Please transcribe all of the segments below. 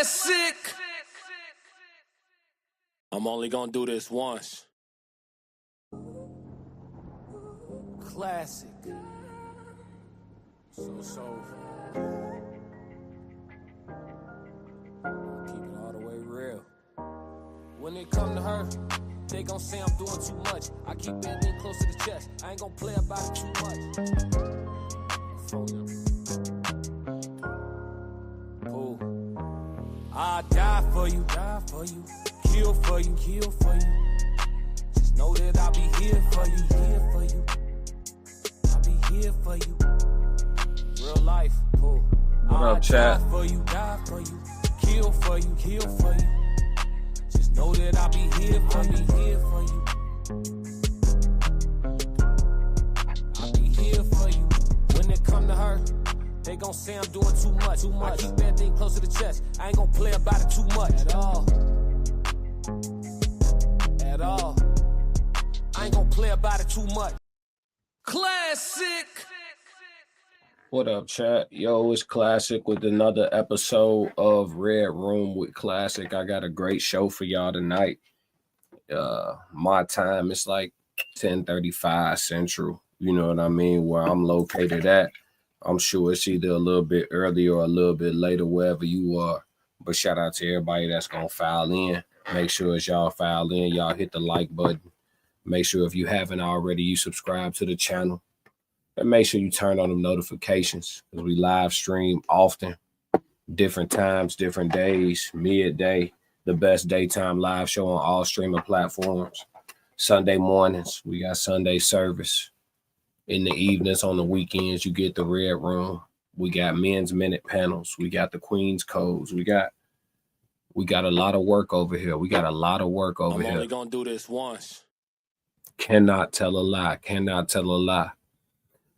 Classic. I'm only gonna do this once. Classic. So. Keep it all the way real. When it come to her, they gon' say I'm doing too much. I keep everything close to the chest. I ain't gon' play about it too much. Ooh. I die for you, kill for you, Just know that I'll be here for you, I'll be here for you. Real life, ooh. What up, chat? Die for you, kill for you. Just know that I'll be here for you, I'll be here for you. When it come to her, they gon' say I'm doing too much. I keep everything close to the chest. I ain't gon' play about it too much. At all. I ain't gon' play about it too much. Classic. What up, chat? Yo, it's Classic with another episode of Red Room with Classic. I got a great show for y'all tonight. My time is like 10:35 Central. You know what I mean? Where I'm located at. I'm sure it's either a little bit earlier or a little bit later, wherever you are. But shout out to everybody that's gonna file in. Make sure as y'all file in, y'all hit the like button. Make sure if you haven't already, you subscribe to the channel. And make sure you turn on the notifications because we live stream often, different times, different days, midday, the best daytime live show on all streaming platforms. Sunday mornings, we got Sunday service. In the evenings, on the weekends, you get the Red Room. We got Men's Minute panels. We got the Queen's Codes. We got a lot of work over here. I'm only gonna do this once. Cannot tell a lie.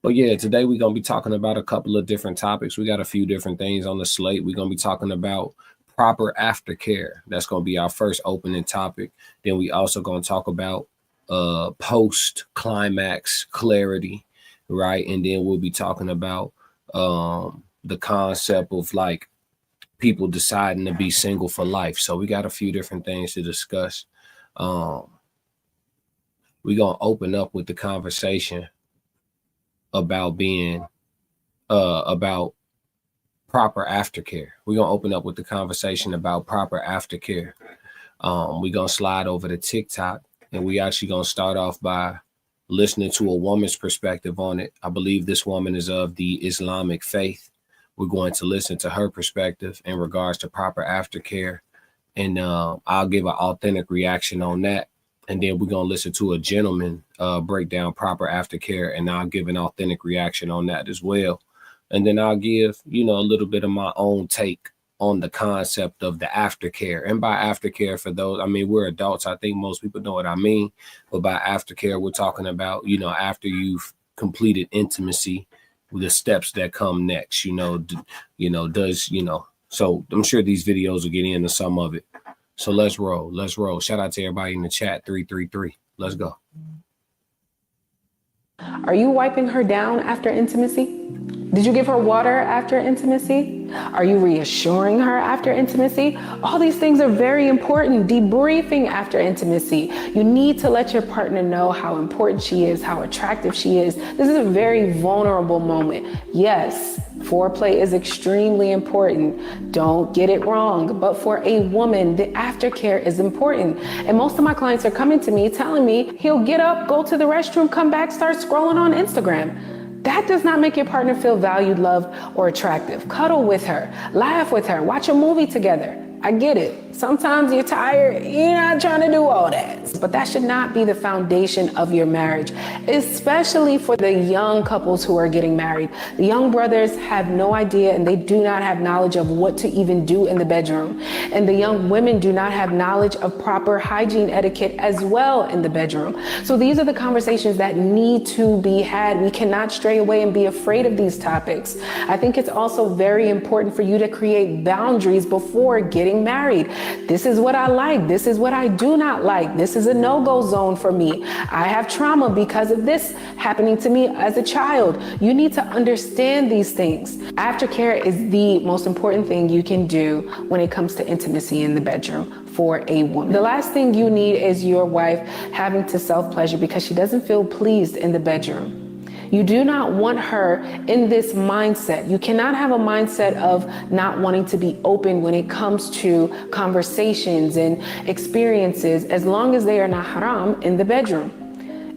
But yeah, today we're going to be talking about a couple of different topics. We got a few different things on the slate. We're going to be talking about proper aftercare. That's going to be our first opening topic. Then we also going to talk about post-climax clarity, right? And then we'll be talking about the concept of like people deciding to be single for life. So we got a few different things to discuss. We're going to open up with the conversation about being about proper aftercare. We're gonna open up with the conversation about proper aftercare. We're gonna slide over to TikTok, and we actually gonna start off by listening to a woman's perspective on it. I believe this woman is of the Islamic faith. We're going to listen to her perspective in regards to proper aftercare, and I'll give an authentic reaction on that. And then we're going to listen to a gentleman break down proper aftercare, and I'll give an authentic reaction on that as well. And then I'll give, a little bit of my own take on the concept of the aftercare. And by aftercare, for those, we're adults. I think most people know what I mean. But by aftercare, we're talking about, after you've completed intimacy, the steps that come next, so I'm sure these videos will get into some of it. So let's roll. Shout out to everybody in the chat, 333. Let's go. Are you wiping her down after intimacy? Did you give her water after intimacy? Are you reassuring her after intimacy? All these things are very important. Debriefing after intimacy. You need to let your partner know how important she is, how attractive she is. This is a very vulnerable moment. Yes, foreplay is extremely important. Don't get it wrong. But for a woman, the aftercare is important. And most of my clients are coming to me telling me he'll get up, go to the restroom, come back, start scrolling on Instagram. That does not make your partner feel valued, loved, or attractive. Cuddle with her, laugh with her, watch a movie together. I get it. Sometimes you're tired, you're not trying to do all that. But that should not be the foundation of your marriage, especially for the young couples who are getting married. The young brothers have no idea and they do not have knowledge of what to even do in the bedroom. And the young women do not have knowledge of proper hygiene etiquette as well in the bedroom. So these are the conversations that need to be had. We cannot stray away and be afraid of these topics. I think it's also very important for you to create boundaries before getting getting married. This is what I like. This is what I do not like. This is a no-go zone for me. I have trauma because of this happening to me as a child. You need to understand these things. Aftercare is the most important thing you can do when it comes to intimacy in the bedroom for a woman. The last thing you need is your wife having to self-pleasure because she doesn't feel pleased in the bedroom. You do not want her in this mindset. You cannot have a mindset of not wanting to be open when it comes to conversations and experiences, as long as they are not haram in the bedroom.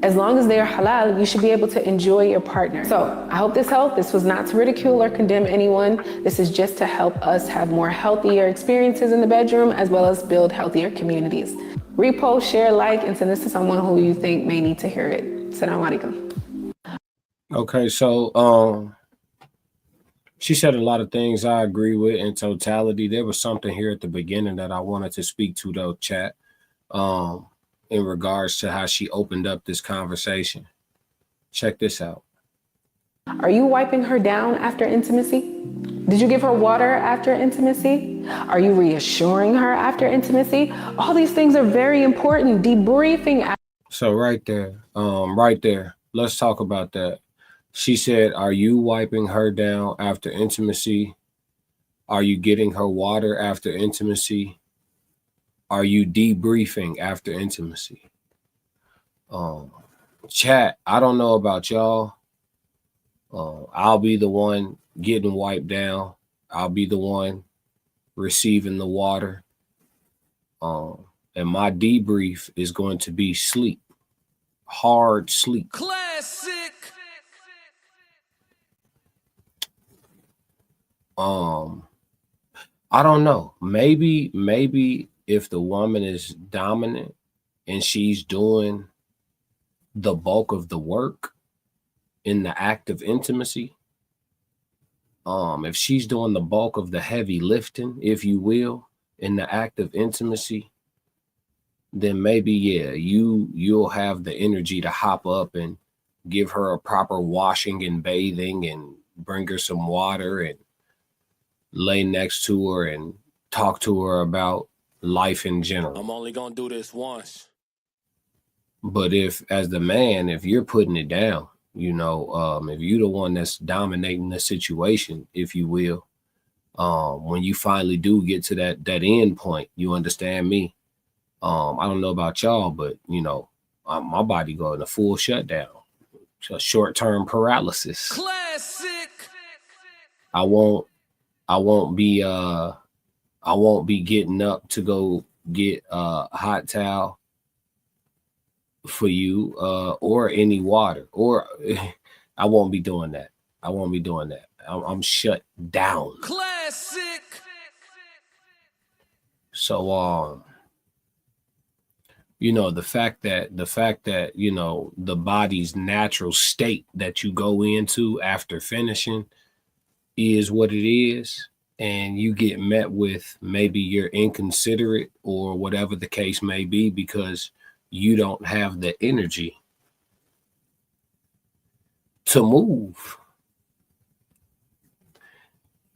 As long as they are halal, you should be able to enjoy your partner. So I hope this helped. This was not to ridicule or condemn anyone. This is just to help us have more healthier experiences in the bedroom, as well as build healthier communities. Repost, share, like, and send this to someone who you think may need to hear it. Assalamu alaikum. Okay, so she said a lot of things I agree with in totality. There was something here at the beginning that I wanted to speak to, though, chat, in regards to how she opened up this conversation. Check this out. Are you wiping her down after intimacy? Did you give her water after intimacy? Are you reassuring her after intimacy? All these things are very important. Debriefing. So right there, let's talk about that. She said, are you wiping her down after intimacy? Are you getting her water after intimacy? Are you debriefing after intimacy? Chat, I don't know about y'all. I'll be the one getting wiped down. I'll be the one receiving the water. And my debrief is going to be sleep. Hard sleep. Classic. I don't know. Maybe if the woman is dominant and she's doing the bulk of the work in the act of intimacy, if she's doing the bulk of the heavy lifting, if you will, in the act of intimacy, then maybe, yeah, you'll have the energy to hop up and give her a proper washing and bathing and bring her some water and lay next to her and talk to her about life in general. I'm only gonna do this once. But if, as the man, if you're putting it down, you know, if you're the one that's dominating the situation, if you will, when you finally do get to that end point, you understand me. I don't know about y'all, but you know, my body go into full shutdown, short-term paralysis. Classic. I won't be getting up to go get a hot towel for you or any water, or I won't be doing that. I'm shut down. Classic. So you know, the fact that you know the body's natural state that you go into after finishing is what it is, and you get met with maybe you're inconsiderate or whatever the case may be because you don't have the energy to move.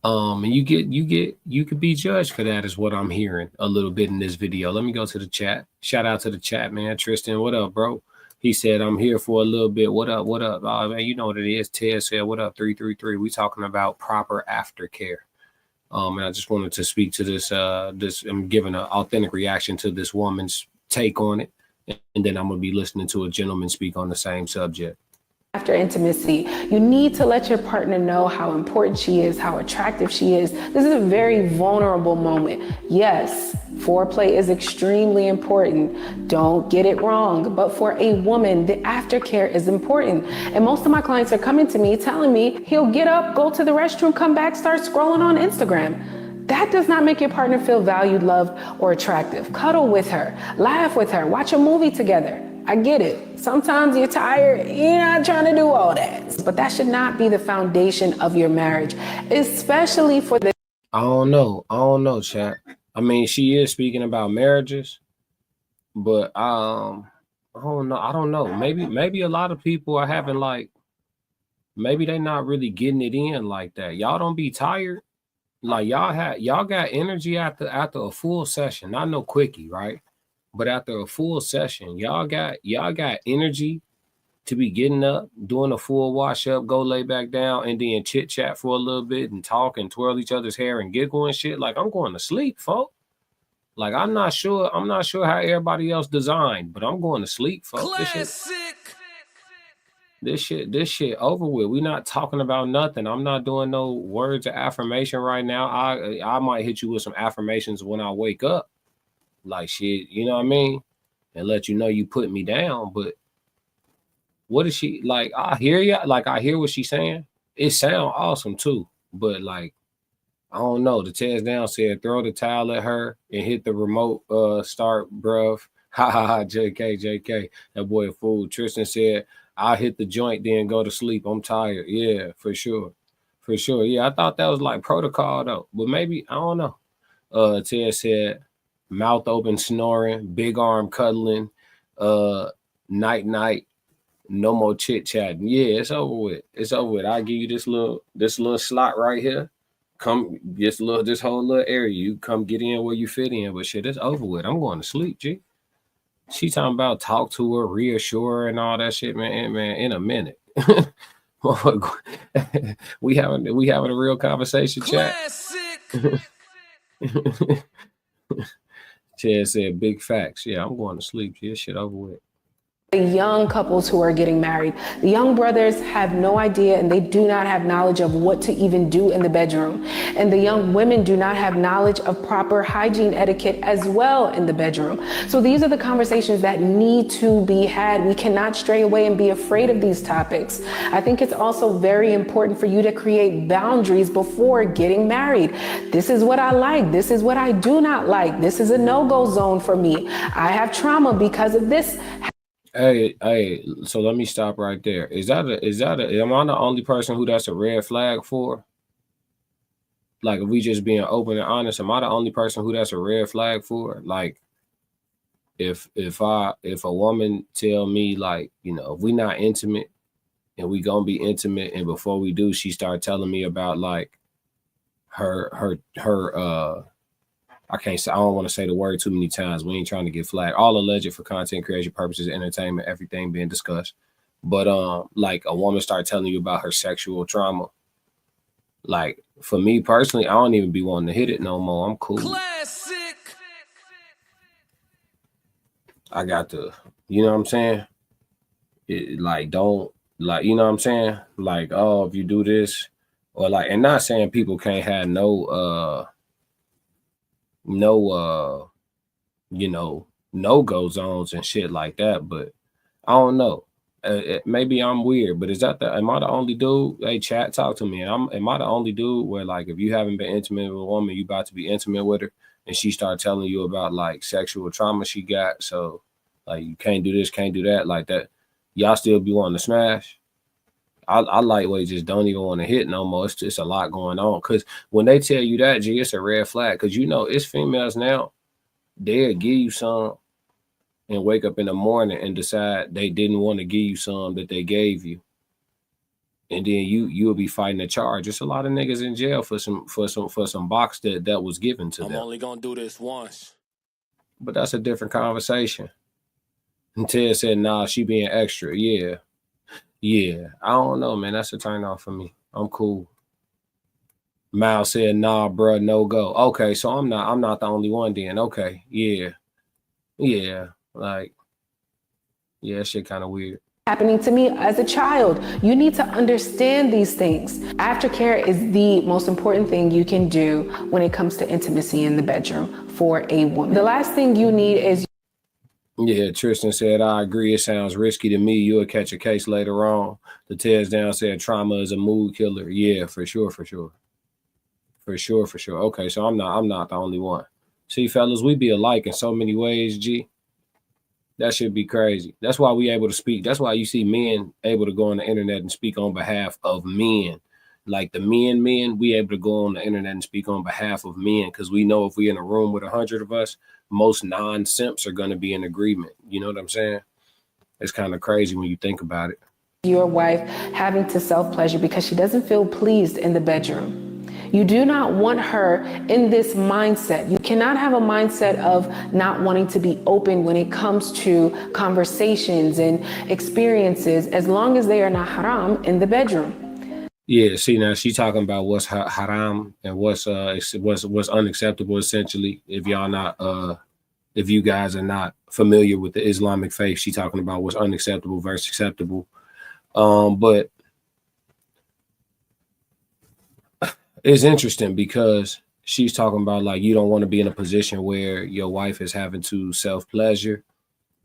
And you could be judged for that, is what I'm hearing a little bit in this video. Let me go to the chat. Shout out to the chat, man. Tristan, what up, bro? He said, I'm here for a little bit. What up? Oh, man, you know what it is. Ted said, what up, 333? We talking about proper aftercare. And I just wanted to speak to this. I'm giving an authentic reaction to this woman's take on it. And then I'm going to be listening to a gentleman speak on the same subject. After intimacy, you need to let your partner know how important she is, how attractive she is. This is a very vulnerable moment. Yes, foreplay is extremely important. Don't get it wrong. But for a woman, the aftercare is important. And most of my clients are coming to me telling me he'll get up, go to the restroom, come back, start scrolling on Instagram. That does not make your partner feel valued, loved, or attractive. Cuddle with her, laugh with her, watch a movie together. I get it. Sometimes you're tired, you're not trying to do all that. But that should not be the foundation of your marriage, especially for the... I don't know, chat. I mean, she is speaking about marriages, but I don't know. Maybe a lot of people are having like, maybe they're not really getting it in like that. Y'all don't be tired. Like y'all got energy after a full session, not no quickie, right? But after a full session, y'all got energy to be getting up, doing a full wash up, go lay back down, and then chit chat for a little bit and talk and twirl each other's hair and giggle and shit. Like, I'm going to sleep, folks. Like, I'm not sure how everybody else designed, but I'm going to sleep, folks. This shit over with. We not talking about nothing. I'm not doing no words of affirmation right now. I might hit you with some affirmations when I wake up. Like, shit, you know what I mean? And let you know you put me down. But what is she like? I hear you. Like, I hear what she's saying. It sounds awesome too. But like, I don't know. The Tez down said throw the towel at her and hit the remote start, bruv. Ha ha ha. JK. That boy a fool. Tristan said, I'll hit the joint, then go to sleep. I'm tired. Yeah, for sure. For sure. Yeah, I thought that was like protocol though. But maybe, I don't know. Ted said, mouth open snoring, big arm cuddling, night, no more chit chatting. Yeah, it's over with. It's over with. I'll give you this little slot right here. Come this whole little area. You come get in where you fit in, but shit, it's over with. I'm going to sleep, G. She talking about talk to her, reassure her, and all that shit, man, in a minute. we having a real conversation, chat. Chad said big facts. Yeah, I'm going to sleep. Yeah, shit over with. The young couples who are getting married, the young brothers have no idea and they do not have knowledge of what to even do in the bedroom. And the young women do not have knowledge of proper hygiene etiquette as well in the bedroom. So these are the conversations that need to be had. We cannot stray away and be afraid of these topics. I think it's also very important for you to create boundaries before getting married. This is what I like. This is what I do not like. This is a no-go zone for me. I have trauma because of this. Hey, so let me stop right there. Am I the only person who that's a red flag for? Like, if we just being open and honest, am I the only person who that's a red flag for? Like, if a woman tell me, like, you know, if we not intimate and we gonna be intimate, and before we do, she start telling me about like her I don't want to say the word too many times. We ain't trying to get flagged. All alleged for content creation purposes, entertainment, everything being discussed. But like a woman start telling you about her sexual trauma. Like, for me personally, I don't even be wanting to hit it no more. I'm cool. Classic. I got to, you know what I'm saying? Don't, like, you know what I'm saying? Like, oh, if you do this, or like, and not saying people can't have no-go zones and shit like that, but I don't know. Maybe I'm weird, but am I the only dude? Hey, chat, talk to me. Am I the only dude where, like, if you haven't been intimate with a woman, you about to be intimate with her, and she start telling you about like sexual trauma she got, so like you can't do this, can't do that, like that, y'all still be wanting to smash? I lightweight just don't even want to hit no more. It's just a lot going on. Because when they tell you that, G, it's a red flag. Because, you know, it's females now, they'll give you some and wake up in the morning and decide they didn't want to give you some that they gave you. And then you'll be fighting a charge. There's a lot of niggas in jail for some box that was given to them. I'm only gonna do this once. But that's a different conversation. And Ted said, nah, she being extra. Yeah, I don't know, man. That's a turn off for me. I'm cool. Miles said, nah, bro, no go. Okay, so I'm not the only one then. Okay, yeah. Like, yeah, shit kind of weird. Happening to me as a child. You need to understand these things. Aftercare is the most important thing you can do when it comes to intimacy in the bedroom for a woman. The last thing you need is. Yeah, Tristan said, I agree. It sounds risky to me. You'll catch a case later on. The Tez down said trauma is a mood killer. Yeah, for sure. Okay, so I'm not the only one. See, fellas, we be alike in so many ways, G. That should be crazy. That's why we able to speak. That's why you see men able to go on the internet and speak on behalf of men. Like the men, we able to go on the internet and speak on behalf of men, because we know if we're in a room with 100 of us, most non-simps are going to be in agreement. You know what I'm saying? It's kind of crazy when you think about it. Your wife having to self-pleasure because she doesn't feel pleased in the bedroom. You do not want her in this mindset. You cannot have a mindset of not wanting to be open when it comes to conversations and experiences, as long as they are not haram in the bedroom. Yeah, see, now she's talking about what's haram and what's unacceptable, essentially. If you guys are not familiar with the Islamic faith, she's talking about what's unacceptable versus acceptable. But it's interesting because she's talking about, like, you don't want to be in a position where your wife is having to self-pleasure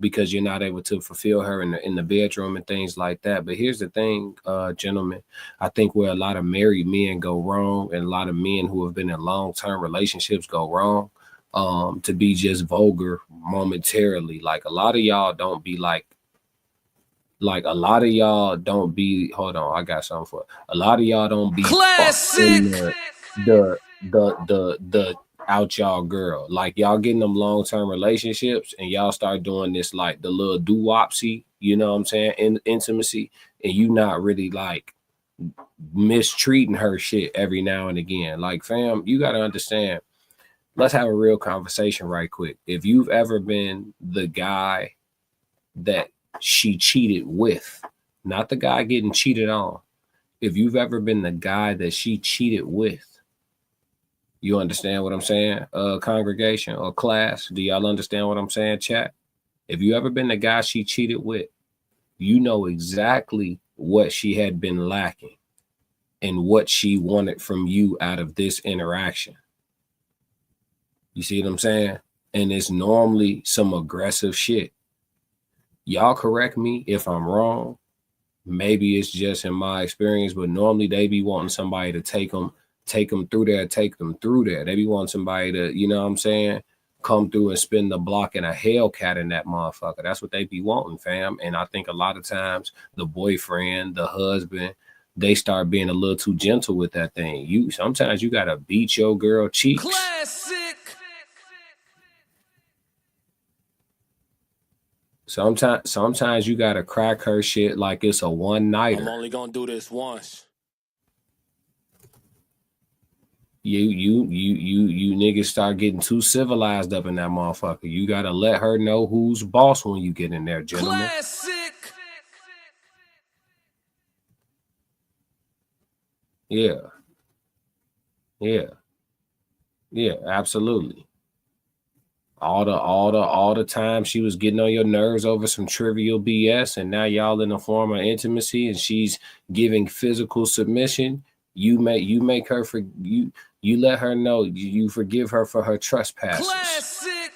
because you're not able to fulfill her in the bedroom and things like that. But here's the thing, gentlemen, I think where a lot of married men go wrong, and a lot of men who have been in long-term relationships go wrong, to be just vulgar momentarily. Like, a lot of y'all don't be hold on, I got something for it. A lot of y'all don't be classic. The out y'all girl. Like, y'all getting them long-term relationships and y'all start doing this, like, the little doo-wopsy, you know what I'm saying, in intimacy, and you not really, like, mistreating her shit every now and again. Like, fam, you got to understand, let's have a real conversation right quick. If you've ever been the guy that she cheated with, not the guy getting cheated on, if you've ever been the guy that she cheated with, you understand what I'm saying, congregation or class? Do y'all understand what I'm saying, chat? If you ever been the guy she cheated with, you know exactly what she had been lacking and what she wanted from you out of this interaction. You see what I'm saying? And it's normally some aggressive shit. Y'all correct me if I'm wrong. Maybe it's just in my experience, but normally they be wanting somebody to take them through there. They be wanting somebody to, you know what I'm saying, come through and spin the block in a Hellcat in that motherfucker. That's what they be wanting, fam. And I think a lot of times the boyfriend, the husband, they start being a little too gentle with that thing. Sometimes you gotta beat your girl cheeks. Classic. Sometimes you gotta crack her shit like it's a one-nighter. I'm only gonna do this once. You niggas start getting too civilized up in that motherfucker. You gotta let her know who's boss when you get in there, gentlemen. Classic. Yeah, absolutely. All the time she was getting on your nerves over some trivial BS, and now y'all in a form of intimacy and she's giving physical submission. You make her you let her know you forgive her for her trespasses. Classic.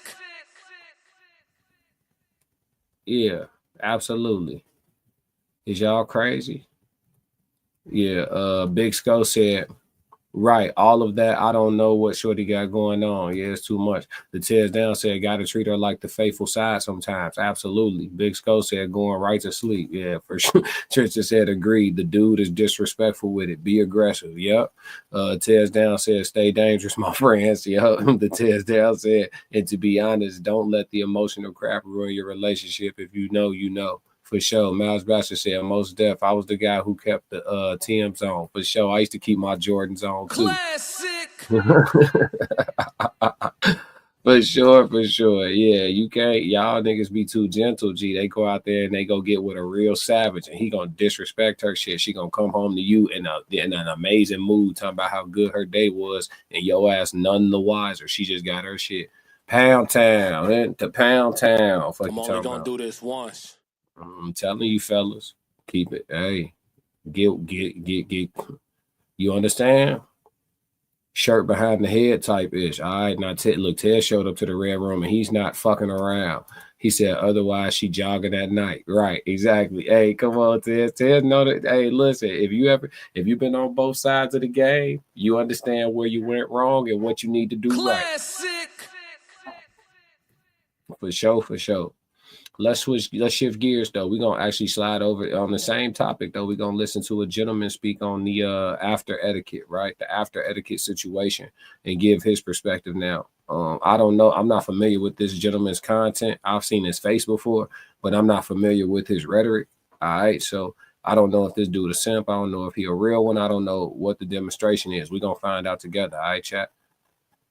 Yeah, absolutely. Is y'all crazy? Yeah, Big Sco said, right, all of that, I don't know what shorty got going on. Yeah, it's too much. The tears down said, gotta treat her like the faithful side sometimes. Absolutely. Big Skull said, going right to sleep. Yeah, for sure. Tristan said, agreed. The dude is disrespectful with it. Be aggressive. Yep. Tears down said, stay dangerous, my friends. Yep. The tears down said, and to be honest, don't let the emotional crap ruin your relationship. If you know, you know. For sure. Miles Bachelor said, most deaf. I was the guy who kept the Tim's on. For sure. I used to keep my Jordans on too. Classic. For sure. Yeah, you can't. Y'all niggas be too gentle, G. They go out there and they go get with a real savage, and he gonna disrespect her shit. She gonna come home to you in an amazing mood, talking about how good her day was, and your ass none the wiser. She just got her shit. Pound town, to Pound town. I'm only gonna do this once. I'm telling you, fellas, keep it. Hey, get. You understand? Shirt behind the head type ish. All right, now look, Ted showed up to the red room and he's not fucking around. He said, otherwise she jogging at night. Right, exactly. Hey, come on, Ted. Ted know that. Hey, listen, if you've been on both sides of the game, you understand where you went wrong and what you need to do Classic. right. For sure. Let's shift gears though. We're gonna actually slide over on the same topic though. We're gonna listen to a gentleman speak on the after etiquette, right? The after etiquette situation, and give his perspective now. I don't know. I'm not familiar with this gentleman's content. I've seen his face before, but I'm not familiar with his rhetoric. All right. So I don't know if this dude a simp. I don't know if he a real one. I don't know what the demonstration is. We're gonna find out together. All right, chat.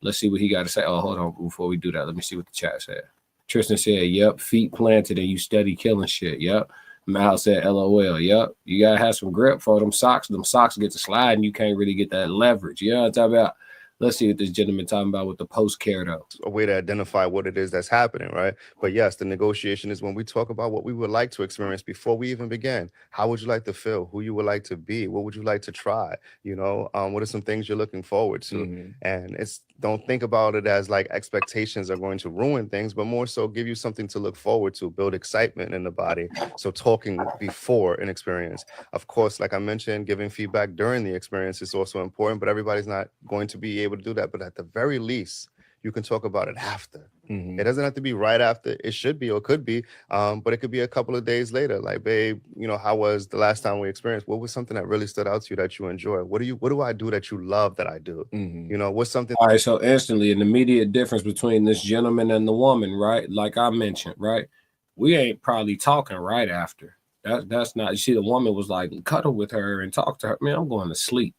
Let's see what he got to say. Oh, hold on. Before we do that, let me see what the chat said. Tristan said, yep, feet planted and you steady killing shit. Yep. Mal said, LOL. Yep. You gotta have some grip for them socks. Them socks get to slide and you can't really get that leverage. You know what I'm talking about? Let's see what this gentleman talking about with the post care though. A way to identify what it is that's happening, right? But yes, the negotiation is when we talk about what we would like to experience before we even begin. How would you like to feel? Who you would like to be? What would you like to try? You know, what are some things you're looking forward to? And it's, don't think about it as like expectations are going to ruin things, but more so give you something to look forward to, build excitement in the body. So talking before an experience, of course, like I mentioned, giving feedback during the experience is also important, but everybody's not going to be able to do that. But at the very least, you can talk about it after. It doesn't have to be right after. It should be or could be, but it could be a couple of days later. Like, babe, you know, how was the last time we experienced? What was something that really stood out to you that you enjoy? What do I do that you love that I do? You know, what's something? All right, so instantly an immediate difference between this gentleman and the woman, right? Like I mentioned, right? We ain't probably talking right after. That's not. You see, the woman was like, cuddle with her and talk to her. Man, I'm going to sleep.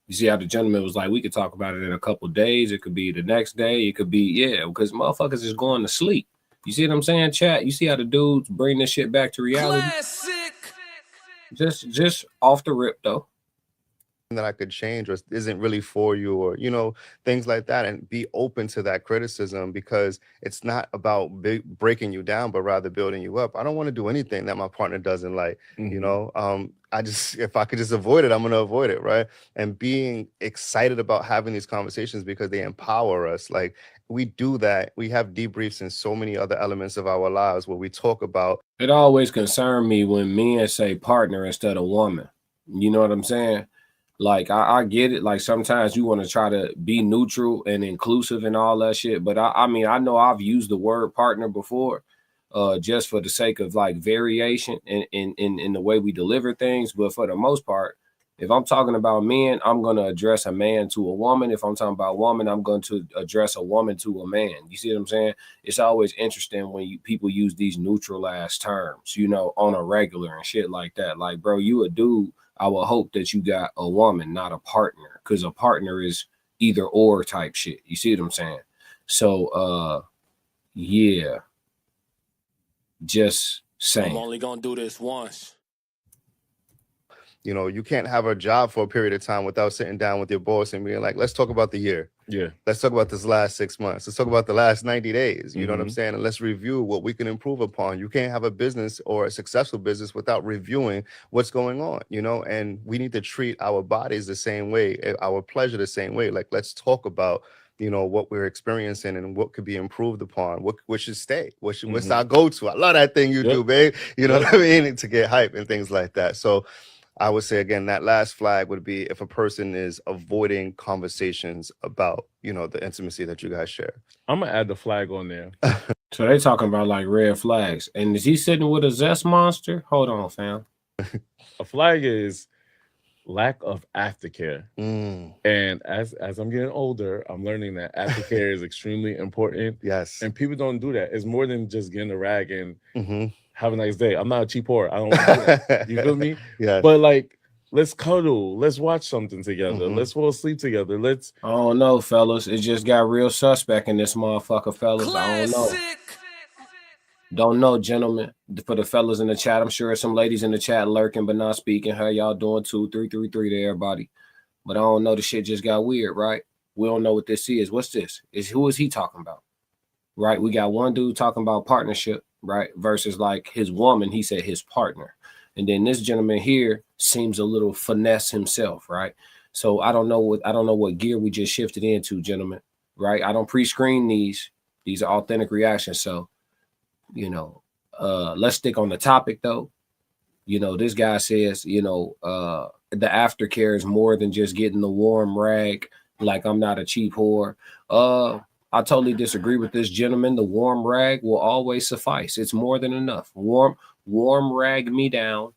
You see how the gentleman was like, we could talk about it in a couple of days. It could be the next day. It could be, yeah, because motherfuckers is going to sleep. You see what I'm saying, chat? You see how the dudes bring this shit back to reality? Classic. Just off the rip, though. That I could change or isn't really for you, or, you know, things like that, and be open to that criticism, because it's not about breaking you down, but rather building you up. I don't want to do anything that my partner doesn't like, you know. I just, if I could just avoid it, I'm going to avoid it, right? And being excited about having these conversations because they empower us. Like, we do that. We have debriefs in so many other elements of our lives where we talk about. It always concerned me when men say partner instead of woman. You know what I'm saying? Like, I get it. Like, sometimes you want to try to be neutral and inclusive and all that shit. But I mean, I know I've used the word partner before, just for the sake of like variation in the way we deliver things. But for the most part, if I'm talking about men, I'm going to address a man to a woman. If I'm talking about woman, I'm going to address a woman to a man. You see what I'm saying? It's always interesting when people use these neutralized terms, you know, on a regular and shit like that. Like, bro, you a dude. I would hope that you got a woman, not a partner, because a partner is either or type shit. You see what I'm saying? So, yeah, just saying. I'm only gonna do this once. You know, you can't have a job for a period of time without sitting down with your boss and being like, let's talk about the year. Yeah. Let's talk about this last 6 months. Let's talk about the last 90 days. You know what I'm saying? And let's review what we can improve upon. You can't have a business or a successful business without reviewing what's going on, you know, and we need to treat our bodies the same way, our pleasure the same way. Like, let's talk about, you know, what we're experiencing and what could be improved upon, what should stay, what's our go-to. I love that thing you do, babe. You know what I mean? To get hype and things like that. So I would say, again, that last flag would be if a person is avoiding conversations about, you know, the intimacy that you guys share. I'm going to add the flag on there. So they talking about like red flags. And is he sitting with a zest monster? Hold on, fam. A flag is lack of aftercare. And as I'm getting older, I'm learning that aftercare is extremely important. Yes. And people don't do that. It's more than just getting a rag and have a nice day. I'm not a cheap whore. I don't want to do that. You feel me? Yeah. But like, let's cuddle. Let's watch something together. Let's fall asleep together. I don't know, fellas. It just got real suspect in this motherfucker, fellas. Classic. I don't know. Don't know, gentlemen. For the fellas in the chat, I'm sure some ladies in the chat lurking but not speaking. How y'all doing? 2333 to everybody. But I don't know. The shit just got weird, right? We don't know what this is. What's this? Who is he talking about? Right? We got one dude talking about partnership, right? Versus like his woman, he said his partner. And then this gentleman here seems a little finesse himself, right? So I don't know what gear we just shifted into, gentlemen, right? I don't pre-screen these. These are authentic reactions. So, you know, let's stick on the topic though. You know, this guy says, you know, the aftercare is more than just getting the warm rag. Like, I'm not a cheap whore. I totally disagree with this gentleman. The warm rag will always suffice. It's more than enough. Warm rag me down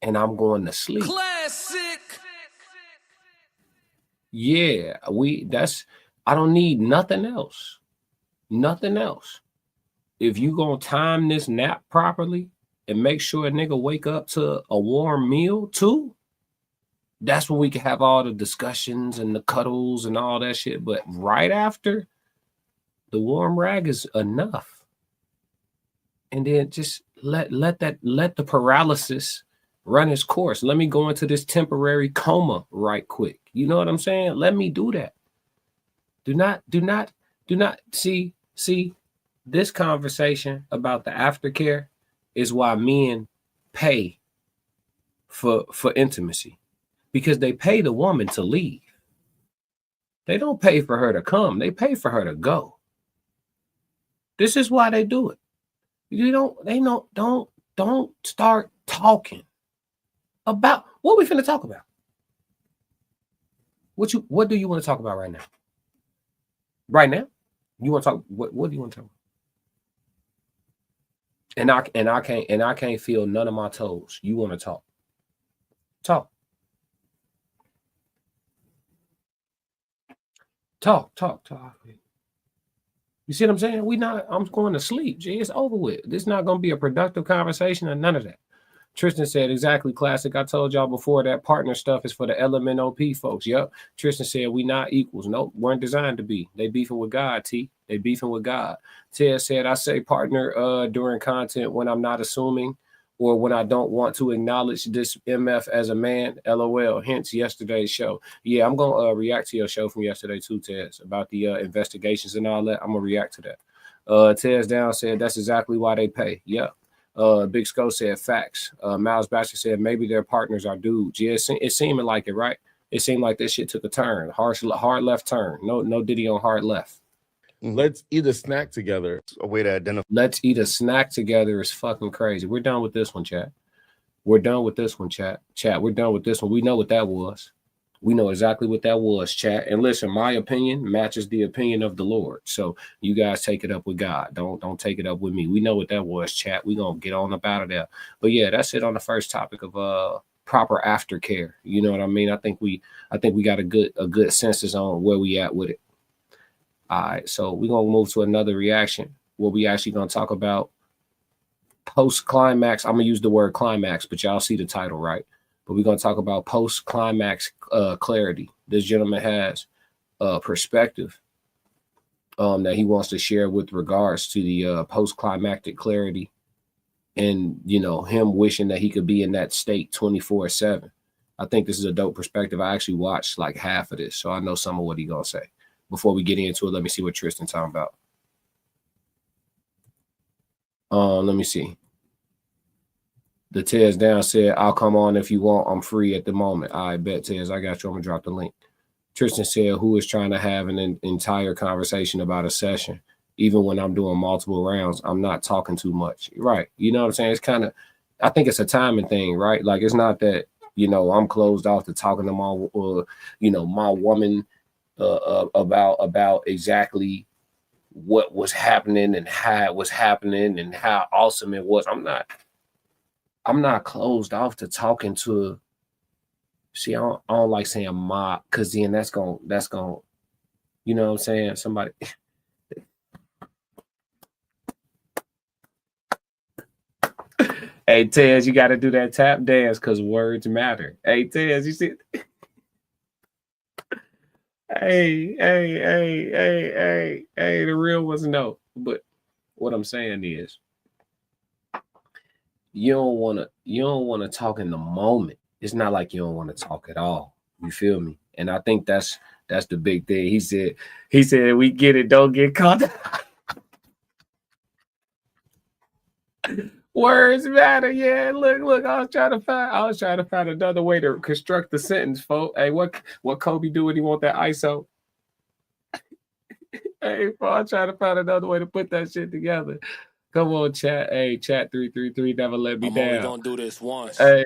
and I'm going to sleep. Classic. Yeah, I don't need nothing else. Nothing else. If you gonna time this nap properly, and make sure a nigga wake up to a warm meal too, that's when we can have all the discussions and the cuddles and all that shit. But right after, the warm rag is enough. And then just let the paralysis run its course. Let me go into this temporary coma right quick. You know what I'm saying? Let me do that. Do not see this conversation about the aftercare is why men pay for intimacy, because they pay the woman to leave. They don't pay for her to come. They pay for her to go. This is why they do it. Don't start talking about what we finna talk about. What do you want to talk about right now? Right now? You want to talk what do you want to talk about? And I can't feel none of my toes. You want to talk. Talk. You see what I'm saying? I'm going to sleep. Gee, it's over with. This is not going to be a productive conversation or none of that. Tristan said, exactly, classic. I told y'all before that partner stuff is for the LMNOP folks. Yep. Tristan said, we not equals. Nope, weren't designed to be. They beefing with God, T. They beefing with God. Ted said, I say partner during content when I'm not assuming or when I don't want to acknowledge this MF as a man, LOL, hence yesterday's show. Yeah, I'm going to react to your show from yesterday too, Tez, about the investigations and all that. I'm going to react to that. Tez Down said, that's exactly why they pay. Yep. Big Sco said facts. Miles Baxter said maybe their partners are dudes. Yeah, it seemed like it, right? It seemed like this shit took a turn. Hard left turn. No Diddy on hard left. Let's eat a snack together. A way to identify. Let's eat a snack together is fucking crazy. We're done with this one, chat. We're done with this one, chat. Chat, we're done with this one. We know what that was. We know exactly what that was, chat. And listen, my opinion matches the opinion of the Lord. So you guys take it up with God. Don't take it up with me. We know what that was, chat. We're gonna get on up out of there. But yeah, that's it on the first topic of proper aftercare. You know what I mean? I think we got a good census on where we at with it. All right, so we're gonna move to another reaction where we actually gonna talk about post-climax. I'm gonna use the word climax, but y'all see the title, right? But we're going to talk about post-climax clarity. This gentleman has a perspective that he wants to share with regards to the post-climactic clarity and, you know, him wishing that he could be in that state 24/7. I think this is a dope perspective. I actually watched like half of this, so I know some of what he's going to say. Before we get into it, let me see what Tristan's talking about. Let me see. The Tez Down said, I'll come on if you want. I'm free at the moment. I bet, Tez. I got you. I'm going to drop the link. Tristan said, who is trying to have an entire conversation about a session? Even when I'm doing multiple rounds, I'm not talking too much. Right. You know what I'm saying? It's kind of, I think it's a timing thing, right? Like, it's not that, you know, I'm closed off to talking to my, you know, my woman about exactly what was happening and how it was happening and how awesome it was. I'm not closed off to talking to. See, I don't like saying my, because then that's going, you know what I'm saying? Somebody. Hey, Tez, you got to do that tap dance because words matter. Hey, Tez, you see? Hey, the real ones know. But what I'm saying is, you don't want to talk in the moment. It's not like you don't want to talk at all. You feel me? And I think that's the big thing. He said, we get it, don't get caught. Words matter. Yeah, look, I was trying to find another way to construct the sentence, folks. Hey, what Kobe do when he want that ISO? Hey, I'm trying to find another way to put that shit together. Come on, chat. Hey, chat 333, never let me down. I'm only gonna do this once. Hey.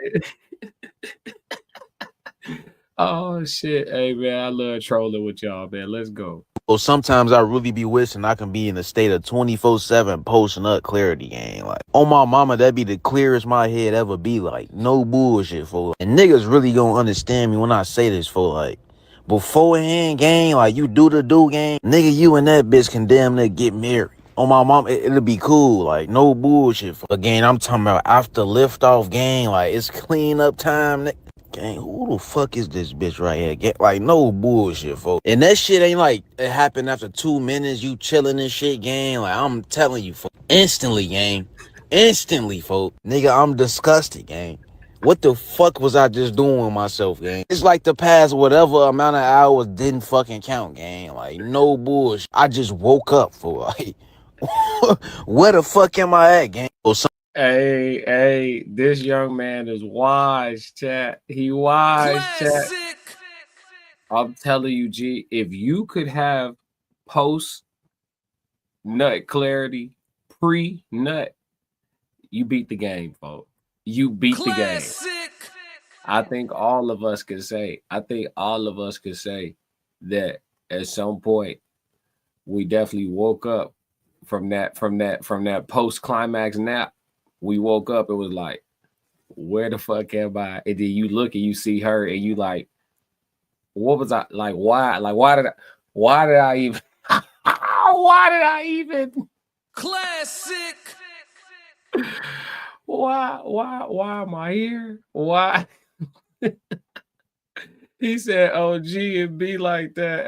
Oh shit. Hey man, I love trolling with y'all, man. Let's go. Well, sometimes I really be wishing I can be in a state of 24/7 posting up clarity, gang. Like, on my mama, that be the clearest my head ever be. Like, no bullshit, for. And niggas really gonna understand me when I say this, for like, beforehand, gang, like, you do the gang, nigga, you and that bitch can damn near get married. On my mom, it'll be cool, like no bullshit. Again, I'm talking about after liftoff, gang, like it's cleanup time. Gang, who the fuck is this bitch right here? Gang, like no bullshit, folks. And that shit ain't like it happened after 2 minutes. You chilling and shit, gang. Like I'm telling you, folks. Instantly, gang. Instantly, folks. Nigga, I'm disgusted, gang. What the fuck was I just doing with myself, gang? It's like the past whatever amount of hours didn't fucking count, gang. Like no bullshit. I just woke up for like. Where the fuck am I at, gang? Hey, this young man is wise, chat. He wise, chat. I'm telling you, G, if you could have post nut clarity, pre nut, you beat the game, folks. You beat the game. I think all of us could say that at some point we definitely woke up from that post climax nap. We woke up, it was like, where the fuck am I? And then you look and you see her and you like, what was I like? Why did I even why did I even Classic. Why am I here? Why? He said, "Oh, G and be like that."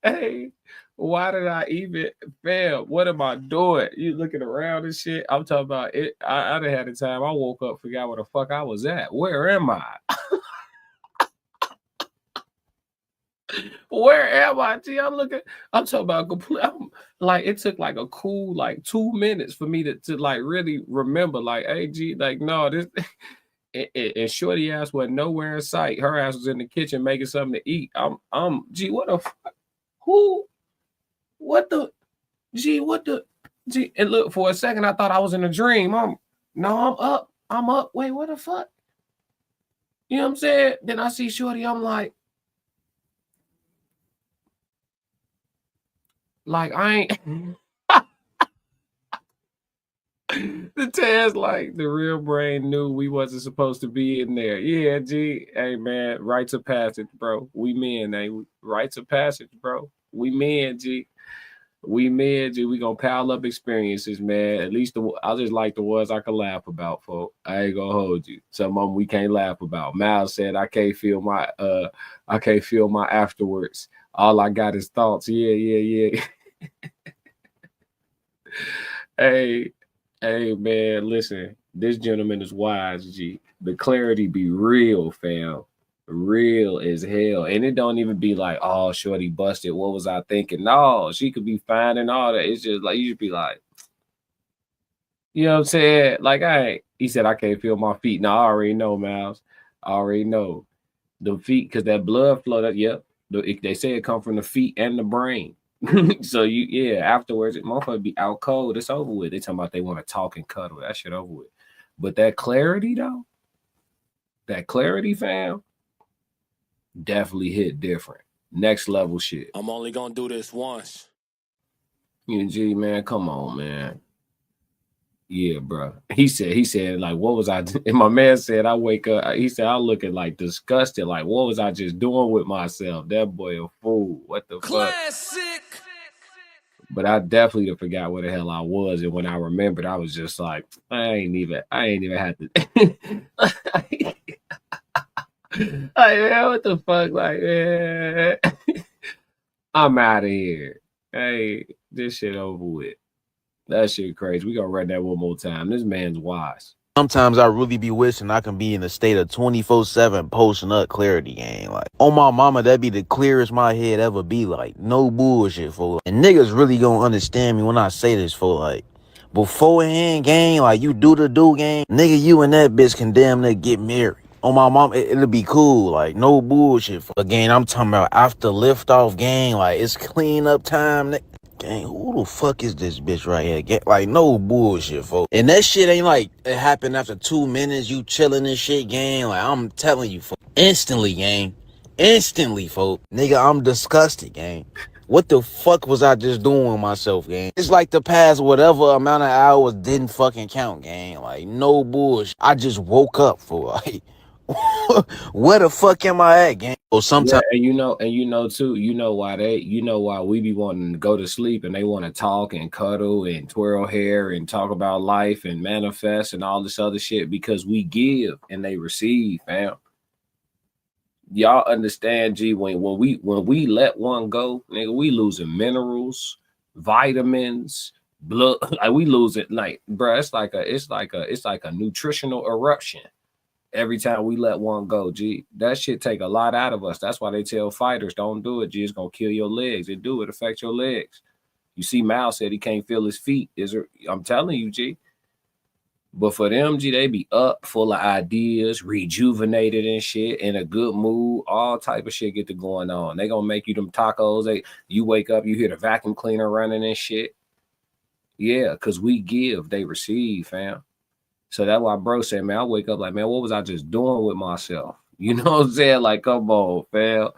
Hey, why did I even fail? What am I doing? You looking around and shit. I'm talking about it. I done had a time. I woke up, forgot where the fuck I was at. Where am I? Where am I? G, I'm talking about complete. Like it took like a cool like 2 minutes for me to like really remember. Like, hey, G, like no, this. And shorty ass was nowhere in sight. Her ass was in the kitchen making something to eat. Gee, what the fuck? Who? What the? Gee, what the? Gee, and look, for a second, I thought I was in a dream. I'm up. Wait, what the fuck? You know what I'm saying? Then I see shorty, I'm like I ain't. The test, like the real brain knew we wasn't supposed to be in there. Yeah, G. Hey man, rites of passage, bro. We men, rites of passage, bro. We men, G. We men, G. We gonna pile up experiences, man. At least I just like the ones I can laugh about, folks. I ain't gonna hold you. Some of them we can't laugh about. Miles said I can't feel my afterwards. All I got is thoughts. Yeah. Hey, man, listen, this gentleman is wise, G. The clarity be real, fam. Real as hell. And it don't even be like, oh, shorty busted. What was I thinking? No, she could be fine and all that. It's just like, you should be like, you know what I'm saying? Like, he said, I can't feel my feet. No, I already know, Miles. I already know. The feet, because that blood flow, they say it come from the feet and the brain. So afterwards, it motherfucker be out cold. It's over with. They talking about they want to talk and cuddle. That shit over with. But that clarity though, fam, definitely hit different. Next level shit. I'm only gonna do this once. G, man, come on, man. Yeah, bro. He said, like, what was I? And my man said, I wake up. He said, I look at like disgusted. Like, what was I just doing with myself? That boy a fool. What the Classic. Fuck? But I definitely forgot where the hell I was. And when I remembered, I was just like, I ain't even had to. Like, man, what the fuck? Like, man, I'm out of here. Hey, this shit over with. That shit crazy. We gonna run that one more time. This man's wise. Sometimes I really be wishing I can be in a state of 24/7 post-nut clarity, gang. Like, on my mama, that be the clearest my head ever be. Like, no bullshit, for. And niggas really gonna understand me when I say this, for like, beforehand, gang, like, you do the do, gang. Nigga, you and that bitch can damn near get married. On my mom, it'll be cool, like, no bullshit. Again, I'm talking about after liftoff, gang, like, it's cleanup time, gang, who the fuck is this bitch right here? Gang, like, no bullshit, folks. And that shit ain't like it happened after 2 minutes, you chilling and shit, gang. Like, I'm telling you, folks. Instantly, gang. Instantly, folks. Nigga, I'm disgusted, gang. What the fuck was I just doing with myself, gang? It's like the past whatever amount of hours didn't fucking count, gang. Like, no bullshit. I just woke up for like, Where the fuck am I at, gang? Or Yeah, sometimes and you know too, why we be wanting to go to sleep and they want to talk and cuddle and twirl hair and talk about life and manifest and all this other shit because we give and they receive, fam. Y'all understand, G, when we let one go, nigga, we losing minerals, vitamins, blood, like we losing, like, bro, it's like a nutritional eruption every time we let one go. G, that shit take a lot out of us. That's why they tell fighters don't do it. G, it's gonna kill your legs. It affect your legs. You see, Mal said he can't feel his feet. I'm telling you, G. But for them, G, they be up, full of ideas, rejuvenated and shit, in a good mood. All type of shit get to going on. They gonna make you them tacos. You wake up, you hear the vacuum cleaner running and shit. Yeah, because we give, they receive, fam. So that's why bro said, man, I wake up like, man, what was I just doing with myself? You know what I'm saying? Like, come on, fam.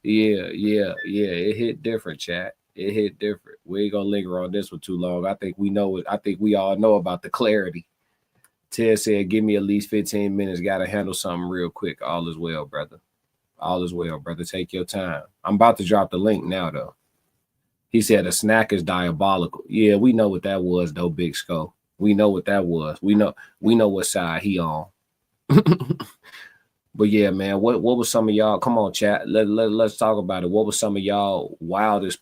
Yeah. It hit different, chat. It hit different. We ain't gonna linger on this for too long. I think we know it. I think we all know about the clarity. Ted said, give me at least 15 minutes. Got to handle something real quick. All is well, brother. All is well, brother. Take your time. I'm about to drop the link now, though. He said a snack is diabolical. Yeah, we know what that was, though, Big Skull. We know what that was. We know what side he on. But yeah, man, what was some of y'all? Come on, chat. Let's talk about it. What was some of y'all wildest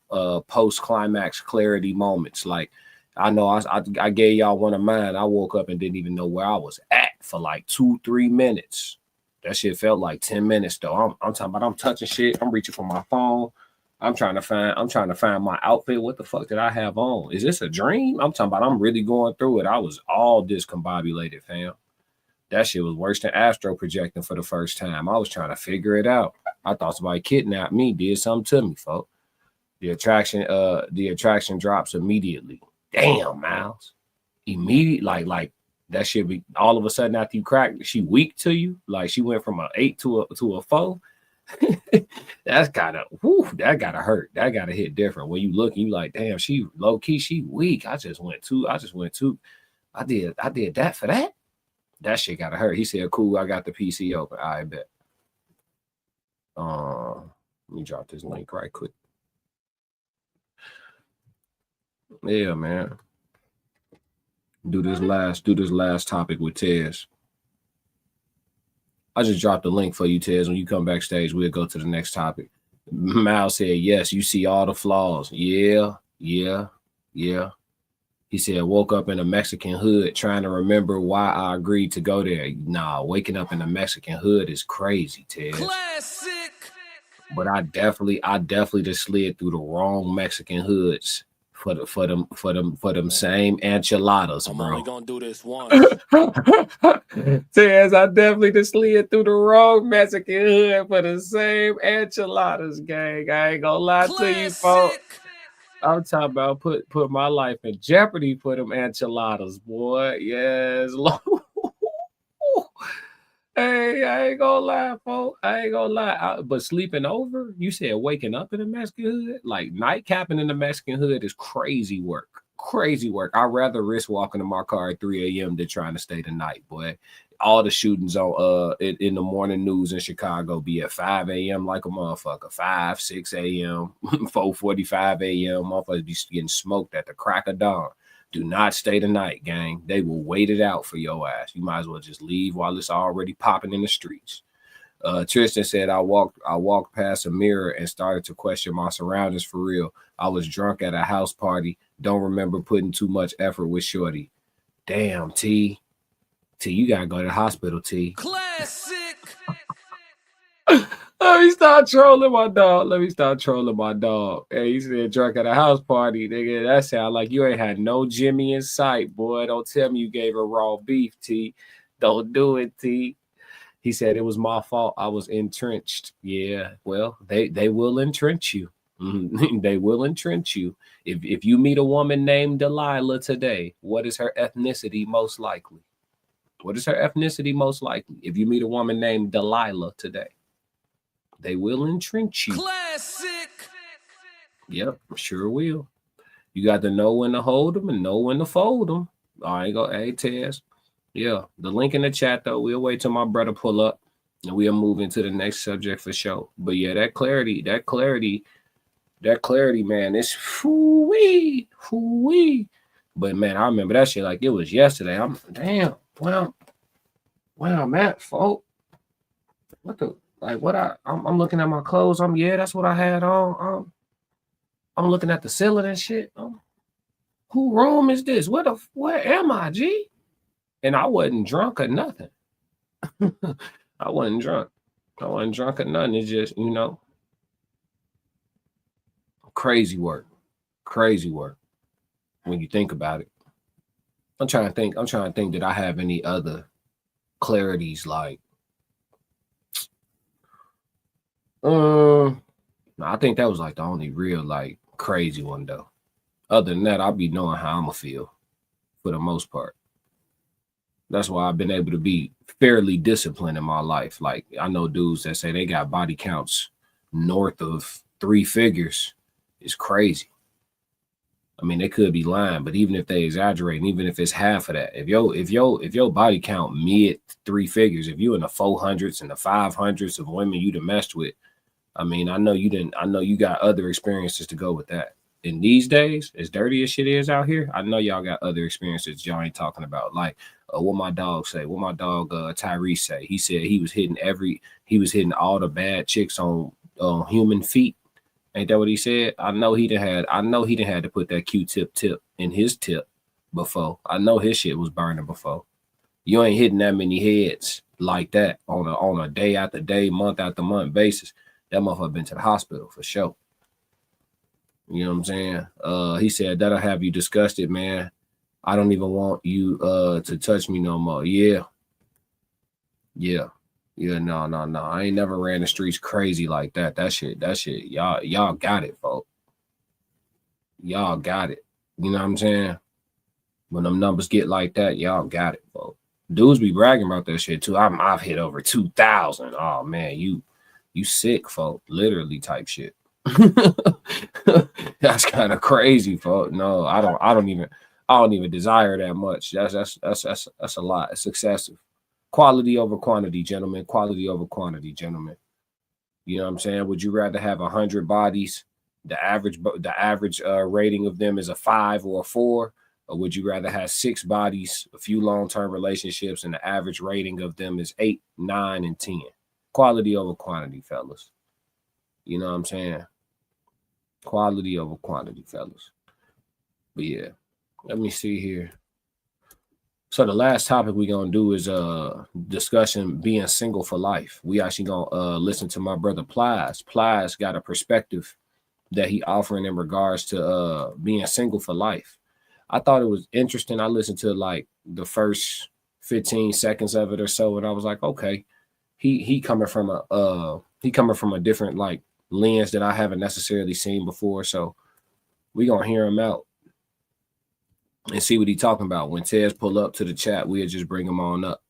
post-climax clarity moments? Like, I know I gave y'all one of mine. I woke up and didn't even know where I was at for like 2-3 minutes. That shit felt like 10 minutes though. I'm talking about I'm touching shit. I'm reaching for my phone. I'm trying to find my outfit. What the fuck did I have on? Is this a dream? I'm talking about I'm really going through it. I was all discombobulated, fam. That shit was worse than astro projecting for the first time. I was trying to figure it out. I thought somebody kidnapped me, did something to me, folks. The attraction drops immediately. Damn, Miles. Immediate, like that shit be all of a sudden after you crack, she weak to you. Like she went from an 8 to a 4. That gotta hurt. That gotta hit different. When you look, you like, damn, she low key, she weak. I did that for that. That shit gotta hurt. He said, cool, I got the PC open. I bet. Let me drop this link right quick. Yeah, man. Do this last topic with Tez. I just dropped the link for you, Tez. When you come backstage, we'll go to the next topic. Mal said, yes, you see all the flaws. Yeah. He said, woke up in a Mexican hood trying to remember why I agreed to go there. Nah, waking up in a Mexican hood is crazy, Tez. Classic. But I definitely just slid through the wrong Mexican hoods for them same enchiladas, bro. I'm only gonna do this once. Tez, I definitely just slid through the wrong Mexican hood for the same enchiladas, gang. I ain't gonna lie to you, folks. I'm talking about put my life in jeopardy for them enchiladas, boy. Yes, Lord. Hey, I ain't gonna lie, folks. I ain't gonna lie. But sleeping over, you said waking up in the Mexican hood? Like night capping in the Mexican hood is crazy work. Crazy work. I'd rather risk walking to my car at 3 a.m. than trying to stay the night, boy. All the shootings on in the morning news in Chicago be at 5 a.m. like a motherfucker. 5, 6 a.m., 4:45 a.m. Motherfuckers be getting smoked at the crack of dawn. Do not stay the night, gang. They will wait it out for your ass. You might as well just leave while it's already popping in the streets. Tristan said, I walked past a mirror and started to question my surroundings for real. I was drunk at a house party. Don't remember putting too much effort with Shorty. Damn, T, you gotta go to the hospital, T. Classic. Let me start trolling my dog. Hey, he said drunk at a house party, nigga. That sound like you ain't had no Jimmy in sight, boy. Don't tell me you gave her raw beef, T. Don't do it, T. He said it was my fault. I was entrenched. Yeah, well, they will entrench you. They will entrench you. If you meet a woman named Delilah today, what is her ethnicity most likely? What is her ethnicity most likely? If you meet a woman named Delilah today, they will entrench you. Classic. Yep, sure will. You got to know when to hold them and know when to fold them. I ain't go, hey, Tez. Yeah, the link in the chat, though. We'll wait till my brother pull up. And we'll move into the next subject for sure. But yeah, that clarity, man, it's whoo-wee. But man, I remember that shit like it was yesterday. I'm damn, well, I'm at, folk. What the I'm looking at my clothes. That's what I had on. I'm looking at the ceiling and shit. Who room is this? Where am I, G? And I wasn't drunk or nothing. I wasn't drunk or nothing. It's just, crazy work when you think about it. I'm trying to think that I have any other clarities like I think that was like the only real like crazy one though. Other than that, I'll be knowing how I'm gonna feel for the most part. That's why I've been able to be fairly disciplined in my life. Like I know dudes that say they got body counts north of 3 figures. It's crazy. I mean, they could be lying, but even if they exaggerate, and even if it's half of that, if your body count mid 3 figures, if you in the 400s and the 500s of women you done messed with, I mean, I know you got other experiences to go with that. In these days, as dirty as shit is out here, I know y'all got other experiences y'all ain't talking about. Like what my dog Tyrese say. He said he was hitting all the bad chicks on human feet. Ain't that what he said? I know he done had to put that Q-tip tip in his tip before. I know his shit was burning before. You ain't hitting that many heads like that on a day after day, month after month basis. That motherfucker been to the hospital for sure. You know what I'm saying? He said, that'll have you disgusted, man. I don't even want you to touch me no more. Yeah, no. I ain't never ran the streets crazy like that. That shit. Y'all got it, folks. Y'all got it. You know what I'm saying? When them numbers get like that, y'all got it, folks. Dudes be bragging about that shit too. I've hit over 2,000. Oh man, you sick, folks. Literally type shit. That's kind of crazy, folks. No, I don't even desire that much. That's a lot. It's excessive. Quality over quantity, gentlemen. Quality over quantity, gentlemen. You know what I'm saying? Would you rather have 100 bodies? The average rating of them is a 5 or a 4, or would you rather have 6 bodies, a few long-term relationships, and the average rating of them is 8, 9, and 10? Quality over quantity, fellas. You know what I'm saying? Quality over quantity, fellas. But yeah, let me see here. So the last topic we're going to do is discussion being single for life. We actually going to listen to my brother Plies. Plies got a perspective that he offering in regards to being single for life. I thought it was interesting. I listened to like the first 15 seconds of it or so, and I was like, okay, he coming from a different like lens that I haven't necessarily seen before. So we going to hear him out and see what he's talking about. When Tez pull up to the chat, we'll just bring him on up.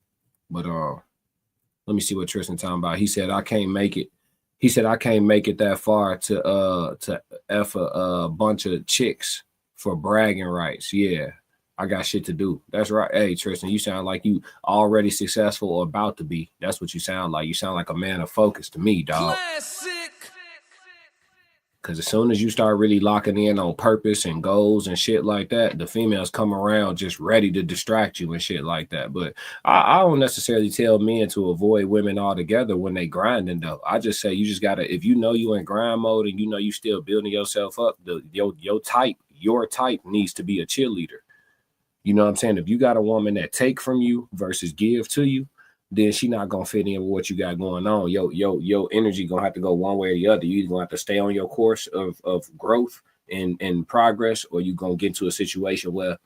But let me see what Tristan talking about. He said, I can't make it. He said, I can't make it that far to F a bunch of chicks for bragging rights. Yeah, I got shit to do. That's right. Hey, Tristan, you sound like you already successful or about to be. That's what you sound like. You sound like a man of focus to me, dog. Classic. Because as soon as you start really locking in on purpose and goals and shit like that, the females come around just ready to distract you and shit like that. But I don't necessarily tell men to avoid women altogether when they grinding, though. I just say you just got to, if you know you in grind mode and you know you still building yourself up, your type needs to be a cheerleader. You know what I'm saying? If you got a woman that take from you versus give to you, then she not gonna fit in with what you got going on. Your energy gonna have to go one way or the other. You either gonna have to stay on your course of growth and progress, or you gonna get to a situation where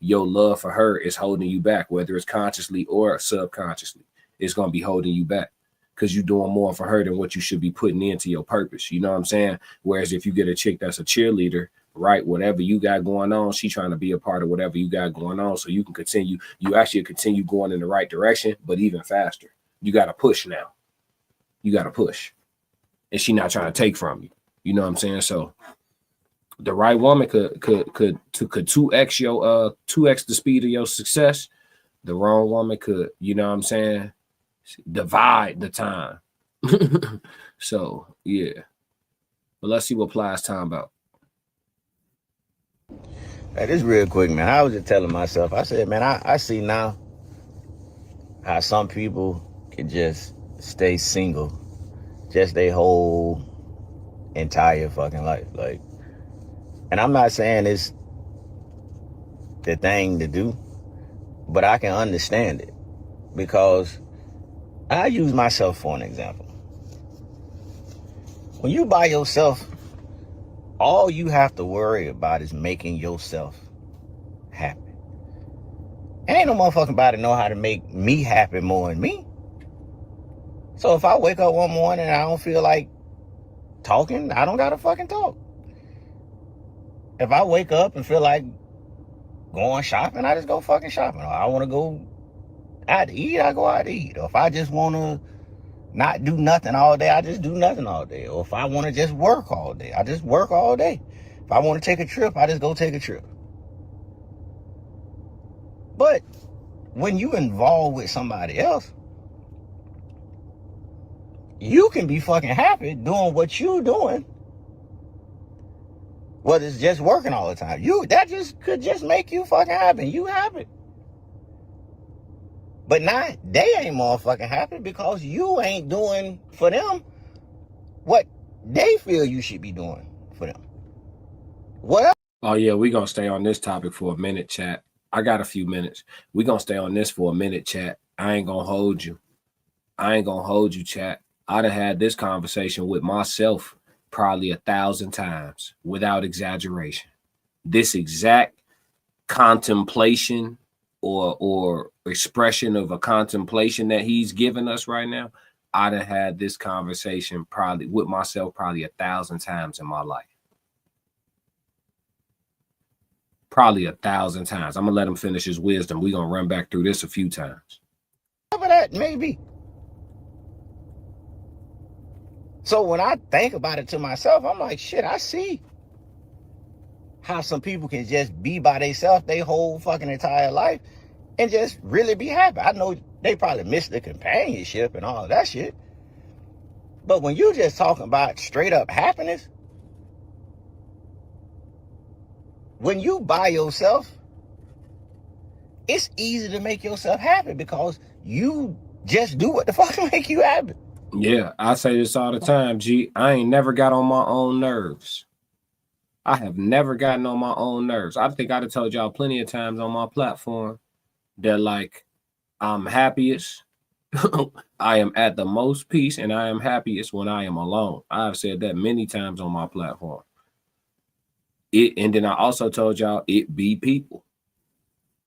your love for her is holding you back, whether it's consciously or subconsciously. It's gonna be holding you back because you're doing more for her than what you should be putting into your purpose. You know what I'm saying? Whereas if you get a chick that's a cheerleader, right, whatever you got going on, she trying to be a part of whatever you got going on, so you can continue going in the right direction, but even faster. You got to push now. You got to push, and she not trying to take from you. You know what I'm saying? So the right woman could 2x your 2x the speed of your success. The wrong woman could, you know what I'm saying, divide the time. So yeah, but let's see what Plies time about. Hey, this real quick, man. I was just telling myself, I said, man, I see now how some people can just stay single just their whole entire fucking life. Like, and I'm not saying it's the thing to do, but I can understand it because I use myself for an example. When you by yourself, all you have to worry about is making yourself happy. Ain't no motherfucking body know how to make me happy more than me. So if I wake up one morning and I don't feel like talking, I don't gotta fucking talk. If I wake up and feel like going shopping, I just go fucking shopping. Or I want to go out to eat, I go out to eat. Or if I just want to not do nothing all day, I just do nothing all day. Or if I want to just work all day, I just work all day. If I want to take a trip, I just go take a trip. But when you involved with somebody else, you can be fucking happy doing what you doing. Whether it's just working all the time. That just could just make you fucking happy. You happy. But now they ain't motherfucking happy because you ain't doing for them what they feel you should be doing for them. What? Oh yeah, we're gonna stay on this topic for a minute, chat. I got a few minutes. We're gonna stay on this for a minute, chat. I ain't gonna hold you. Chat. I done had this conversation with myself probably 1,000 times without exaggeration. This exact contemplation or expression of a contemplation that he's giving us right now, I done had this conversation probably with myself probably 1,000 times in my life. Probably 1,000 times. I'm gonna let him finish his wisdom. We're gonna run back through this a few times. That maybe. So when I think about it to myself, I'm like, shit, I see how some people can just be by themselves their whole fucking entire life and just really be happy. I know they probably miss the companionship and all of that shit. But when you just talking about straight up happiness, when you by yourself, it's easy to make yourself happy because you just do what the fuck make you happy. Yeah, I say this all the time, G. I ain't never got on my own nerves. I have never gotten on my own nerves. I think I'd have told y'all plenty of times on my platform that, like, I'm happiest. I am at the most peace and I am happiest when I am alone. I've said that many times on my platform. And then I also told y'all it be people.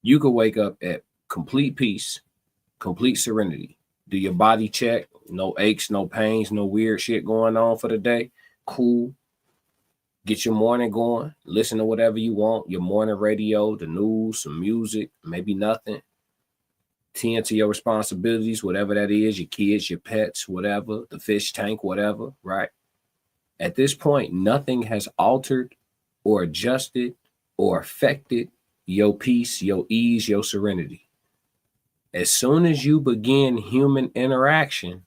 You could wake up at complete peace, complete serenity. Do your body check, no aches, no pains, no weird shit going on for the day. Cool. Get your morning going. Listen to whatever you want. Your morning radio, the news, some music, maybe nothing. Tend to your responsibilities, whatever that is, your kids, your pets, whatever, the fish tank, whatever, right? At this point, nothing has altered or adjusted or affected your peace, your ease, your serenity. As soon as you begin human interaction,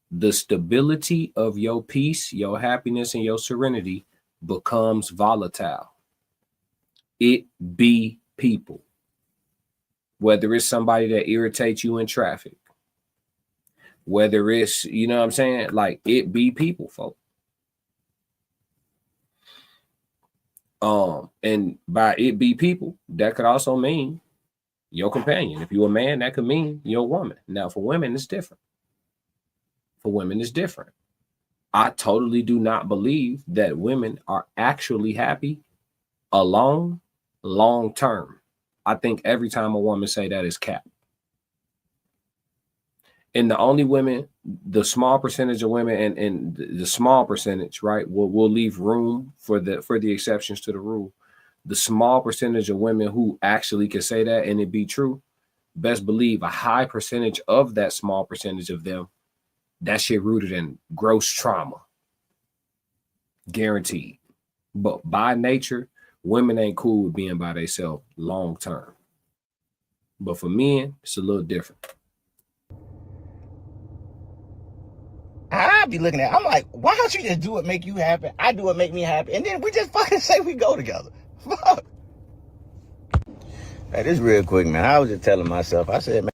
the stability of your peace, your happiness, and your serenity becomes volatile. It be people. Whether it's somebody that irritates you in traffic, whether it's, you know what I'm saying? Like, it be people, folks. And by it be people, that could also mean your companion. If you're a man, that could mean your woman. Now, for women, it's different. I totally do not believe that women are actually happy alone long term. I think every time a woman say that is cap. And the only women, the small percentage of women and the small percentage, right, will leave room for the exceptions to the rule. The small percentage of women who actually can say that and it be true, best believe a high percentage of that small percentage of them, that shit rooted in gross trauma. Guaranteed. But by nature, women ain't cool with being by themselves long term. But for men, it's a little different. be looking at, I'm like, why don't you just do what make you happy? I do what make me happy. And then we just fucking say we go together. Fuck. Hey, this real quick, man. I was just telling myself, I said, man.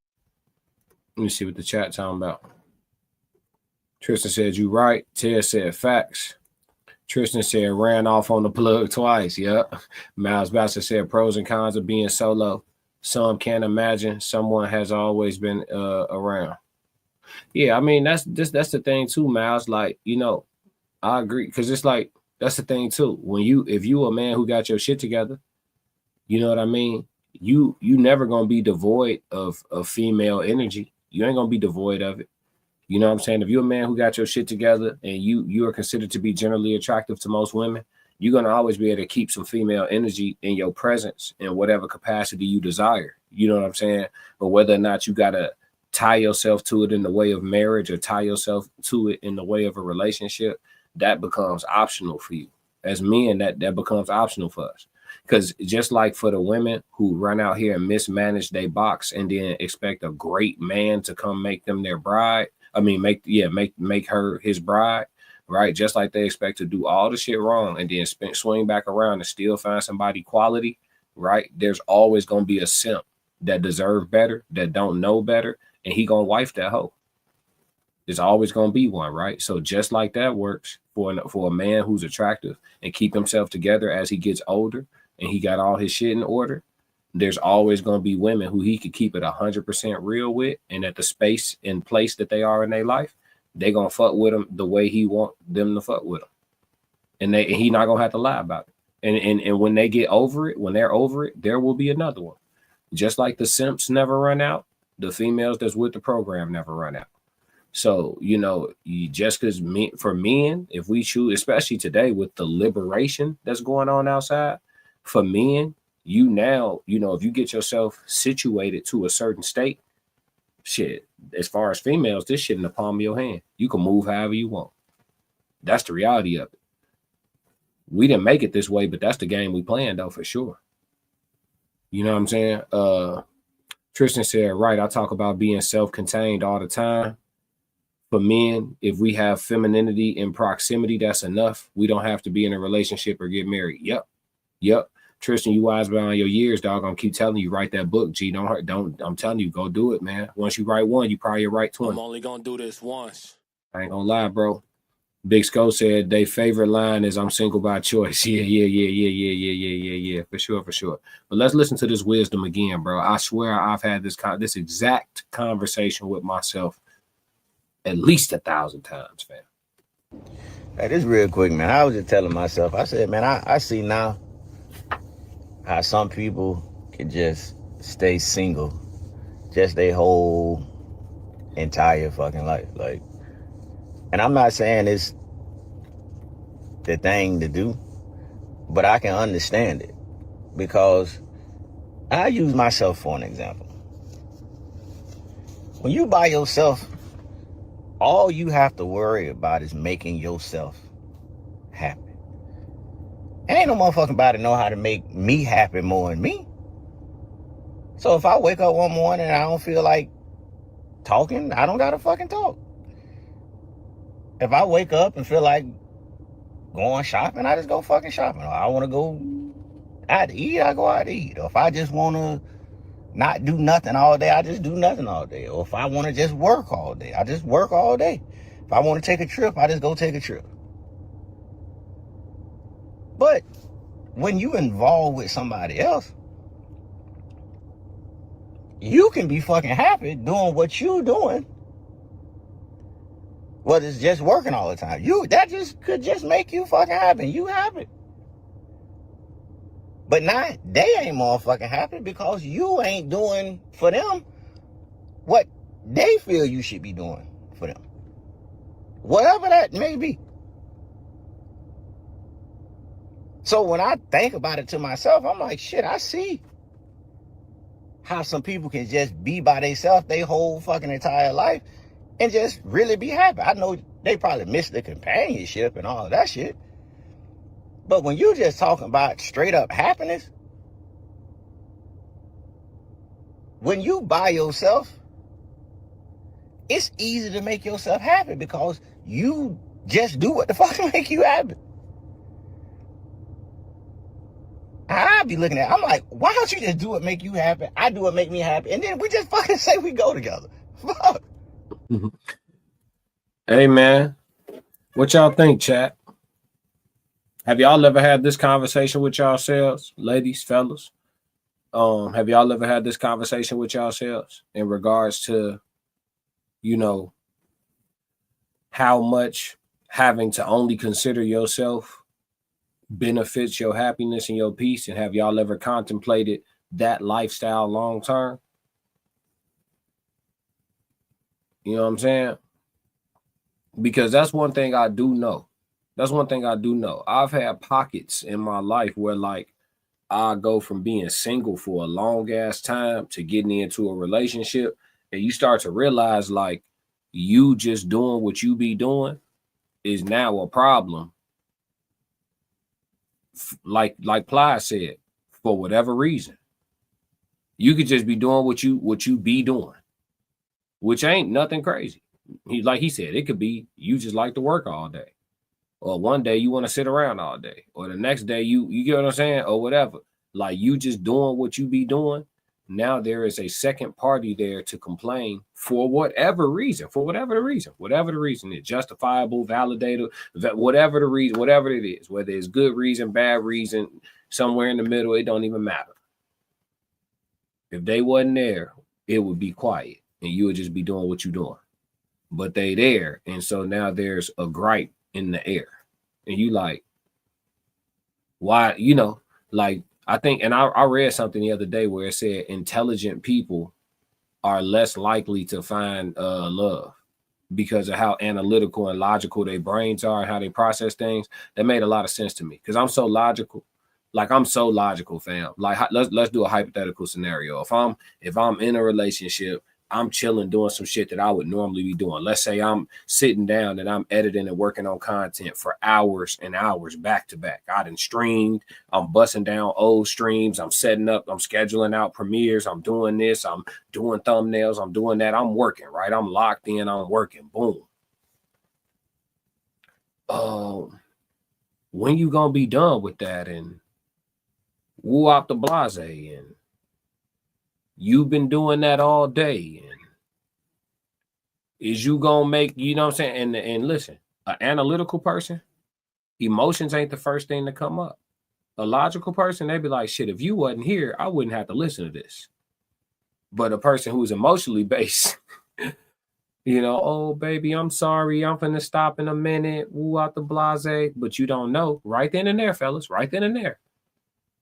Let me see what the chat talking about. Tristan said, you right. Ted said, facts. Tristan said, ran off on the plug twice. Yep. Miles Bassett said, pros and cons of being solo. Some can't imagine. Someone has always been around. Yeah, I mean, that's the thing too, Miles. Like, you know, I agree. Because it's like, that's the thing too. If you a man who got your shit together, you know what I mean? You never gonna be devoid of female energy. You ain't gonna be devoid of it. You know what I'm saying? If you're a man who got your shit together and you are considered to be generally attractive to most women, you're gonna always be able to keep some female energy in your presence in whatever capacity you desire. You know what I'm saying? But whether or not you gotta tie yourself to it in the way of marriage or tie yourself to it in the way of a relationship, that becomes optional for you. As men, that becomes optional for us. Because just like for the women who run out here and mismanage their box and then expect a great man to come make them their bride, make her his bride, right? Just like they expect to do all the shit wrong and then swing back around and still find somebody quality, right? There's always going to be a simp that deserve better, that don't know better, and he going to wife that hoe. There's always going to be one, right? So just like that works for a man who's attractive and keep himself together as he gets older and he got all his shit in order, there's always going to be women who he could keep it 100% real with, and at the space and place that they are in their life, they going to fuck with him the way he want them to fuck with him. And he not going to have to lie about it. And when they get over it, when they're over it, there will be another one. Just like the simps never run out, the females that's with the program never run out. So, you know, just because for men, if we choose, especially today with the liberation that's going on outside, for men, you now, you know, if you get yourself situated to a certain state, shit, as far as females, this shit in the palm of your hand. You can move however you want. That's the reality of it. We didn't make it this way, but that's the game we playing though, for sure. You know what I'm saying? Tristan said, right, I talk about being self-contained all the time. For men, if we have femininity in proximity, that's enough. We don't have to be in a relationship or get married. Yep. Tristan, you wise beyond your years, dog. I'm keep telling you, write that book, G. Don't. I'm telling you, go do it, man. Once you write one, you probably write 20. I'm only gonna do this once. I ain't gonna lie, bro. Big Sco said their favorite line is "I'm single by choice." Yeah. For sure. But let's listen to this wisdom again, bro. I swear I've had this exact conversation with myself at least 1,000 times, fam. Hey, this real quick, man. I was just telling myself, I said, man, I see now how some people can just stay single just their whole entire fucking life. Like, and I'm not saying it's the thing to do, but I can understand it because I use myself for an example. When you by yourself, all you have to worry about is making yourself happy. Ain't no motherfucking body know how to make me happy more than me. So if I wake up one morning and I don't feel like talking, I don't gotta fucking talk. If I wake up and feel like going shopping, I just go fucking shopping. Or I want to go out to eat, I go out to eat. Or if I just want to not do nothing all day, I just do nothing all day. Or if I want to just work all day, I just work all day. If I want to take a trip, I just go take a trip. But when you involved with somebody else, you can be fucking happy doing what you doing. Whether it's just working all the time. That just could just make you fucking happy. You happy. But now they ain't motherfucking happy because you ain't doing for them what they feel you should be doing for them. Whatever that may be. So when I think about it to myself, I'm like, shit, I see how some people can just be by themselves their whole fucking entire life and just really be happy. I know they probably miss the companionship and all of that shit. But when you just talking about straight up happiness, when you by yourself, it's easy to make yourself happy because You just do what the fuck make you happy. I be looking at it, I'm like, why don't you just do what make you happy? I do what make me happy. And then we just fucking say we go together. Fuck. Hey, man. What y'all think, chat? Have y'all ever had this conversation with yourselves, ladies, fellas? Have y'all ever had this conversation with yourselves in regards to, you know, how much having to only consider yourself benefits your happiness and your peace? And have y'all ever contemplated that lifestyle long term? You know what I'm saying? Because that's one thing I do know. I've had pockets in my life where, like, I go from being single for a long ass time to getting into a relationship, and you start to realize, like, you just doing what you be doing is now a problem. Like Ply said, for whatever reason, you could just be doing what you be doing, which ain't nothing crazy. Like he said, it could be you just like to work all day, or one day you want to sit around all day, or the next day you get what I'm saying, or whatever. Like, you just doing what you be doing. Now there is a second party there to complain for whatever reason, whatever the reason is, justifiable, validated, whatever the reason, whatever it is, whether it's good reason, bad reason, somewhere in the middle, it don't even matter. If they wasn't there, it would be quiet and you would just be doing what you're doing. But they there, and so now there's a gripe in the air, and you like, why? You know, like, I think, and I read something the other day where it said intelligent people are less likely to find love because of how analytical and logical their brains are and how they process things. That made a lot of sense to me because I'm so logical. Like, I'm so logical, fam. Like, let's do a hypothetical scenario. If I'm in a relationship, I'm chilling, doing some shit that I would normally be doing. Let's say I'm sitting down and I'm editing and working on content for hours and hours back to back. I done streamed, I'm busting down old streams, I'm setting up, I'm scheduling out premieres, I'm doing this, I'm doing thumbnails, I'm doing that, I'm working, right? I'm locked in, I'm working, boom. When you gonna be done with that and woo out the blase, and you've been doing that all day, and is you gonna make, you know what I'm saying? And listen, an analytical person, emotions ain't the first thing to come up. A logical person, they be like, shit, if you wasn't here, I wouldn't have to listen to this. But a person who's emotionally based, you know, oh baby, I'm sorry, I'm finna stop in a minute, woo out the blase, but you don't know, right then and there, fellas, right then and there,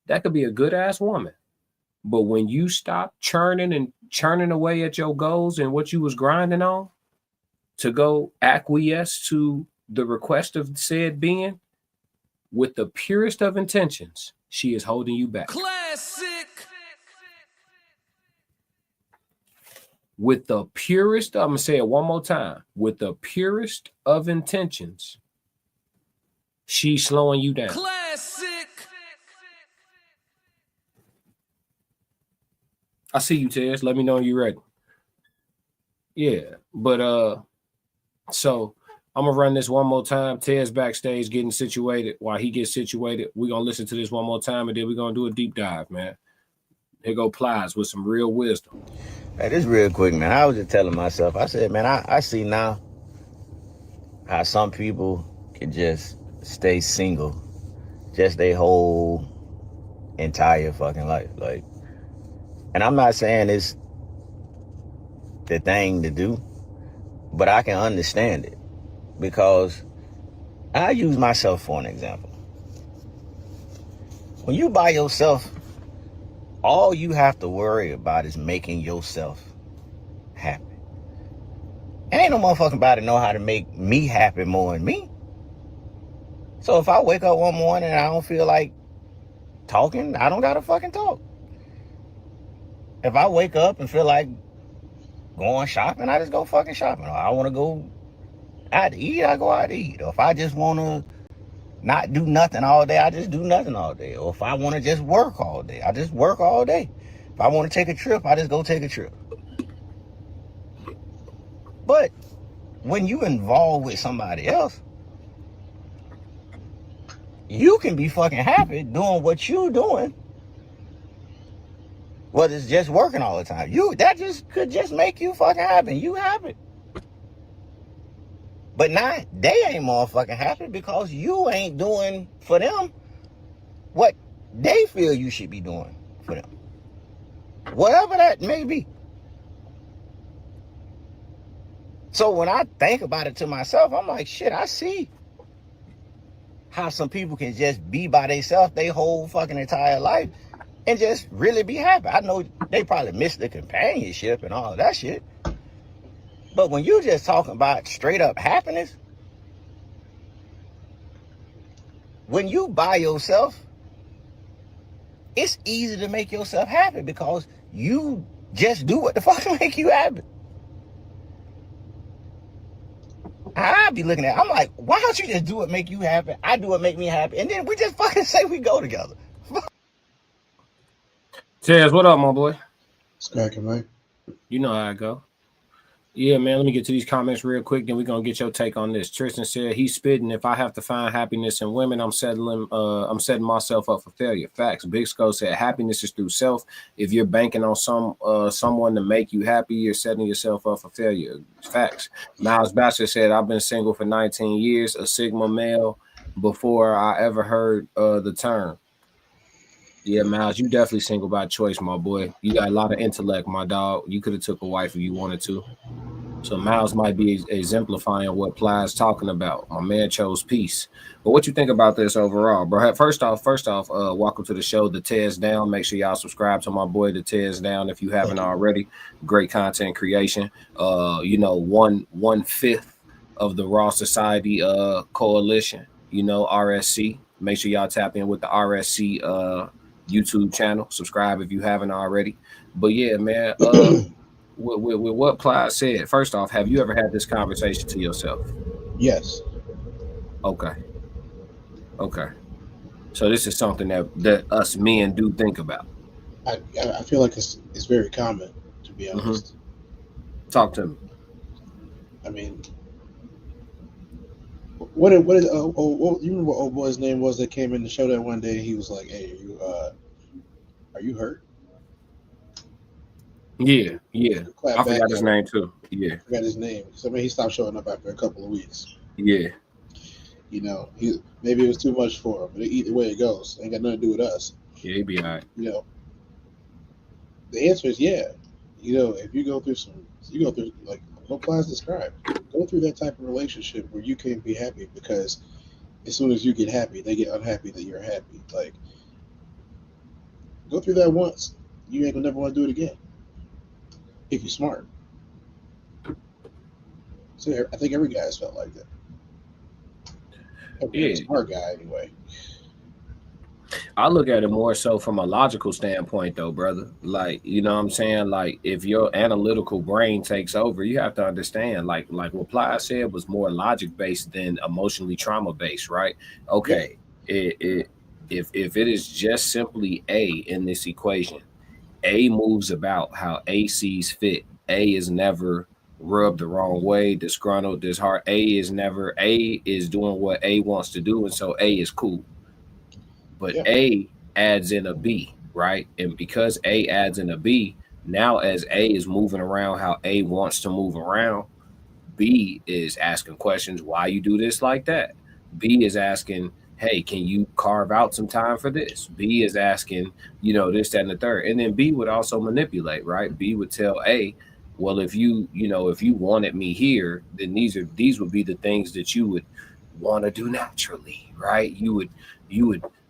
that could be a good ass woman. But when you stop churning away at your goals and what you was grinding on to go acquiesce to the request of said being, with the purest of intentions, she is holding you back. Classic. With the purest, I'm gonna say it one more time, with the purest of intentions, she's slowing you down. Classic. I see you, Tez. Let me know when you're ready. Yeah, but so I'm gonna run this one more time. Tez backstage getting situated. While he gets situated, we're gonna listen to this one more time, and then we're gonna do a deep dive, man. Here go Plies with some real wisdom. Hey, this real quick, man. I was just telling myself, I said, man, I see now how some people can just stay single just their whole entire fucking life. Like, and I'm not saying it's the thing to do, but I can understand it because I use myself for an example. When you by yourself, all you have to worry about is making yourself happy. Ain't no motherfucking body know how to make me happy more than me. So if I wake up one morning and I don't feel like talking, I don't gotta fucking talk. If I wake up and feel like going shopping, I just go fucking shopping. Or I want to go out to eat, I go out to eat. Or if I just want to not do nothing all day, I just do nothing all day. Or if I want to just work all day, I just work all day. If I want to take a trip, I just go take a trip. But when you involved with somebody else, you can be fucking happy doing what you doing. Whether it's just working all the time. That just could just make you fucking happy. You happy. But now they ain't motherfucking happy because you ain't doing for them what they feel you should be doing for them. Whatever that may be. So when I think about it to myself, I'm like, shit, I see how some people can just be by themselves their whole fucking entire life and just really be happy. I know they probably miss the companionship and all of that shit. But when you just talking about straight up happiness, when you by yourself, it's easy to make yourself happy because you just do what the fuck make you happy. I be looking at it, I'm like, why don't you just do what make you happy? I do what make me happy. And then we just fucking say we go together. Tez, what up, my boy? It's cracking, man. You know how I go. Yeah, man, let me get to these comments real quick, then we're going to get your take on this. Tristan said, he's spitting, if I have to find happiness in women, I'm setting myself up for failure. Facts. Big Skull said, happiness is through self. If you're banking on someone to make you happy, you're setting yourself up for failure. Facts. Miles Bachelor said, I've been single for 19 years, a Sigma male, before I ever heard the term. Yeah, Miles, you definitely single by choice, my boy. You got a lot of intellect, my dog. You could have took a wife if you wanted to. So Miles might be exemplifying what Ply's talking about. My man chose peace. But what you think about this overall, bro? First off, welcome to the show, The Tez Down. Make sure y'all subscribe to my boy, The Tez Down, if you haven't already. Great content creation. 1/5 of the Raw Society Coalition. RSC. Make sure y'all tap in with the RSC YouTube channel. Subscribe if you haven't already. But yeah, man. With what Ply said, first off, have you ever had this conversation to yourself? Yes. Okay. So this is something that us men do think about. I feel like it's very common, to be honest. Talk to me. I mean, what you remember what old boy's name was that came in the show that one day? He was like, "Hey, are you hurt?" Yeah. I forgot his name too. Yeah. I forgot his name. So he stopped showing up after a couple of weeks. Yeah. Maybe it was too much for him. But either way it goes, it ain't got nothing to do with us. Yeah, he'd be all right. The answer is yeah. If you go through like what Ply's described, go through that type of relationship where you can't be happy because as soon as you get happy, they get unhappy that you're happy. Like, go through that once. You ain't gonna never want to do it again. If you're smart. So I think every guy has felt like that. Every smart guy, anyway. I look at it more so from a logical standpoint, though, brother. Like, you know what I'm saying? Like, if your analytical brain takes over, you have to understand, like what Ply said was more logic-based than emotionally trauma-based, right? Okay, if it is just simply A in this equation, A moves about how A sees fit. A is never rubbed the wrong way, disgruntled, disheartened. A is doing what A wants to do, and so A is cool. But A adds in a B, right? And because A adds in a B, now as A is moving around how A wants to move around, B is asking questions, why you do this like that? B is asking, hey, can you carve out some time for this? B is asking, this, that, and the third. And then B would also manipulate, right? B would tell A, well, if you wanted me here, then these would be the things that you would want to do naturally, right? You would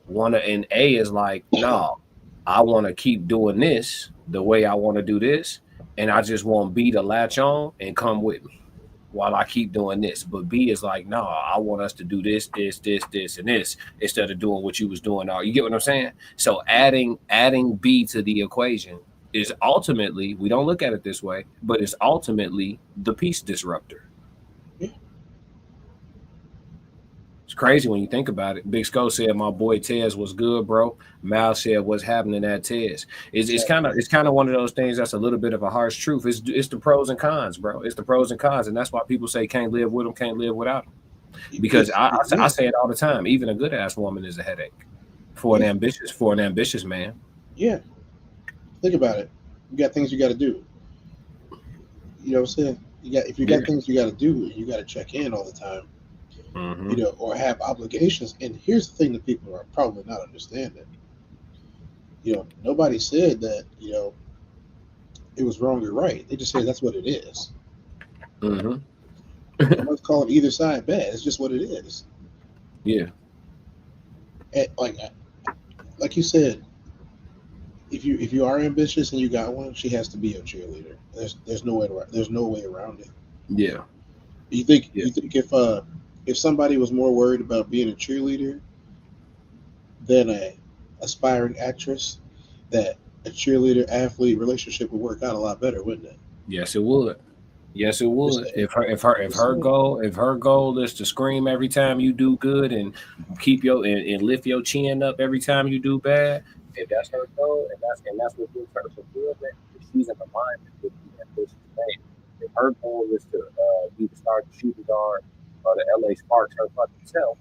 want to, and A is like, no, I want to keep doing this the way I want to do this. And I just want B to latch on and come with me while I keep doing this. But B is like, no, I want us to do this, and this, instead of doing what you was doing. You get what I'm saying? So adding B to the equation is ultimately, we don't look at it this way, but it's ultimately the peace disruptor. Yeah. It's crazy when you think about it. Big Skull said, "My boy Tez was good, bro." Mal said, "What's happening at Tez?" It's kind of one of those things that's a little bit of a harsh truth. It's the pros and cons, bro. It's the pros and cons, and that's why people say can't live with them, can't live without them. Because I say it all the time. Even a good ass woman is a headache for an ambitious man. Yeah. Think about it. You got things you got to do. You know what I'm saying? If you got things you got to do, you got to check in all the time. Mm-hmm. You know, or have obligations. And here's the thing that people are probably not understanding. You know, nobody said that, you know, it was wrong or right. They just said that's what it is. Mm-hmm. Nobody's calling either side bad. It's just what it is. Yeah. And like you said, if you are ambitious and you got one, she has to be your cheerleader. There's no way around it. Yeah. You think if somebody was more worried about being a cheerleader than a aspiring actress, that a cheerleader athlete relationship would work out a lot better, wouldn't it? Yes, it would. Yes, it Just would. saying. If Just her saying. goal is to scream every time you do good and keep and lift your chin up every time you do bad, if that's her goal and that's what gives her fulfillment, if she's in alignment with the ambitious man. If her goal is to be the starting shooting guard or the LA Sparks her fucking self,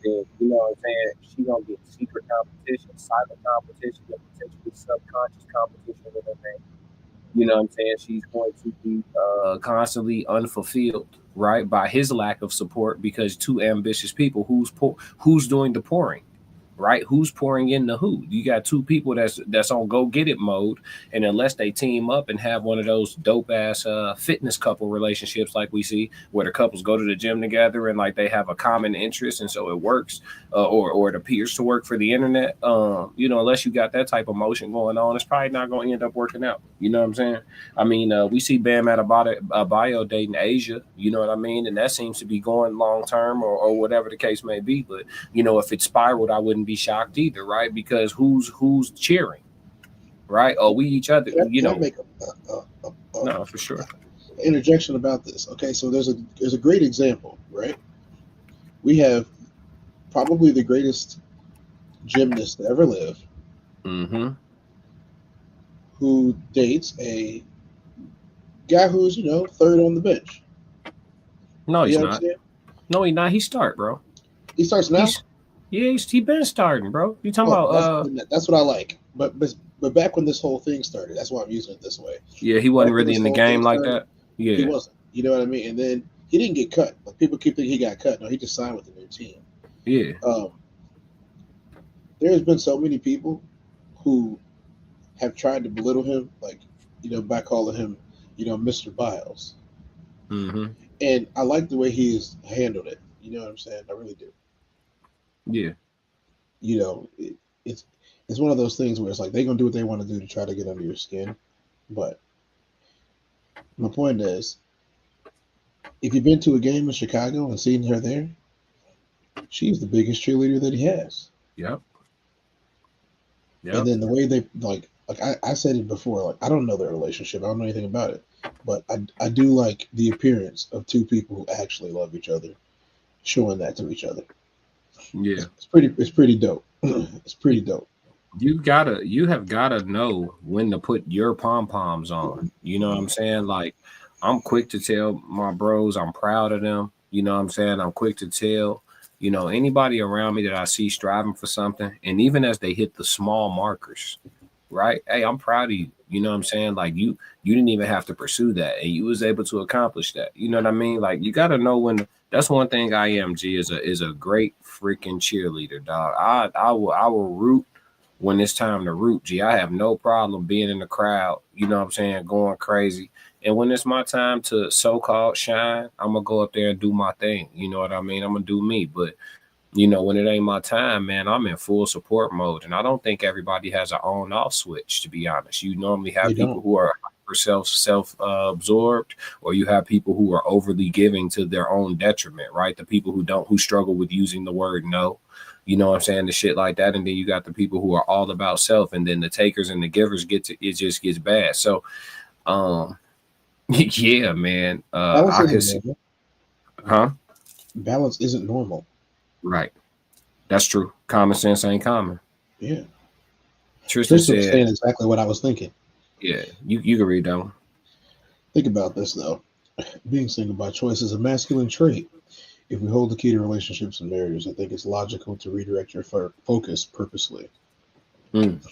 then you know what I'm saying, she gonna be in secret competition, silent competition, and potentially subconscious competition with her man. You know what I'm saying? She's going to be constantly unfulfilled, right, by his lack of support because two ambitious people. Who's doing the pouring, right? Who's pouring in the who? You got two people that's on go get it mode, and unless they team up and have one of those dope ass fitness couple relationships like we see, where the couples go to the gym together and like they have a common interest, and so it works, or it appears to work for the internet. You know, unless you got that type of motion going on, it's probably not going to end up working out. You know what I'm saying? I mean, we see Bam Adebayo dating Asia. You know what I mean? And that seems to be going long term, or whatever the case may be. But you know, if it spiraled, I wouldn't be shocked either, right? Because who's cheering, right? Or we each other, you Can I know. make No, for sure. interjection about this? Okay, so there's a great example, right? We have probably the greatest gymnast to ever live, Mm-hmm. who dates a guy who's, you know, third on the bench. No, You he's know what I'm not. saying? No, he's not. He start, bro. He starts now. He's he been starting, bro. You talking Oh, about that's what I like. But back when this whole thing started, that's why I'm using it this way. yeah, he wasn't Back when really this in the whole thing game like started, that. he Yeah, wasn't. You know what I mean? And then he didn't get cut. Like people keep thinking he got cut. No, he just signed with a new team. yeah, Um, there's been so many people who have tried to belittle him, like, you know, by calling him, you know, Mr. Biles. mm-hmm. And I like the way he has handled it. You know what I'm saying? I really do. Yeah, You know, it's it's one of those things where it's like they're gonna do what they want to do to try to get under your skin. But my point is, if you've been to a game in Chicago and seen her there, she's the biggest cheerleader that he has. yep, And yep, then the way they like I said it before, like I don't know their relationship, I don't know anything about it, but I do like the appearance of two people who actually love each other, showing that to each other. yeah. It's pretty dope. It's pretty dope. You have gotta know when to put your pom poms on. You know what I'm saying? Like, I'm quick to tell my bros I'm proud of them. You know what I'm saying? I'm quick to tell, you know, anybody around me that I see striving for something, and even as they hit the small markers, right? Hey, I'm proud of you. You know what I'm saying? Like you didn't even have to pursue that, and you was able to accomplish that. You know what I mean? Like you got to know when. That's one thing IMG is a great freaking cheerleader, dog. I will root when it's time to root. G, I have no problem being in the crowd. You know what I'm saying? Going crazy. And when it's my time to so-called shine, I'm gonna go up there and do my thing. You know what I mean? I'm gonna do me. But you know, when it ain't my time, man, I'm in full support mode. And I don't think everybody has an on off switch, to be honest. You normally They have people don't. who are self absorbed, or you have people who are overly giving to their own detriment, right? The people who struggle with using the word no. You know what I'm saying? The shit like that. And then you got the people who are all about self, and then the takers and the givers it just gets bad. So yeah, man. Balance I could isn't see, normal. huh? Balance isn't normal. Right. That's true. Common sense ain't common. Yeah. Tristan Tristan was said, saying exactly what I was thinking. yeah, you can read that one. Think about this though. Being single by choice is a masculine trait. If we hold the key to relationships and marriages, I think it's logical to redirect your focus purposely. Mm.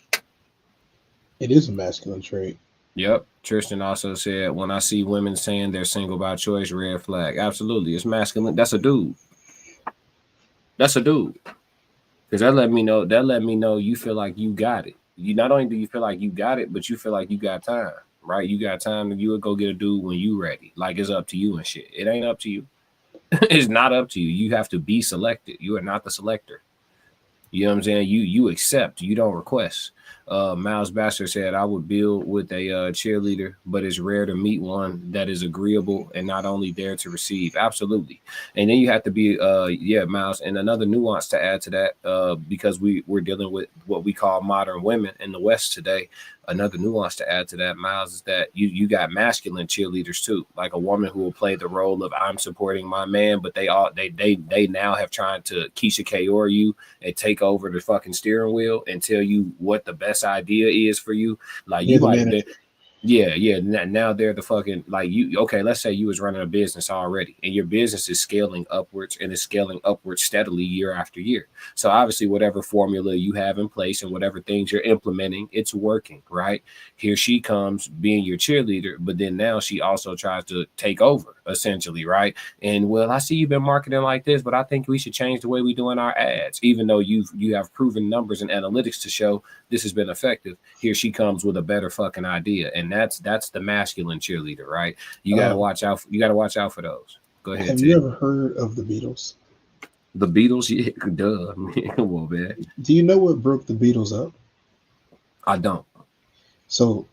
It is a masculine trait. Yep. Tristan also said, when I see women saying they're single by choice, red flag. Absolutely. It's masculine. That's a dude. That's a dude. Because that let me know you feel like you got it. You not only do you feel like you got it, but you feel like you got time, right? You got time to you would go get a dude when you ready. Like it's up to you and shit. It ain't up to you. It's not up to you. You have to be selected. You are not the selector. You know what I'm saying? You accept, you don't request. Miles Baxter said, I would build with a cheerleader, but it's rare to meet one that is agreeable and not only there to receive. Absolutely. And then you have to be, Miles, and another nuance to add to that, because we're dealing with what we call modern women in the West today. Another nuance to add to that, Miles, is that you got masculine cheerleaders too, like a woman who will play the role of I'm supporting my man, but they now have tried to Keisha Kaur you and take over the fucking steering wheel and tell you what the best idea is for you. Like You're you the might have manager. been. Yeah. Now they're the fucking like you. Okay, let's say you was running a business already, and your business is scaling upwards and is scaling upwards steadily year after year. So obviously, whatever formula you have in place and whatever things you're implementing, it's working, right? Here she comes being your cheerleader, but then now she also tries to take over, essentially, right? And well, I see you've been marketing like this, but I think we should change the way we're doing our ads, even though you have proven numbers and analytics to show this has been effective. Here she comes with a better fucking idea, and that's the masculine cheerleader, right? You got to watch out. You got to watch out for those. Go ahead. Have Ted. you ever heard of the Beatles? The Beatles? Yeah, duh. Come on, man. Do you know what broke the Beatles up? I don't. So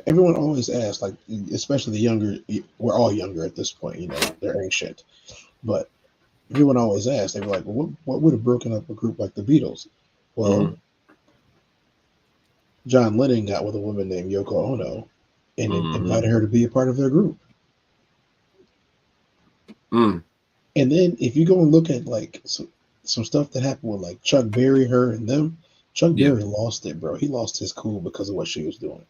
everyone always asks, like, especially the younger, we're all younger at this point, they're ancient. But everyone always asks, they were like, well, what would have broken up a group like the Beatles? Well, John Lennon got with a woman named Yoko Ono and invited her to be a part of their group. And then if you go and look at like some stuff that happened with like Chuck Berry, her and them, Chuck Berry lost it, bro. He lost his cool because of what she was doing.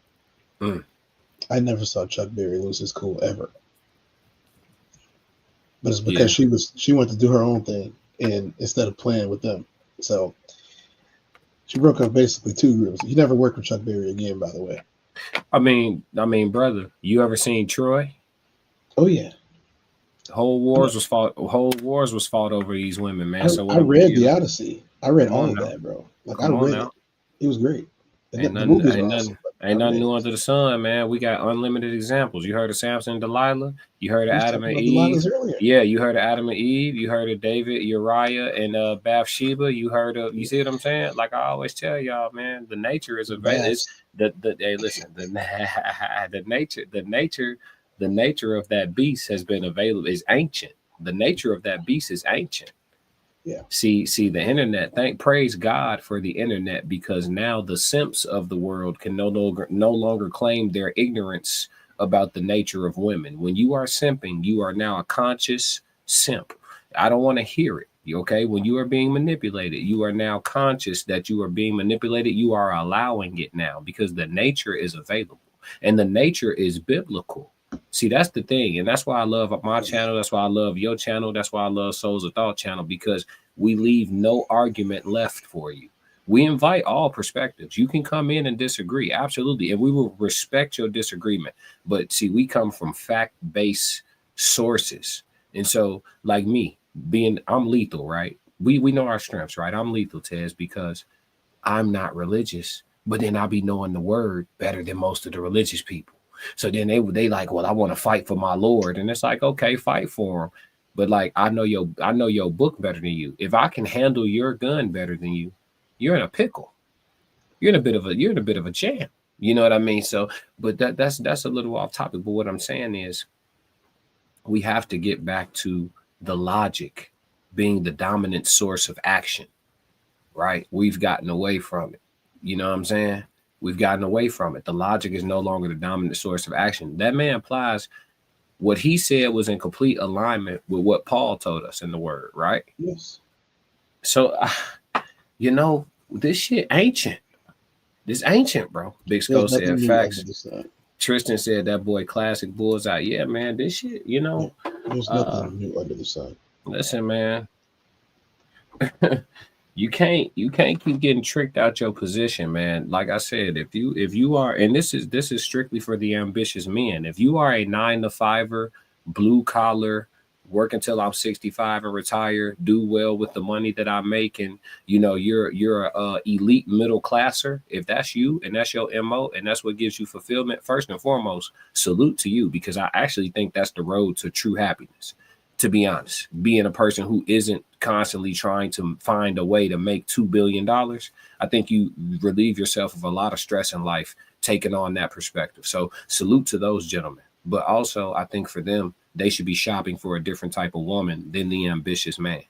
I never saw Chuck Berry lose his cool ever. But it's because she went to do her own thing and instead of playing with them. So she broke up basically two groups. He never worked with Chuck Berry again, by the way. I mean, brother, you ever seen Troy? Oh yeah. Whole wars was fought over these women, man. I read the Odyssey. I read all of that, bro. Like I read it. It was great. Ain't nothing new under the sun, man. We got unlimited examples. You heard of Samson and Delilah. You heard of Adam and Eve. Yeah, you heard of Adam and Eve. You heard of David, Uriah, and Bathsheba. You heard of. You see what I'm saying? Like I always tell y'all, man. The nature is available. Hey, listen. The nature of that beast has been available. Is ancient. The nature of that beast is ancient. Yeah. See the internet. Praise God for the internet, because now the simps of the world can no longer claim their ignorance about the nature of women. When you are simping, you are now a conscious simp. I don't want to hear it. Okay. When you are being manipulated, you are now conscious that you are being manipulated. You are allowing it now because the nature is available and the nature is biblical. See, that's the thing. And that's why I love my channel. That's why I love your channel. That's why I love Souls of Thought channel, because we leave no argument left for you. We invite all perspectives. You can come in and disagree. Absolutely. And we will respect your disagreement. But see, we come from fact-based sources. And so like me I'm lethal, right? We know our strengths, right? I'm lethal, Tez, because I'm not religious, but then I'll be knowing the word better than most of the religious people. So then they like, well, I want to fight for my Lord. And it's like, okay, fight for him. But like, I know your book better than you. If I can handle your gun better than you, you're in a pickle. You're in a bit of a jam. You know what I mean? So, but that's a little off topic. But what I'm saying is we have to get back to the logic being the dominant source of action, right? We've gotten away from it. You know what I'm saying? We've gotten away from it. The logic is no longer the dominant source of action. That man applies what he said was in complete alignment with what Paul told us in the word, right? Yes. So, you know, this shit ancient. This ancient, bro. Big Skull There's nothing said new under facts. the sun. Tristan said that boy classic bullseye. Yeah, man, this shit, you know. There's nothing new under the sun. Listen, man. you can't keep getting tricked out your position, man. Like I said, if you are, and this is strictly for the ambitious men, if you are a 9-to-5er, blue collar, work until I'm 65 and retire, do well with the money that I make, and you know you're a elite middle classer. If that's you and that's your MO and that's what gives you fulfillment, first and foremost, salute to you, because I actually think that's the road to true happiness. To be honest, being a person who isn't constantly trying to find a way to make $2 billion, I think you relieve yourself of a lot of stress in life taking on that perspective. So salute to those gentlemen. But also, I think for them, they should be shopping for a different type of woman than the ambitious man,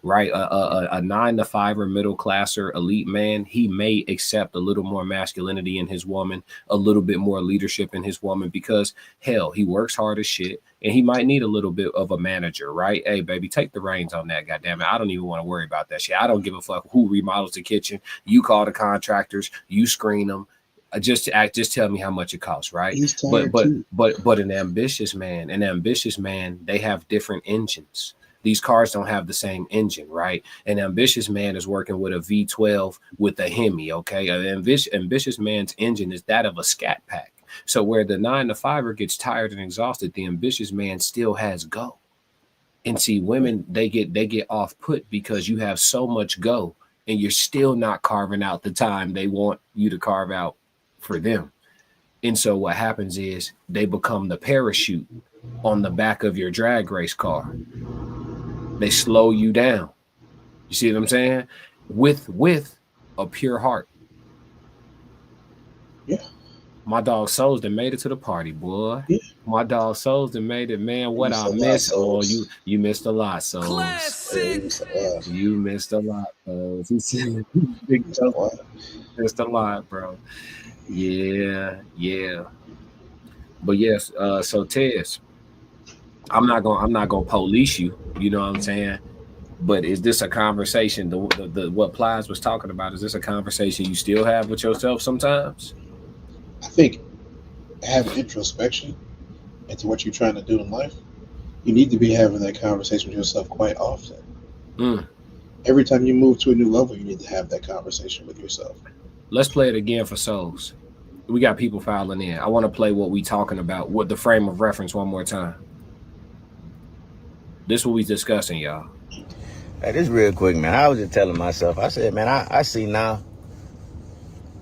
right? A 9-to-5er, middle classer, elite man, he may accept a little more masculinity in his woman, a little bit more leadership in his woman, because hell, he works hard as shit. And he might need a little bit of a manager, right? Hey, baby, take the reins on that. Goddamn it. I don't even want to worry about that shit. I don't give a fuck who remodels the kitchen. You call the contractors, you screen them. Just tell me how much it costs, right? But an ambitious man, they have different engines. These cars don't have the same engine, right? An ambitious man is working with a V12 with a Hemi, okay? An ambitious man's engine is that of a Scat Pack. So where the 9-to-5er gets tired and exhausted, the ambitious man still has go. And see, women, they get off put because you have so much go and you're still not carving out the time they want you to carve out for them. And so what happens is they become the parachute on the back of your drag race car. They slow you down. You see what I'm saying? With a pure heart. Yeah. My dog Souls that made it to the party, boy. Yeah. My dog Souls that made it, man. What I missed? Oh, you missed a lot, Souls. You missed a lot, Souls. Missed a lot, bro. Yeah. But yes, so Tez, I'm not gonna police you. You know what I'm saying? But is this a conversation? The what Plies was talking about? Is this a conversation you still have with yourself sometimes? I think having introspection into what you're trying to do in life, you need to be having that conversation with yourself quite often. Every time you move to a new level, you need to have that conversation with yourself. Let's play it again for Souls. We got people filing in. I want to play what we talking about, what the frame of reference one more time. This is what we discussing, y'all. Hey, this real quick, man. I was just telling myself, I said, man, I see now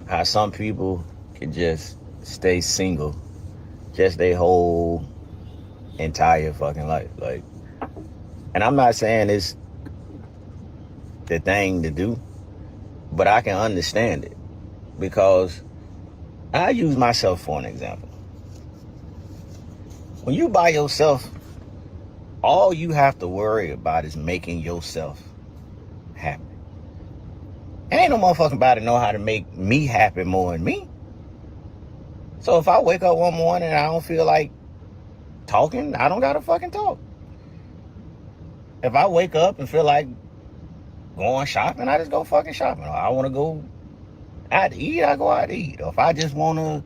how some people can just stay single just their whole entire fucking life. Like, and I'm not saying it's the thing to do, but I can understand it, because I use myself for an example. When you by yourself, all you have to worry about is making yourself happy. Ain't no motherfucking body know how to make me happy more than me. So if I wake up one morning and I don't feel like talking, I don't gotta fucking talk. If I wake up and feel like going shopping, I just go fucking shopping. Or I want to go out to eat, I go out to eat. Or if I just want to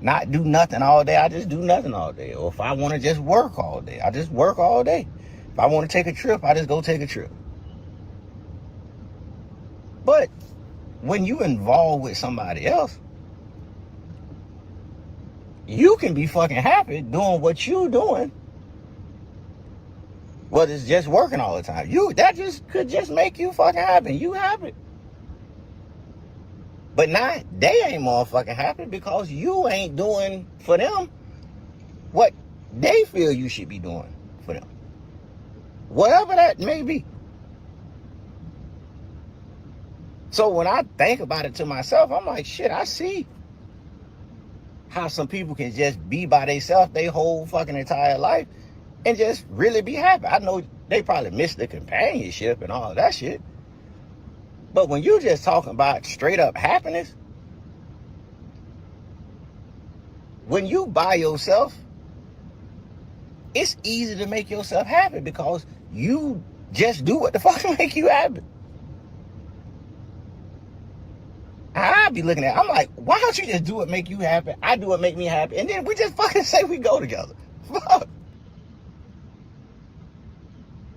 not do nothing all day, I just do nothing all day. Or if I want to just work all day, I just work all day. If I want to take a trip, I just go take a trip. But when you involved with somebody else, you can be fucking happy doing what you doing. Whether it's just working all the time. That just could just make you fucking happy. You happy. But now they ain't motherfucking happy because you ain't doing for them what they feel you should be doing for them. Whatever that may be. So when I think about it to myself, I'm like, shit, I see how some people can just be by themselves their whole fucking entire life and just really be happy. I know they probably miss the companionship and all that shit. But when you just talking about straight up happiness, when you by yourself, it's easy to make yourself happy because you just do what the fuck make you happy. I be looking at it, I'm like, why don't you just do what make you happy? I do what make me happy. And then we just fucking say we go together. Fuck.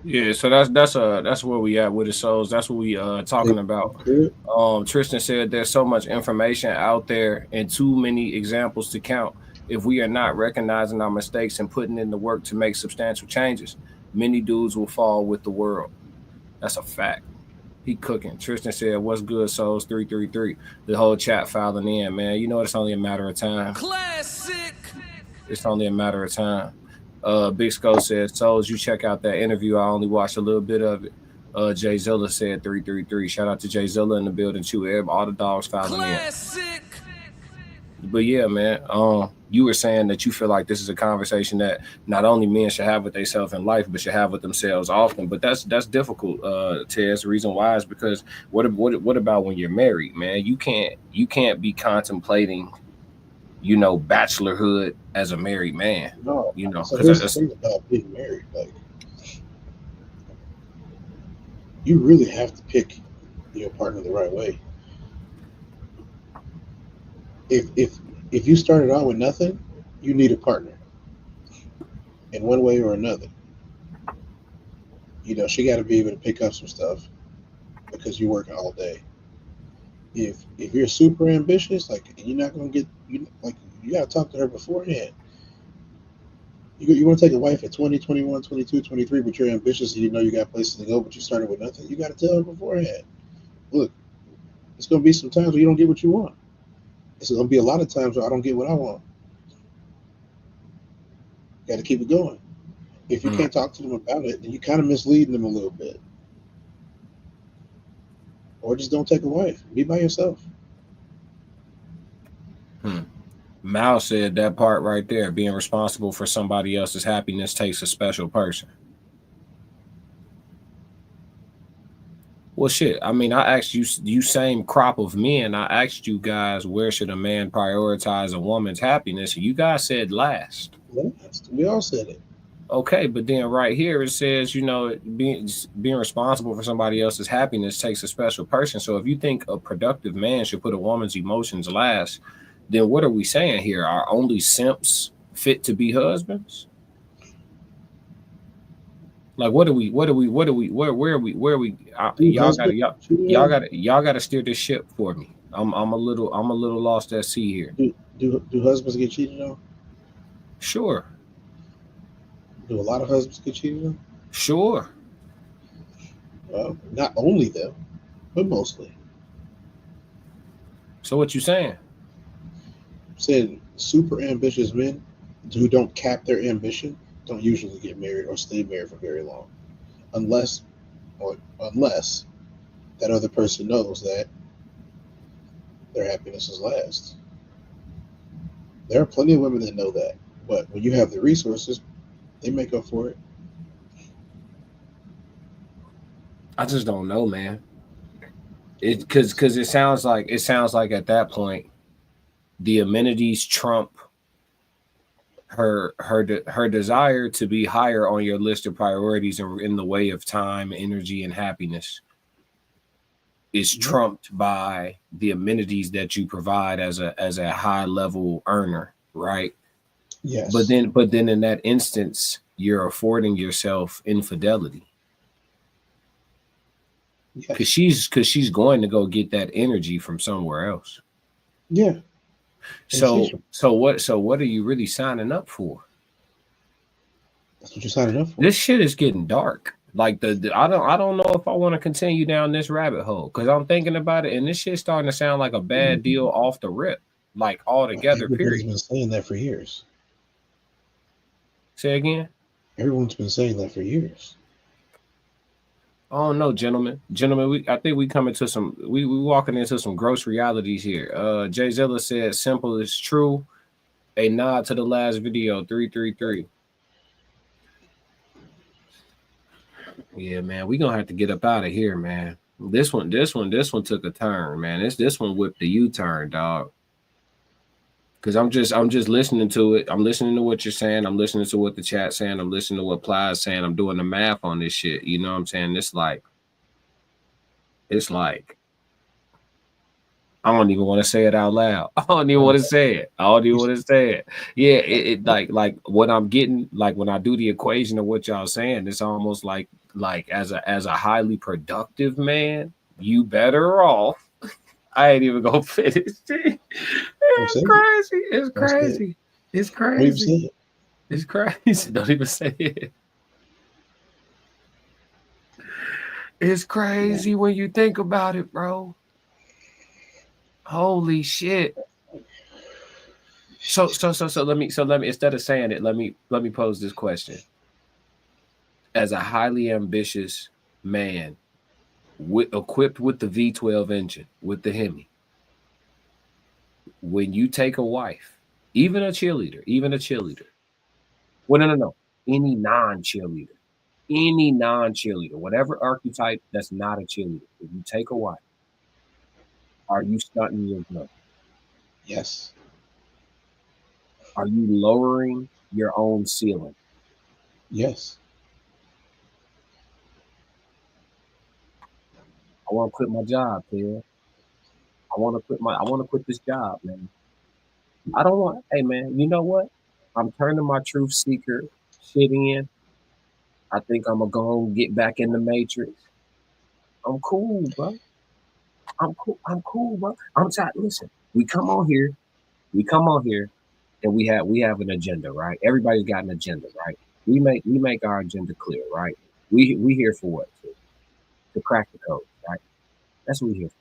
Yeah, so that's where we at with the souls. That's what we talking about. Tristan said there's so much information out there and too many examples to count. If we are not recognizing our mistakes and putting in the work to make substantial changes, many dudes will fall with the world. That's a fact. He cooking. Tristan said, "What's good, souls 333?" The whole chat filing in, man. You know it's only a matter of time. Classic. It's only a matter of time. Big Skull said, "Souls, you check out that interview. I only watched a little bit of it." Jay Zilla said 333. Shout out to Jay Zilla in the building too. All the dogs filing Classic. in. But yeah, man. You were saying that you feel like this is a conversation that not only men should have with themselves in life, but should have with themselves often. But that's difficult. Tez. The reason why is because what about when you're married, man? You can't be contemplating, bachelorhood as a married man. No, because so here's the thing about being married. Like, you really have to pick your partner the right way. If you started out with nothing, you need a partner in one way or another. She got to be able to pick up some stuff because you're working all day. If you're super ambitious, like, you're not gonna get you got to talk to her beforehand. You want to take a wife at 20, 21, 22, 23, but you're ambitious and you got places to go, but you started with nothing. You got to tell her beforehand. Look, it's gonna be some times where you don't get what you want. It's going to be a lot of times where I don't get what I want. Got to keep it going. If you can't talk to them about it, then you're kind of misleading them a little bit. Or just don't take a wife. Be by yourself. Mal said that part right there, being responsible for somebody else's happiness takes a special person. Well, shit. I mean, I asked you same crop of men. I asked you guys, where should a man prioritize a woman's happiness? And you guys said last. Last. We all said it. Okay, but then right here it says, being responsible for somebody else's happiness takes a special person. So if you think a productive man should put a woman's emotions last, then what are we saying here? Are only simps fit to be husbands? Like, where are we? Y'all gotta steer this ship for me. I'm a little lost at sea here. Do husbands get cheated on? Sure. Do a lot of husbands get cheated on? Sure. Well, not only them, but mostly. So what you saying? I'm saying super ambitious men who don't cap their ambition don't usually get married or stay married for very long, unless that other person knows that their happiness is last. There are plenty of women that know that, but when you have the resources, they make up for it. I just don't know, man. Because it sounds like at that point, the amenities trump her desire to be higher on your list of priorities in the way of time, energy, and happiness is trumped by the amenities that you provide as a high level earner, right? Yes. But then in that instance, you're affording yourself infidelity. Because she's going to go get that energy from somewhere else. Yeah. So what are you really signing up for? That's what you're signing up for. This shit is getting dark. Like I don't know if I want to continue down this rabbit hole because I'm thinking about it and this shit's starting to sound like a bad deal off the rip, like altogether. Everybody's been saying that for years. Say again. Everyone's been saying that for years. Oh no, gentlemen, I think we coming to some. We walking into some gross realities here. Jay Zilla said, "Simple is true." A nod to the last video, 333. Yeah, man, we gonna have to get up out of here, man. This one took a turn, man. This one whipped the U-turn, dog. Because I'm just listening to it. I'm listening to what you're saying. I'm listening to what the chat's saying. I'm listening to what Ply is saying. I'm doing the math on this shit. You know what I'm saying? It's like I don't even want to say it out loud. I don't even want to say it. I don't even want to say it. Yeah, it like what I'm getting, like when I do the equation of what y'all saying, it's almost like as a highly productive man, you better off. I ain't even gonna finish. It's crazy. It's crazy. It's crazy. It's crazy. Don't even say it. It's crazy when you think about it, bro. Holy shit. So let me instead of saying it, let me pose this question. As a highly ambitious man equipped with the V12 engine, with the Hemi, when you take a wife, even a cheerleader, well, no, any non-cheerleader, whatever archetype that's not a cheerleader, if you take a wife, are you stunting your growth? Yes. Are you lowering your own ceiling? Yes. I want to quit my job, man. I want to quit this job, man. I don't want, hey man, you know what? I'm turning my truth seeker shit in. I think I'm gonna go and get back in the matrix. I'm cool, bro. I'm cool, bro. I'm tired. Listen, we come on here, and we have an agenda, right? Everybody's got an agenda, right? We make our agenda clear, right? We here for what? To crack the code, right? That's what we here for.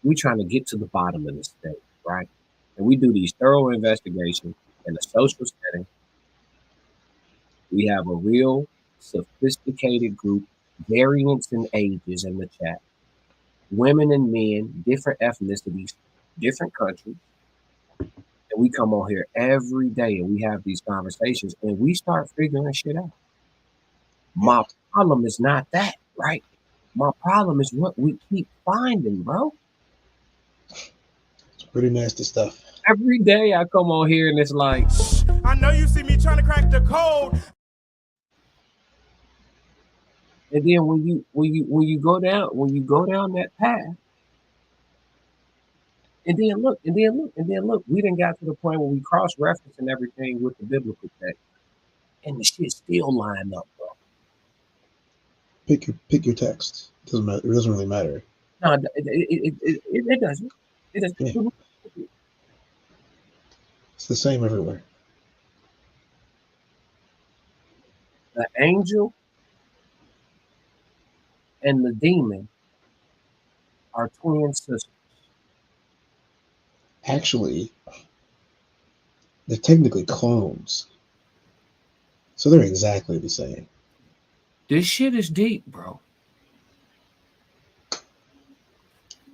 We trying to get to the bottom of this thing, right? And we do these thorough investigations in a social setting. We have a real sophisticated group, variance in ages in the chat, women and men, different ethnicities, different countries. And we come on here every day and we have these conversations and we start figuring shit out. My problem is not that, right? My problem is what we keep finding, bro. It's pretty nasty stuff. Every day I come on here and it's like, I know you see me trying to crack the code. and then when you go down that path, and then look, we done got to the point where we cross-referencing everything with the biblical text, and the shit still line up, bro. Pick your text. It doesn't matter. It doesn't really matter. No, it doesn't. It doesn't. Yeah. It's the same everywhere. The angel and the demon are twin sisters. Actually, they're technically clones. So they're exactly the same. This shit is deep, bro.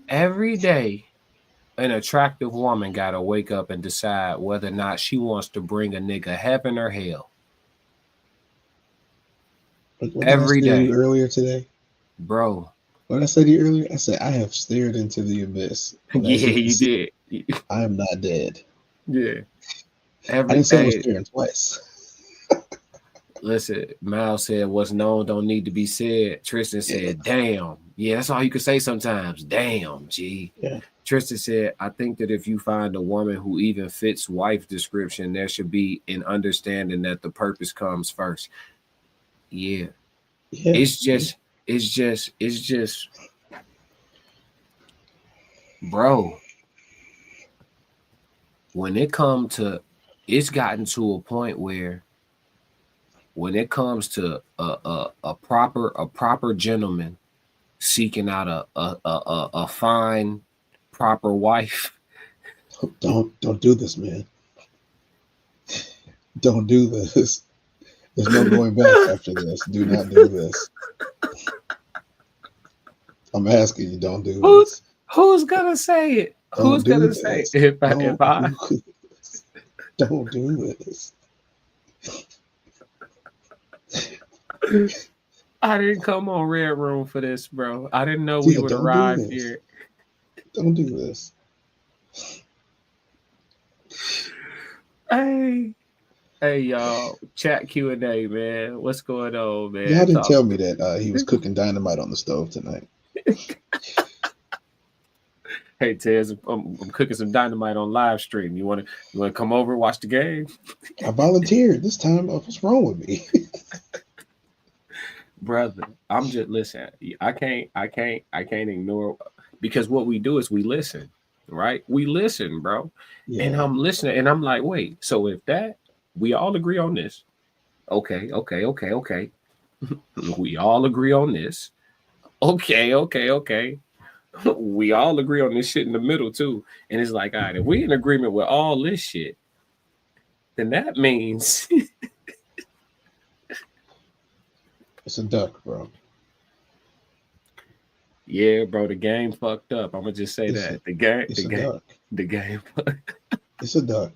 Every day, an attractive woman got to wake up and decide whether or not she wants to bring a nigga heaven or hell. What Every did I say to day. you earlier today? Bro. What did I say to you earlier? I said, I have stared into the abyss. Yeah, you did. I am not dead. Yeah. I didn't say I was staring twice. Listen, Miles said, what's known don't need to be said. Tristan said, damn. Yeah, that's all you can say sometimes. Damn, G. Yeah. Tristan said, I think that if you find a woman who even fits wife description, there should be an understanding that the purpose comes first. Yeah. It's just, bro, when it comes to, it's gotten to a point where when it comes to a proper gentleman seeking out a fine, proper wife. Don't do this, man. Don't do this. There's no going back after this. Do not do this. I'm asking you, don't do this. Who's gonna say it? Who's gonna say it? If I don't do this. I didn't come on Red Room for this, bro. I didn't know we would arrive here. Don't do this. Hey, y'all. Chat Q&A, man. What's going on, man? Y'all didn't tell me that he was cooking dynamite on the stove tonight. Hey Tez, I'm cooking some dynamite on live stream. You want to come over and watch the game, I volunteered this time. What's wrong with me? brother? I'm just listen. I can't ignore because what we do is we listen, right? We listen, bro. And Yeah. I'm listening, and I'm like, wait. So if that we all agree on this, okay. We all agree on this. Okay. We all agree on this shit in the middle too. And it's like, all right, if we in agreement with all this shit, then that means It's a duck, bro. yeah, bro, the game fucked up. I'm gonna just say It's that. a duck. The game It's a duck.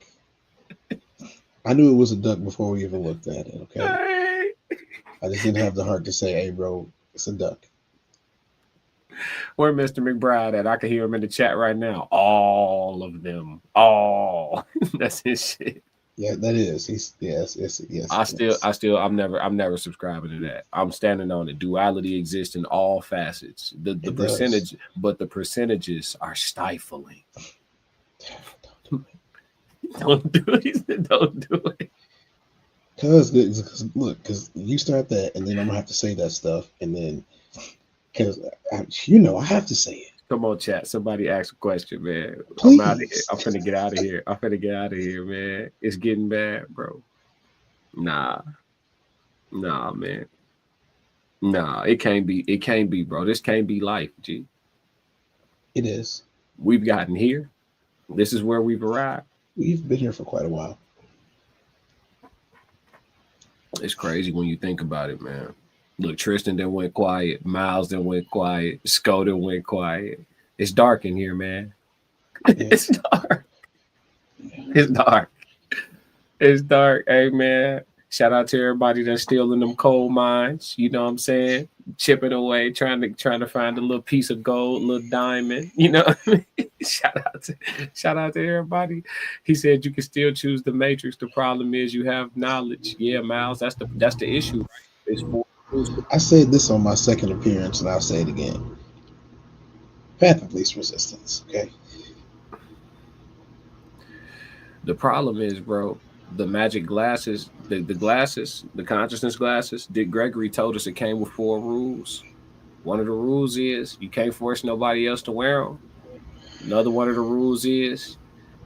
I knew it was a duck before we even looked at it, okay? I just didn't have the heart to say, hey, bro, it's a duck. Where Mr. McBride at? I can hear him in the chat right now. All of them. All. That's his shit. Yeah, that is. Yes. I'm never subscribing to that. I'm standing on it. Duality exists in all facets. The percentage, but the percentages are stifling. Don't do it. Don't do it. Because you start that, and then I'm gonna have to say that stuff, and then because I have to say it. Come on, chat. Somebody ask a question, man. Please. I'm out of here. I'm finna get out of here. Man. It's getting bad, bro. Nah, man. Nah, it can't be. It can't be, bro. This can't be life, G. It is. We've gotten here. This is where we've arrived. We've been here for quite a while. It's crazy when you think about it, man. Look, Tristan then went quiet. Miles then went quiet. Sco then went quiet. It's dark in here, man. Yeah. It's dark. It's dark. It's dark. Hey, man. Shout out to everybody that's still in them coal mines. You know what I'm saying? Chipping away, trying to find a little piece of gold, little diamond. You know what I mean? Shout out to everybody. He said you can still choose the matrix. The problem is you have knowledge. Yeah, Miles, that's the issue. I said this on my second appearance, and I'll say it again. Path of least resistance. Okay. The problem is, bro, the magic glasses, the glasses, the consciousness glasses. Dick Gregory told us it came with 4 rules. One of the rules is you can't force nobody else to wear them. Another one of the rules is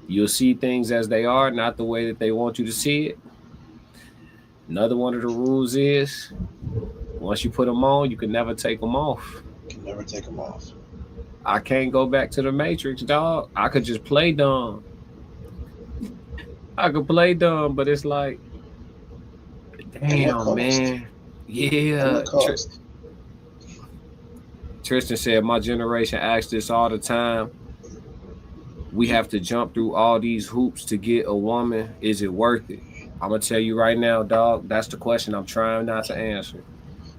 you'll see things as they are, not the way that they want you to see it. Another one of the rules is once you put them on, you can never take them off. You can never take them off. I can't go back to the Matrix, dog. I could just play dumb. I could play dumb, but it's like, damn, man. Yeah. Tristan said, my generation asks this all the time. We have to jump through all these hoops to get a woman. Is it worth it? I'm going to tell you right now, dog, that's the question I'm trying not to answer.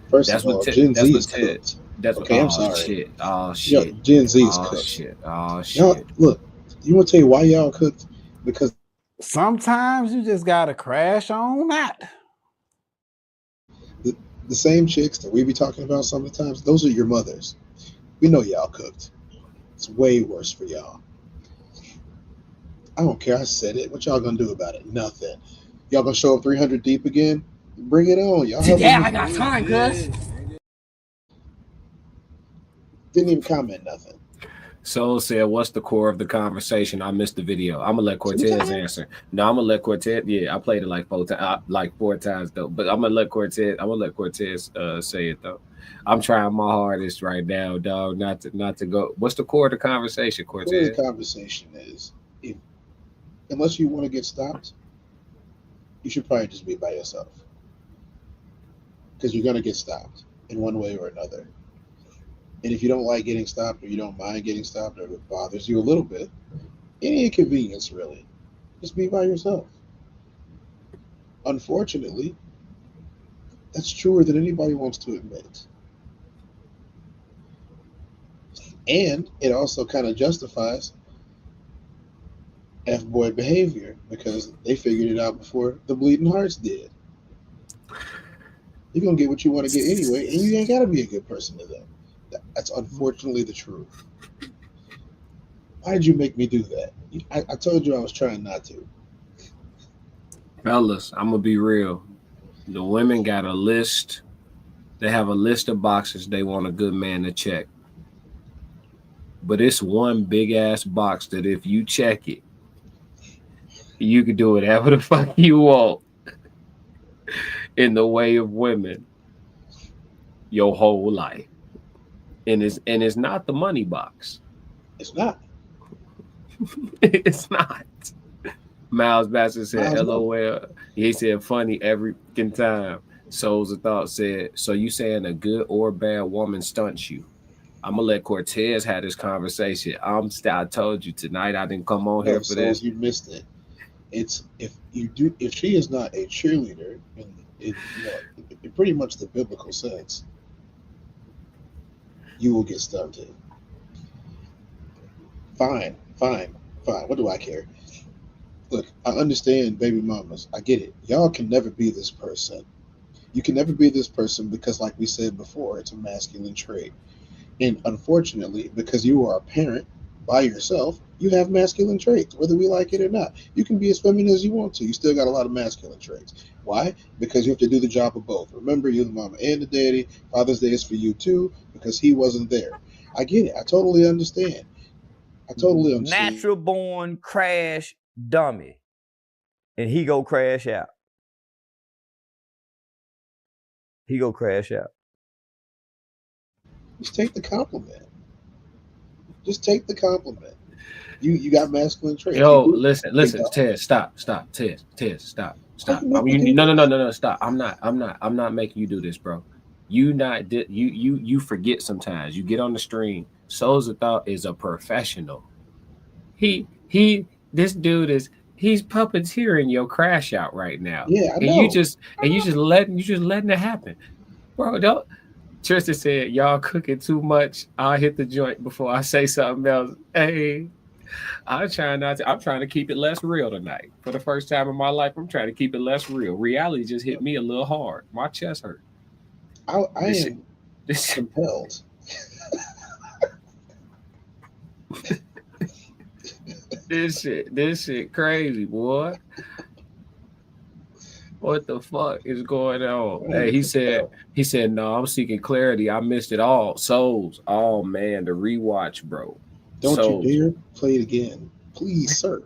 First of all, Gen Z is cooked. I'm sorry. Oh, shit. Yo, Gen Z is cooked. Oh, shit. Y'all, look, you want to tell you why y'all cooked? Because sometimes you just got to crash on that. The same chicks that we be talking about sometimes, those are your mothers. We know y'all cooked. It's way worse for y'all. I don't care. I said it. What y'all gonna do about it? Nothing. Y'all gonna show up 300 deep again? Bring it on. Y'all I got time, cuz. Didn't even comment nothing. Soul said, what's the core of the conversation? I missed the video. I'm gonna let Cortez answer. No, I'm gonna let Cortez. Yeah, I played it like 4 times though. But I'm gonna let Cortez say it though. I'm trying my hardest right now, dog, not to go. What's the core of the conversation, Cortez? The core of the conversation is, unless you want to get stopped, you should probably just be by yourself. Because you're gonna get stopped in one way or another. And if you don't like getting stopped, or you don't mind getting stopped, or if it bothers you a little bit, any inconvenience really, just be by yourself. Unfortunately, that's truer than anybody wants to admit. And it also kind of justifies F-boy behavior because they figured it out before the Bleeding Hearts did. You're going to get what you want to get anyway, and you ain't got to be a good person to them. That's unfortunately the truth. Why did you make me do that? I told you I was trying not to. Fellas, I'm gonna be real. The women got a list. They have a list of boxes they want a good man to check. But it's one big ass box that if you check it, you can do whatever the fuck you want in the way of women your whole life. And it's not the money box. It's not. It's not. Miles Bassett said, Miles, no. LOL. He said, funny every fucking time. Souls of Thought said, so you saying a good or bad woman stunts you? I'm gonna let Cortez have this conversation. I told you tonight I didn't come on here for Souls, this. you missed it. It's if she is not a cheerleader in pretty much the biblical sense, you will get stunted. Fine. What do I care? Look, I understand baby mamas. I get it. Y'all can never be this person. You can never be this person because, like we said before, it's a masculine trait. And unfortunately, because you are a parent by yourself, you have masculine traits, whether we like it or not. You can be as feminine as you want to. You still got a lot of masculine traits. Why? Because you have to do the job of both. Remember, you're the mama and the daddy. Father's Day is for you too, because he wasn't there. I get it. I totally understand. Natural born crash dummy. And he go crash out. Just take the compliment. You got masculine traits. Yo, listen, Ted, stop, Ted, stop. No, stop. I'm not making you do this, bro. You forget sometimes. You get on the stream. Souls of Thought is a professional. This dude he's puppeteering your crash out right now. Yeah, I know. And you just letting it happen. Bro, don't. Tristan said, y'all cooking too much. I'll hit the joint before I say something else. Hey, I'm trying to keep it less real tonight. For the first time in my life, I'm trying to keep it less real. Reality just hit me a little hard. My chest hurt. I am compelled. This shit crazy, boy. What the fuck is going on? Hey, he said, no, I'm seeking clarity. I missed it all. Souls. Oh man, the rewatch, bro. Don't Souls. you dare play it again. Please, sir.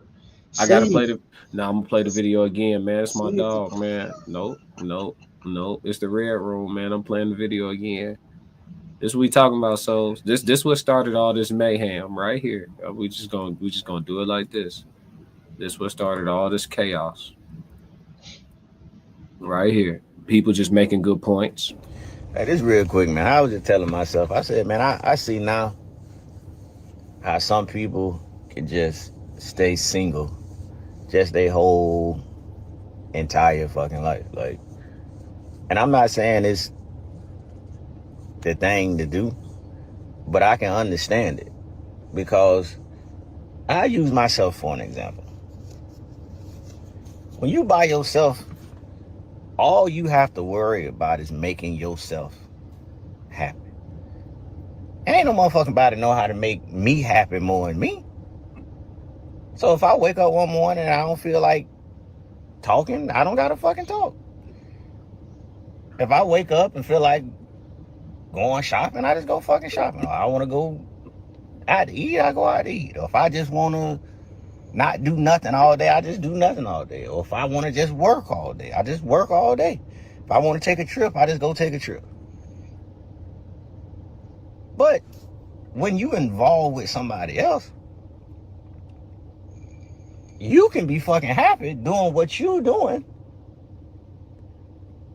I gotta play I'm gonna play the video again, man. It's my dog, man. Nope. It's the Red Room, man. I'm playing the video again. This is what we talking about, Souls. This what started all this mayhem right here. We just gonna do it like this. This what started all this chaos. Right here. People just making good points. Hey, this real quick, man. I was just telling myself, I said, man, I see now how some people can just stay single just their whole entire fucking life. Like, and I'm not saying it's the thing to do, but I can understand it because I use myself for an example. When you by yourself, all you have to worry about is making yourself happy. Ain't no motherfucking body know how to make me happy more than me. So if I wake up one morning and I don't feel like talking, I don't gotta fucking talk. If I wake up and feel like going shopping, I just go fucking shopping. Or I want to go out to eat, I go out to eat. Or if I just want to not do nothing all day, I just do nothing all day. Or if I want to just work all day, I just work all day. If I want to take a trip, I just go take a trip. But when you involved with somebody else, you can be fucking happy doing what you doing.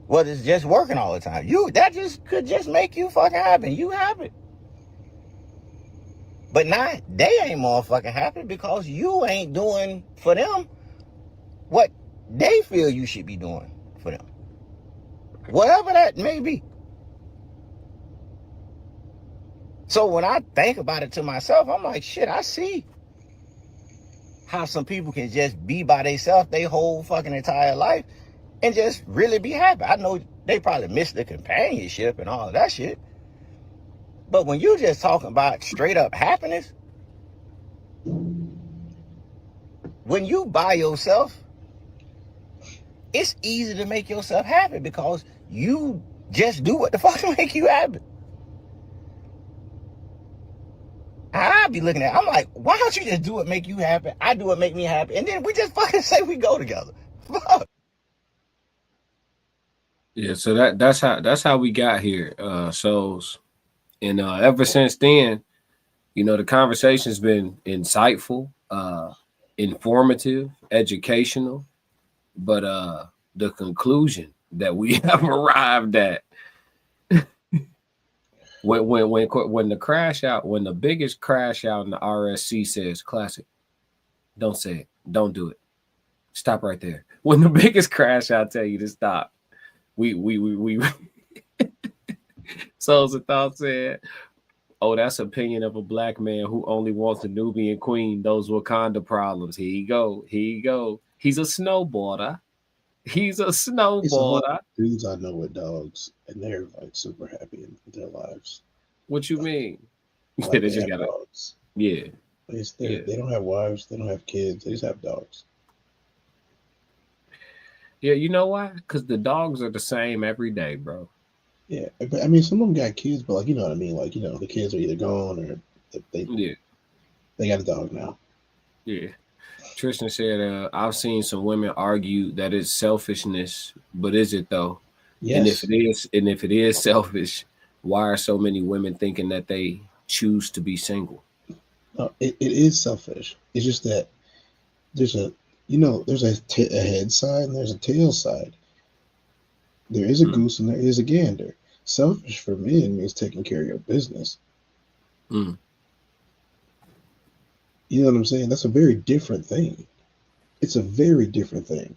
Whether it's just working all the time. That just could just make you fucking happy. You happy. But now they ain't motherfucking happy because you ain't doing for them what they feel you should be doing for them. Whatever that may be. So when I think about it to myself, I'm like, shit, I see how some people can just be by themselves their whole fucking entire life and just really be happy. I know they probably miss the companionship and all of that shit. But when you just talking about straight up happiness, when you by yourself, it's easy to make yourself happy because you just do what the fuck make you happy. I be looking at it, I'm like, why don't you just do what make you happy? I do what make me happy. And then we just fucking say we go together. Fuck. Yeah, so that's how we got here, souls. And ever since then, you know, the conversation's been insightful, informative, educational, but the conclusion that we have arrived at when the crash out, when the biggest crash out in the RSC says classic, don't say it, don't do it, stop right there. When the biggest crash out tell you to stop, we Souls of Thought said, oh, that's opinion of a black man who only wants a Nubian queen. Those Wakanda problems. Here you go. Here you go. He's a snowboarder. He's a snowboarder. It's a whole dudes I know with dogs, and they're like super happy in their lives. What you mean? Like they just got dogs. Yeah. They don't have wives. They don't have kids. They just have dogs. Yeah, you know why? Because the dogs are the same every day, bro. Yeah, but I mean, some of them got kids, but like, you know what I mean? Like, you know, the kids are either gone or they got a dog now. Yeah. Tristan said, I've seen some women argue that it's selfishness, but is it though? Yes. And if it is selfish, why are so many women thinking that they choose to be single? No, it is selfish. It's just that there's a head side and there's a tail side. There is a goose and there is a gander. Selfish for men means taking care of your business. You know what I'm saying? That's a very different thing. It's a very different thing.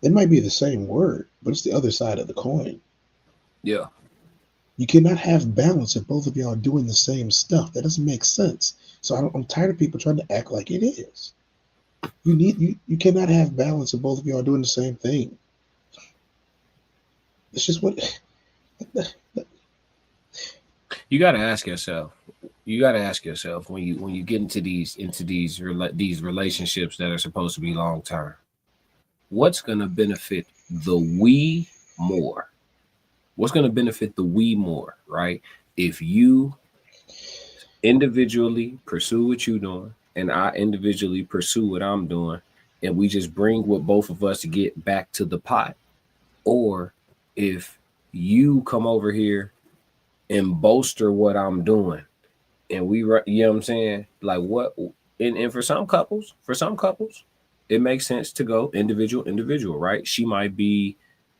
It might be the same word, but it's the other side of the coin. Yeah. You cannot have balance if both of y'all are doing the same stuff. That doesn't make sense. So I'm tired of people trying to act like it is. You cannot have balance if both of y'all are doing the same thing. It's just what you got to ask yourself. You got to ask yourself when you get into these relationships that are supposed to be long term. What's going to benefit the we more? What's going to benefit the we more, right? If you individually pursue what you're doing and I individually pursue what I'm doing, and we just bring what both of us get back to the pot, or if you come over here and bolster what I'm doing, and we, you know what I'm saying? Like what? And for some couples, it makes sense to go individual, right? She might be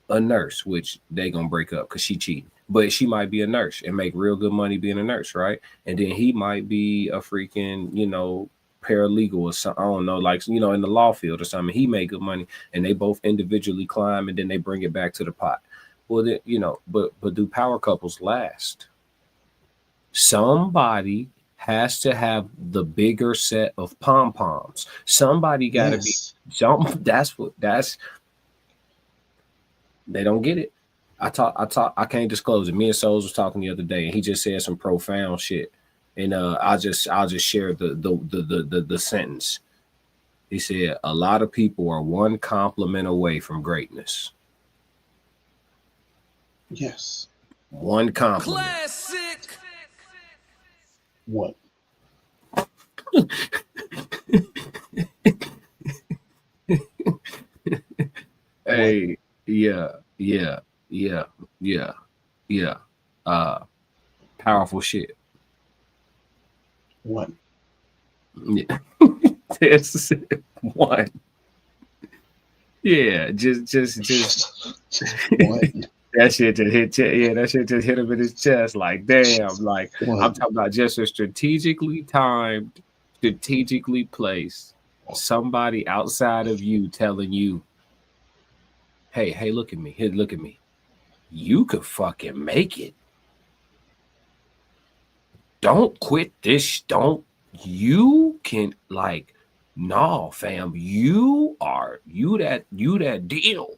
a nurse, which they gonna break up because she cheating, but she might be a nurse and make real good money being a nurse, right? And then he might be a freaking, you know, paralegal or something. I don't know, like, you know, in the law field or something. He made good money, and they both individually climb, and then they bring it back to the pot. Well, then, you know, but do power couples last? Somebody has to have the bigger set of pom-poms. Somebody got to be some. That's they don't get it. I can't disclose it. Me and Souls was talking the other day, and he just said some profound shit. And I'll just share the sentence. He said, a lot of people are one compliment away from greatness. Yes. One compliment. Classic. What? Hey, yeah. Powerful shit. One. Yeah. That's one. Yeah, just one. That shit just hit. Yeah, that shit just hit him in his chest. Like, damn. Like, one. I'm talking about just a strategically timed, strategically placed somebody outside of you telling you, hey, look at me. Hey, look at me. You could fucking make it. Don't quit this. You can, like, no, fam. You that deal.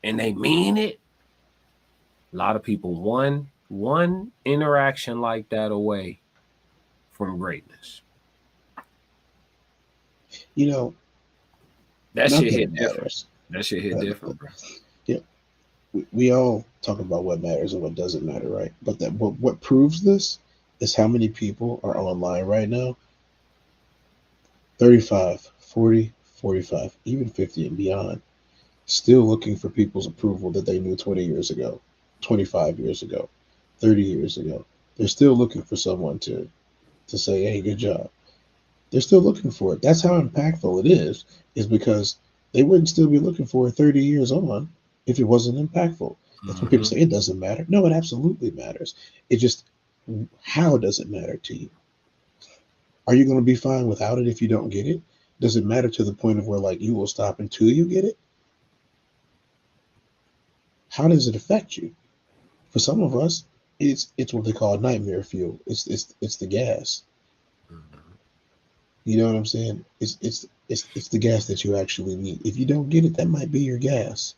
And they mean it. A lot of people one interaction like that away from greatness. You know, that not shit that hit it different. matters. That shit hit different, bro. Yeah, we all talk about what matters and what doesn't matter, right? But what proves this is how many people are online right now, 35, 40, 45, even 50 and beyond, still looking for people's approval that they knew 20 years ago, 25 years ago, 30 years ago. They're still looking for someone to say, hey, good job. They're still looking for it. That's how impactful it is because they wouldn't still be looking for it 30 years on if it wasn't impactful. That's when people say it doesn't matter. No, it absolutely matters. It just, how does it matter to you? Are you going to be fine without it if you don't get it? Does it matter to the point of where like you will stop until you get it? How does it affect you? For some of us, it's what they call nightmare fuel. It's the gas. You know what I'm saying? It's the gas that you actually need. If you don't get it, that might be your gas.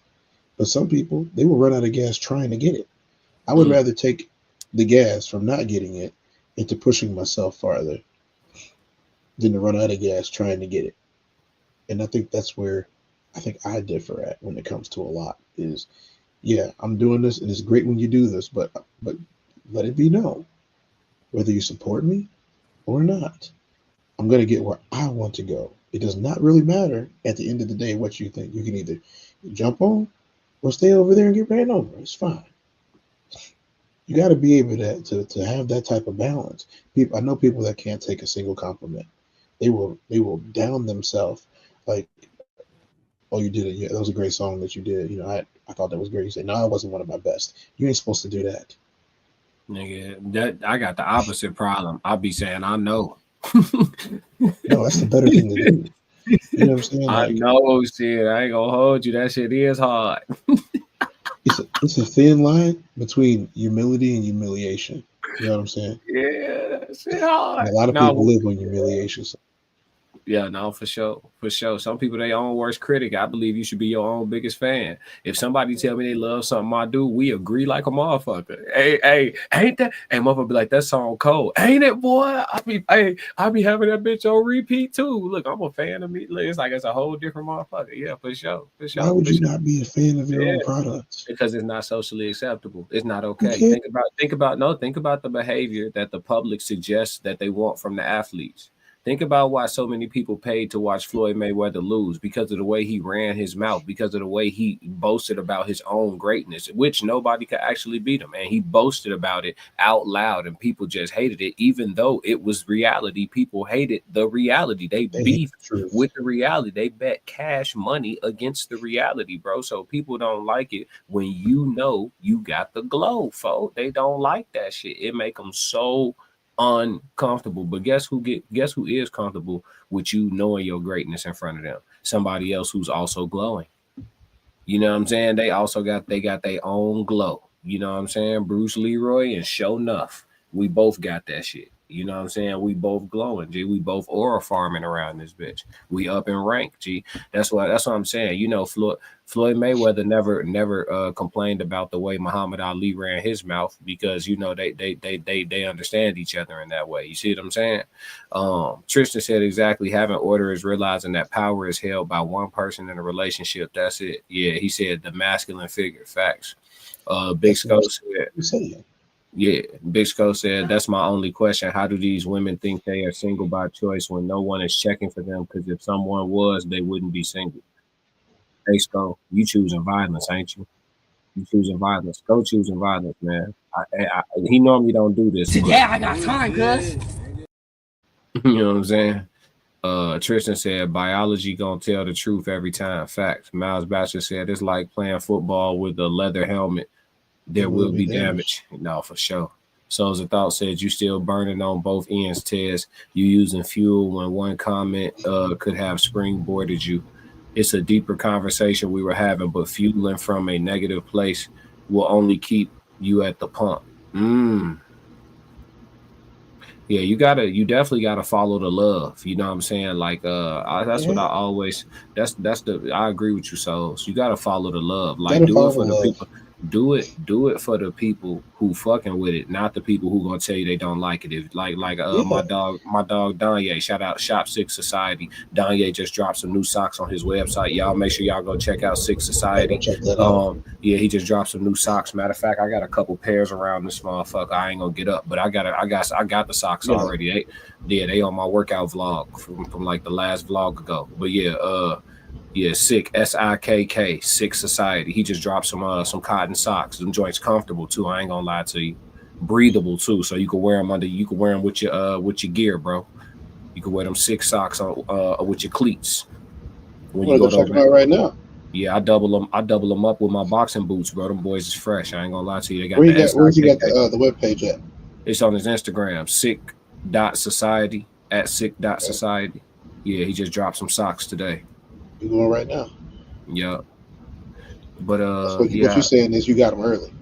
But some people, they will run out of gas trying to get it. I would rather take the gas from not getting it into pushing myself farther than to run out of gas trying to get it. And I think that's where I think I differ at when it comes to a lot is, yeah, I'm doing this and it's great when you do this, but let it be known whether you support me or not. I'm going to get where I want to go. It does not really matter at the end of the day what you think. You can either jump on or stay over there and get ran over. It's fine. You got to be able to have that type of balance. People, I know people that can't take a single compliment. They will down themselves like, oh, you did it. Yeah, that was a great song that you did. You know, I thought that was great. You say, no, it wasn't one of my best. You ain't supposed to do that. Nigga, that I got the opposite problem. I'll be saying, I know. No, that's the better thing to do. You know what I'm saying? I know shit. I ain't gonna hold you. That shit is hard. It's a thin line between humility and humiliation. You know what I'm saying? Yeah, that shit hard. And a lot of people live on humiliation. Yeah, no, for sure. For sure. Some people their own worst critic. I believe you should be your own biggest fan. If somebody tell me they love something I do, we agree like a motherfucker. Hey, ain't that? Hey, motherfucker be like, that song cold. Ain't it, boy? I be having that bitch on repeat too. Look, I'm a fan of me. Look, it's like it's a whole different motherfucker. Yeah, for sure. For sure. Why would you not be a fan of your own products? Because it's not socially acceptable. It's not okay. Think about the behavior that the public suggests that they want from the athletes. Think about why so many people paid to watch Floyd Mayweather lose, because of the way he ran his mouth, because of the way he boasted about his own greatness, which nobody could actually beat him. And he boasted about it out loud and people just hated it, even though it was reality. People hated the reality. They beefed with the reality. They bet cash money against the reality, bro. So people don't like it when you know you got the glow, folks. They don't like that shit. It make them so uncomfortable. But guess who is comfortable with you knowing your greatness in front of them? Somebody else who's also glowing. You know what I'm saying? They got their own glow. You know what I'm saying? Bruce Leroy and Show Nuff. We both got that shit. You know what I'm saying? We both glowing, G. We both aura farming around this bitch. We up in rank, G. That's what I'm saying. You know, Floyd Mayweather never complained about the way Muhammad Ali ran his mouth, because you know they understand each other in that way. You see what I'm saying? Tristan said exactly. Having order is realizing that power is held by one person in a relationship. That's it. Yeah, he said the masculine figure. Facts. Big Skull said. Yeah, Big Skull said, that's my only question. How do these women think they are single by choice when no one is checking for them? Because if someone was, they wouldn't be single. Hey, Skull, you choosing violence, ain't you? You choosing violence. Go choosing violence, man. He normally don't do this. Today I got time, cuz. You know what I'm saying? Tristan said, biology gonna tell the truth every time. Facts. Miles Batcher said, it's like playing football with a leather helmet. There will be damage. No, for sure. Souls of Thought said, you still burning on both ends, Tez. You using fuel when one comment could have springboarded you. It's a deeper conversation we were having, but fueling from a negative place will only keep you at the pump. Yeah, you definitely gotta follow the love. You know what I'm saying? Like that's what I always I agree with you, Souls. You gotta follow the love. Like do it for the people. do it for the people who fucking with it, not the people who gonna tell you they don't like it. If my dog Danye, shout out Shop 6 Society. Danye just dropped some new socks on his website. Y'all make sure y'all go check out 6 Society. Check that out. Yeah, he just dropped some new socks. Matter of fact, I got a couple pairs around this motherfucker. I ain't gonna get up, but I got the socks already. They on my workout vlog from like the last vlog ago. But yeah, Sick, SIKK, 6 Society. He just dropped some cotton socks. Them joints comfortable too. I ain't gonna lie to you. Breathable too, so you can wear them with your gear, bro. You can wear them 6 socks on with your cleats. When you go check them out right now. Yeah, I double them up with my boxing boots, bro. Them boys is fresh. I ain't gonna lie to you. They got where's you got the webpage at? It's on his Instagram, sick.society at sick.society. Yeah, he just dropped some socks today. You going right now? Yeah. But what you're saying is you got them early.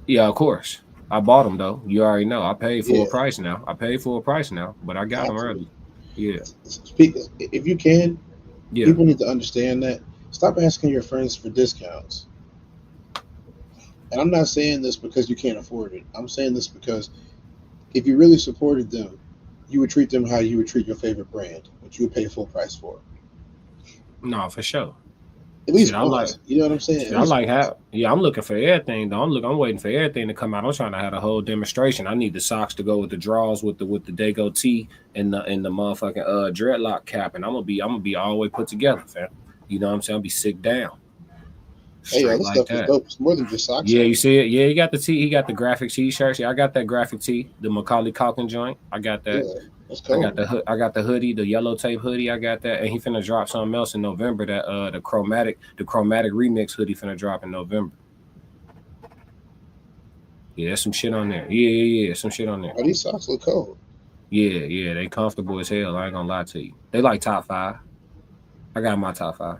Yeah, of course. I bought them though. You already know. I paid full price now. But I got them early. Yeah. If you can, people need to understand that. Stop asking your friends for discounts. And I'm not saying this because you can't afford it. I'm saying this because if you really supported them, you would treat them how you would treat your favorite brand, which you would pay full price for. No, for sure. At least once, you know what I'm saying? I'm looking for everything though. I'm waiting for everything to come out. I'm trying to have a whole demonstration. I need the socks to go with the draws with the Dago tee and the motherfucking dreadlock cap, and I'm gonna be all the way put together, fam. You know what I'm saying? I'll be sick down. Hey, this stuff is dope. It's more than just socks. Yeah, you see it? Yeah, he got the tee. He got the graphic t-shirts. Yeah, I got that graphic tee, the Macaulay Culkin joint. I got that. Yeah, that's cool. I got the hoodie, the yellow tape hoodie. I got that, and he finna drop something else in November. That the chromatic remix hoodie finna drop in November. Yeah, there's some shit on there. Yeah, some shit on there. Oh, these socks look cold. Yeah, they comfortable as hell. I ain't gonna lie to you. They like top 5. I got my top 5.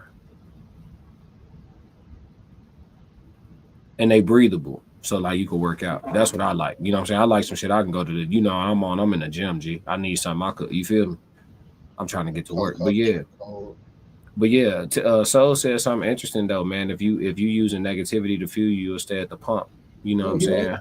And they breathable, so like you can work out. That's what I like. You know what I'm saying? I like some shit I can go to the. I'm in the gym, G. I need something I could. You feel me? I'm trying to get to work, but Soul said something interesting though, man. If you using negativity to fuel you, you'll stay at the pump. You know what I'm saying?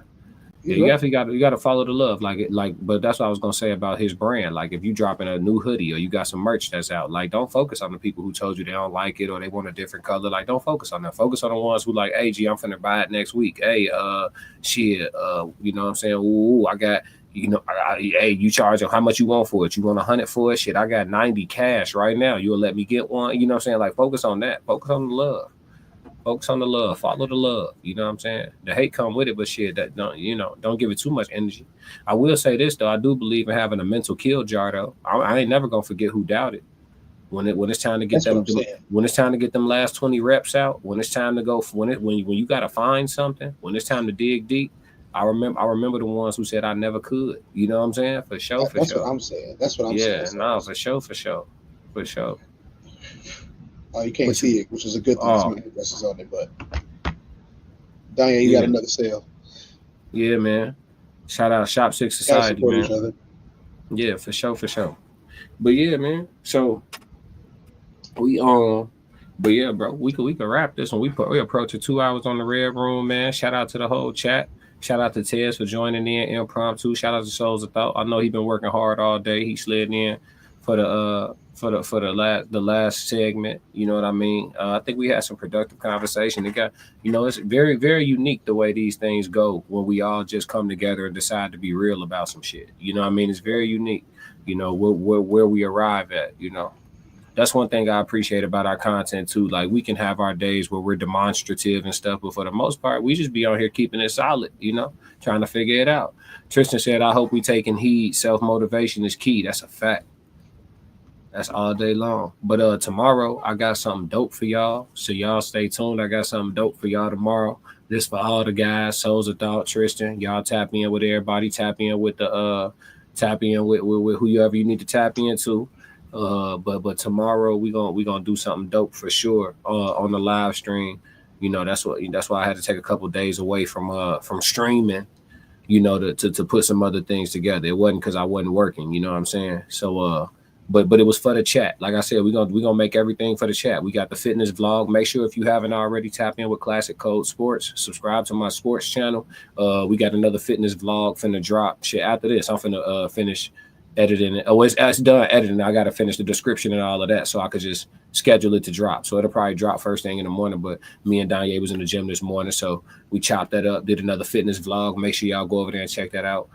Yeah, you definitely got to follow the love, but that's what I was gonna say about his brand. Like, if you dropping a new hoodie or you got some merch that's out, like, don't focus on the people who told you they don't like it or they want a different color. Like, don't focus on them. Focus on the ones who like, hey, G, I'm finna buy it next week. Hey, you know what I'm saying? Ooh, I got, hey, you charge them how much you want for it? You want 100 for it? Shit, I got 90 cash right now. You'll let me get one? You know what I'm saying? Like, focus on that. Focus on the love. Focus on the love. Follow the love. You know what I'm saying? The hate come with it, but shit, that don't give it too much energy. I will say this though, I do believe in having a mental kill jar though. I ain't never gonna forget who doubted. When it's time to get when it's time to get them last 20 reps out, when it's time to go when you gotta find something, when it's time to dig deep. I remember the ones who said I never could. You know what I'm saying? For sure. That's what I'm saying. That's what I'm saying. Yeah, no, for sure. Oh, you can't see it, which is a good thing. Some addresses on it, but Diane, you got another sale. Yeah, man. Shout out Shop 6 Society, man. Each other. Yeah, for sure. But yeah, man. So we but yeah, bro, we could wrap this one. We approaching 2 hours on the Red Room, man. Shout out to the whole chat. Shout out to Tez for joining in impromptu. Shout out to Souls of Thought. I know he's been working hard all day. He slid in for the last segment, you know what I mean? I think we had some productive conversation. It got, it's very, very unique the way these things go when we all just come together and decide to be real about some shit. You know what I mean? It's very unique, where we arrive at, That's one thing I appreciate about our content too. Like, we can have our days where we're demonstrative and stuff, but for the most part, we just be on here keeping it solid, trying to figure it out. Tristan said, I hope we taking heed. Self-motivation is key. That's a fact. That's all day long. But tomorrow I got something dope for y'all. So y'all stay tuned. I got something dope for y'all tomorrow. This for all the guys, Souls of Thought, Tristan. Y'all tap in with everybody. Tap in with whoever you need to tap into. But tomorrow we gonna do something dope for sure on the live stream. That's why I had to take a couple of days away from streaming. To put some other things together. It wasn't because I wasn't working. You know what I'm saying? So but it was for the chat. Like I said, we're gonna make everything for the chat. We got the fitness vlog. Make sure if you haven't already, tap in with Classic Code Sports. Subscribe to my sports channel. We got another fitness vlog finna drop. Shit, after this, I'm finna finish editing it. Oh, it's done editing. I gotta finish the description and all of that, so I could just schedule it to drop. So it'll probably drop first thing in the morning. But me and Danye was in the gym this morning, so we chopped that up, did another fitness vlog. Make sure y'all go over there and check that out.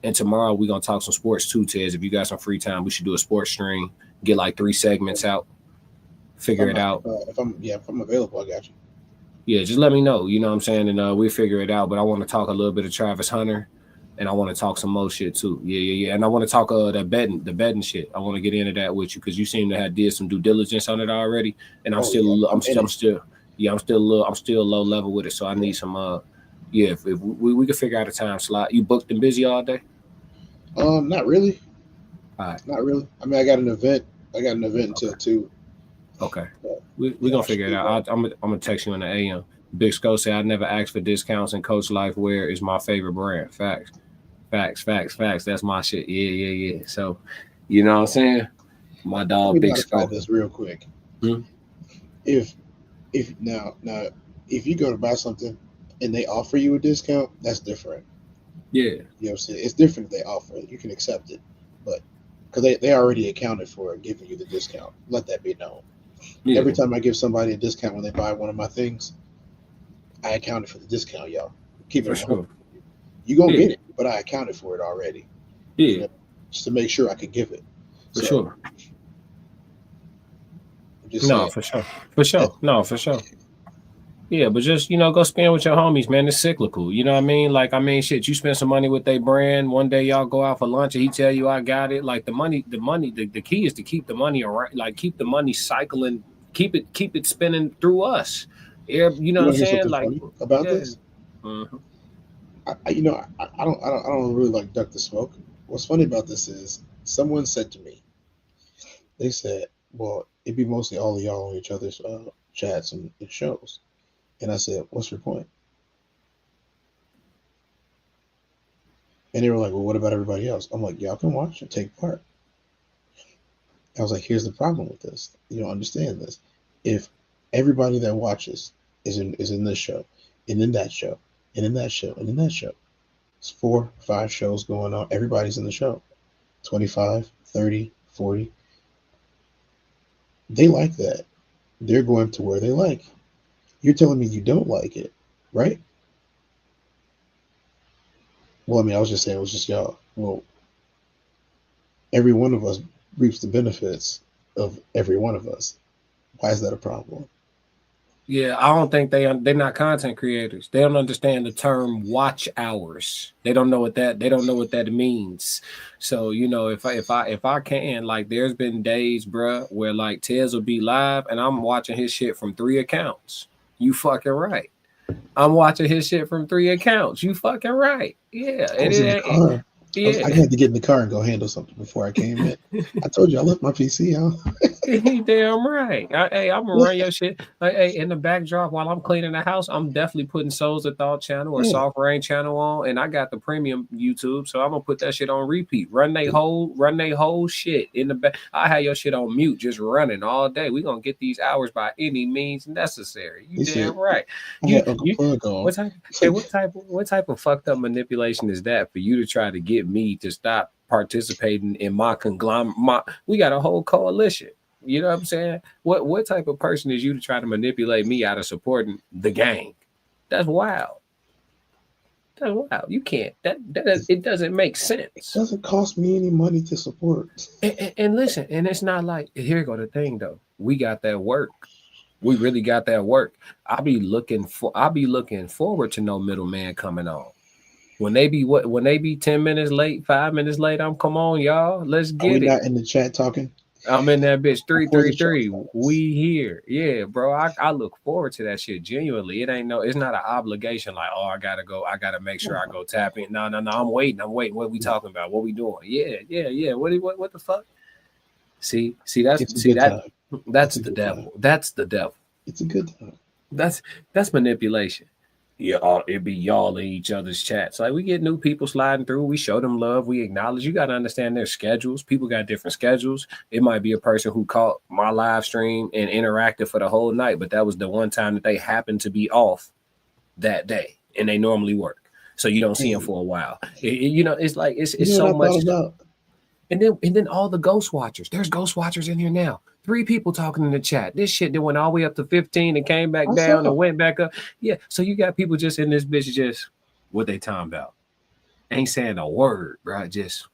And tomorrow we're gonna talk some sports too, Tez. If you got some free time, we should do a sports stream, get like 3 segments out, figure it out. If I'm available, I got you. Yeah, just let me know. You know what I'm saying, and we'll figure it out. But I want to talk a little bit of Travis Hunter, and I want to talk some more shit too. Yeah. And I want to talk the betting shit. I want to get into that with you because you seem to have did some due diligence on it already, and I'm still low level with it. So I need some if we could figure out a time slot. You booked and busy all day? Not really. All right. Not really. I mean, I got an event until 2. Okay. We're gonna figure it out. I'm gonna text you in the AM. Big Sco said I never asked for discounts, and Coach Life Wear is my favorite brand. Facts. That's my shit. Yeah. So, you know what I'm saying? My dog Big Sco. This real quick. If now if you go to buy something and they offer you a discount, that's different. Yeah. You know what I'm saying? It's different if they offer it. You can accept it. But because they already accounted for giving you the discount. Let that be known. Yeah. Every time I give somebody a discount when they buy one of my things, I accounted for the discount, y'all. Keep it for sure. You're going to get it, but I accounted for it already. Yeah. You know, just to make sure I could give it. For sure. No, for sure. No, for sure. Yeah, but just, go spend with your homies, man. It's cyclical. You know what I mean? Like, shit, you spend some money with their brand. One day y'all go out for lunch and he tell you I got it. Like the key is to keep the money around, like keep the money cycling, keep it spinning through us. Yeah, you know what I'm saying? Like about this. Mm-hmm. I don't really like duck the smoke. What's funny about this is someone said to me, they said, well, it'd be mostly all of y'all on each other's chats and shows. And I said, what's your point? And they were like, well, what about everybody else? I'm like, y'all can watch and take part. I was like, here's the problem with this. You don't understand this. If everybody that watches is in this show, and in that show, and in that show, and in that show, it's 4, 5 shows going on. Everybody's in the show. 25, 30, 40. They like that. They're going to where they like. You're telling me you don't like it, right? Well, I was just saying it was just y'all. Well, every one of us reaps the benefits of every one of us. Why is that a problem? Yeah, I don't think they're not content creators. They don't understand the term watch hours. They don't know what that means. So, if I can, like, there's been days, bruh, where like Tez will be live and I'm watching his shit from 3 accounts. You fucking right. I'm watching his shit from 3 accounts. You fucking right. Yeah. I had to get in the car and go handle something before I came in. I told you I left my PC out. Damn right. I'm gonna run your shit. In the backdrop while I'm cleaning the house, I'm definitely putting Souls of Thought channel or Soft Rain channel on, and I got the premium YouTube, so I'm gonna put that shit on repeat. Run they whole shit in the back. I have your shit on mute, just running all day. We gonna get these hours by any means necessary. You damn right. What type of fucked up manipulation is that for you to try to get me to stop participating in my conglomerate? We got a whole coalition. You know what I'm saying? What type of person is you to try to manipulate me out of supporting the gang? That's wild. That's wild. You can't. It doesn't make sense. It doesn't cost me any money to support. And listen, and it's not like, here go the thing though. We got that work. We really got that work. I'll be looking forward to no middleman coming on. When they be 10 minutes late, 5 minutes late, come on, y'all. Let's get it. Not in the chat talking. I'm in that bitch 333. We here. Yeah, bro. I look forward to that shit genuinely. It's not an obligation like, oh, I gotta go. I gotta make sure I go tap in. No. I'm waiting. What we talking about? What we doing? Yeah. What the fuck? See, that's the devil. That's the devil. It's a good time. That's manipulation. Y'all, it be y'all in each other's chats. Like we get new people sliding through, we show them love, we acknowledge. You got to understand their schedules. People got different schedules. It might be a person who caught my live stream and interacted for the whole night, but that was the one time that they happened to be off that day, and they normally work, so you don't see them for a while. It's like it's so much stuff. And then all the ghost watchers. There's ghost watchers in here now. 3 people talking in the chat. This shit that went all the way up to 15 and came back down and went back up. Yeah. So you got people just in this bitch just what they talking about. Ain't saying a word, right? Just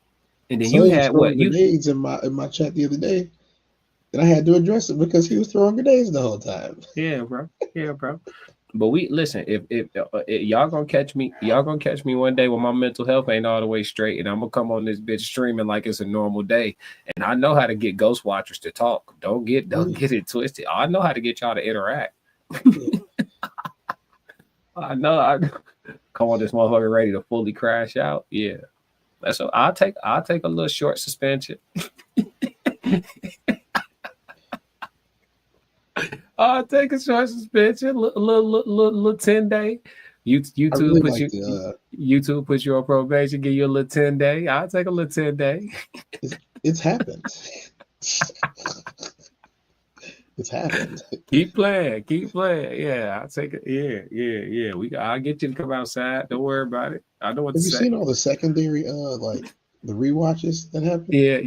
and then you had what grenades in my chat the other day, and I had to address it because he was throwing grenades the whole time. Yeah, bro. Yeah, bro. But we listen. If y'all gonna catch me one day when my mental health ain't all the way straight, and I'm gonna come on this bitch streaming like it's a normal day. And I know how to get ghost watchers to talk. Don't get it twisted. I know how to get y'all to interact. I know. I come on this motherfucker ready to fully crash out. Yeah, that's so. I'll take a little short suspension. I'll take a short suspension, little 10-day. YouTube really put YouTube put you on probation, give you a little 10-day. I'll take a little 10-day. It's happened. It's happened. Keep playing. Yeah, I'll take it. Yeah. I'll get you to come outside. Don't worry about it. I know what to say. Have you seen all the secondary like the rewatches that happen? Yeah.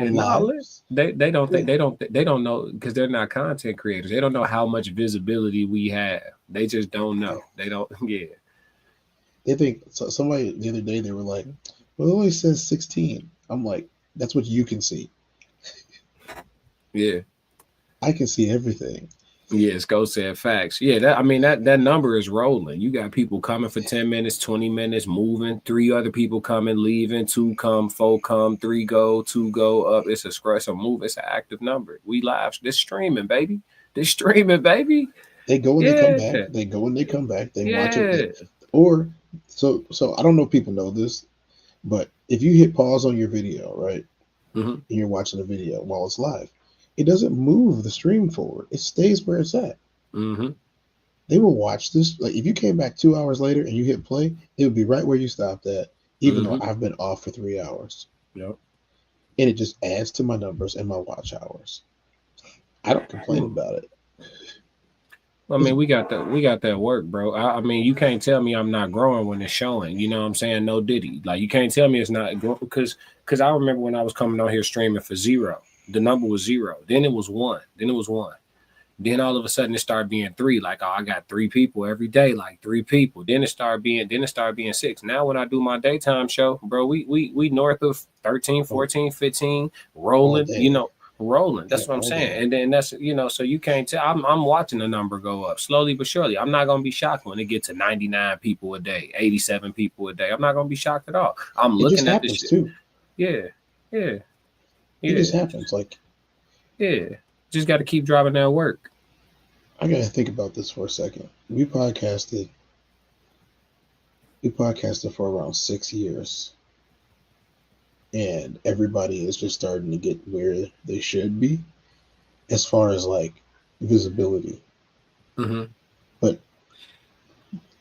No, they don't know because they're not content creators. They don't know how much visibility we have. They just don't know. They don't. Yeah. They think somebody the other day they were like, "Well, it only says 16." I'm like, "That's what you can see." Yeah. I can see everything. Yes, Go said facts. Yeah, that number is rolling. You got people coming for 10 minutes, 20 minutes, moving, 3 other people coming, leaving, 2 come, 4 come, 3 go, 2 go up. It's a move. It's an active number. We live. This streaming, baby. They go and they come back. They go and they come back. They watch it. Or so I don't know if people know this, but if you hit pause on your video, right? Mm-hmm. And you're watching the video while it's live, it doesn't move the stream forward. It stays where it's at. Mm-hmm. They will watch this. Like if you came back 2 hours later and you hit play, it would be right where you stopped at, even though I've been off for 3 hours. Yep. And it just adds to my numbers and my watch hours. I don't complain about it. I mean, we got that work, bro. I mean, you can't tell me I'm not growing when it's showing. You know what I'm saying? No diddy. Like you can't tell me it's not growing because I remember when I was coming on here streaming for 0. The number was 0. Then it was 1. Then all of a sudden it started being 3. Like, oh, I got 3 people every day, like 3 people. Then it started being 6. Now when I do my daytime show, bro, we north of 13, 14, 15, rolling, rolling. That's what I'm saying. And then that's, so you can't tell. I'm watching the number go up slowly but surely. I'm not gonna be shocked when it gets to 99 people a day, 87 people a day. I'm not gonna be shocked at all. I'm looking at this shit too. Yeah. It just happens. Like, just got to keep driving that work. I got to think about this for a second. We podcasted for around 6 years, and everybody is just starting to get where they should be as far as like visibility. Mm-hmm. But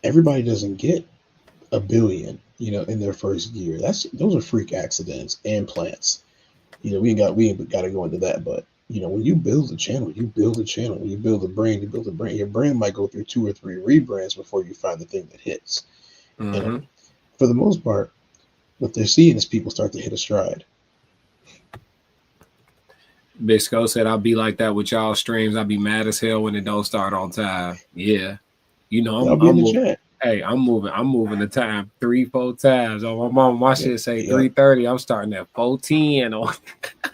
everybody doesn't get 1 billion, in their first year. Those are freak accidents and plants. We ain't got to go into that, but when you build a channel, you build a channel. When you build a brand, Your brand might go through 2 or 3 rebrands before you find the thing that hits. Mm-hmm. And for the most part, what they're seeing is people start to hit a stride. Bisco said, I'll be like that with y'all streams. I'll be mad as hell when it don't start on time. Yeah. I'm moving. Hey, I'm moving the time 3-4 times. Oh, my mom, my shit say 3:30. I'm starting at 4:10.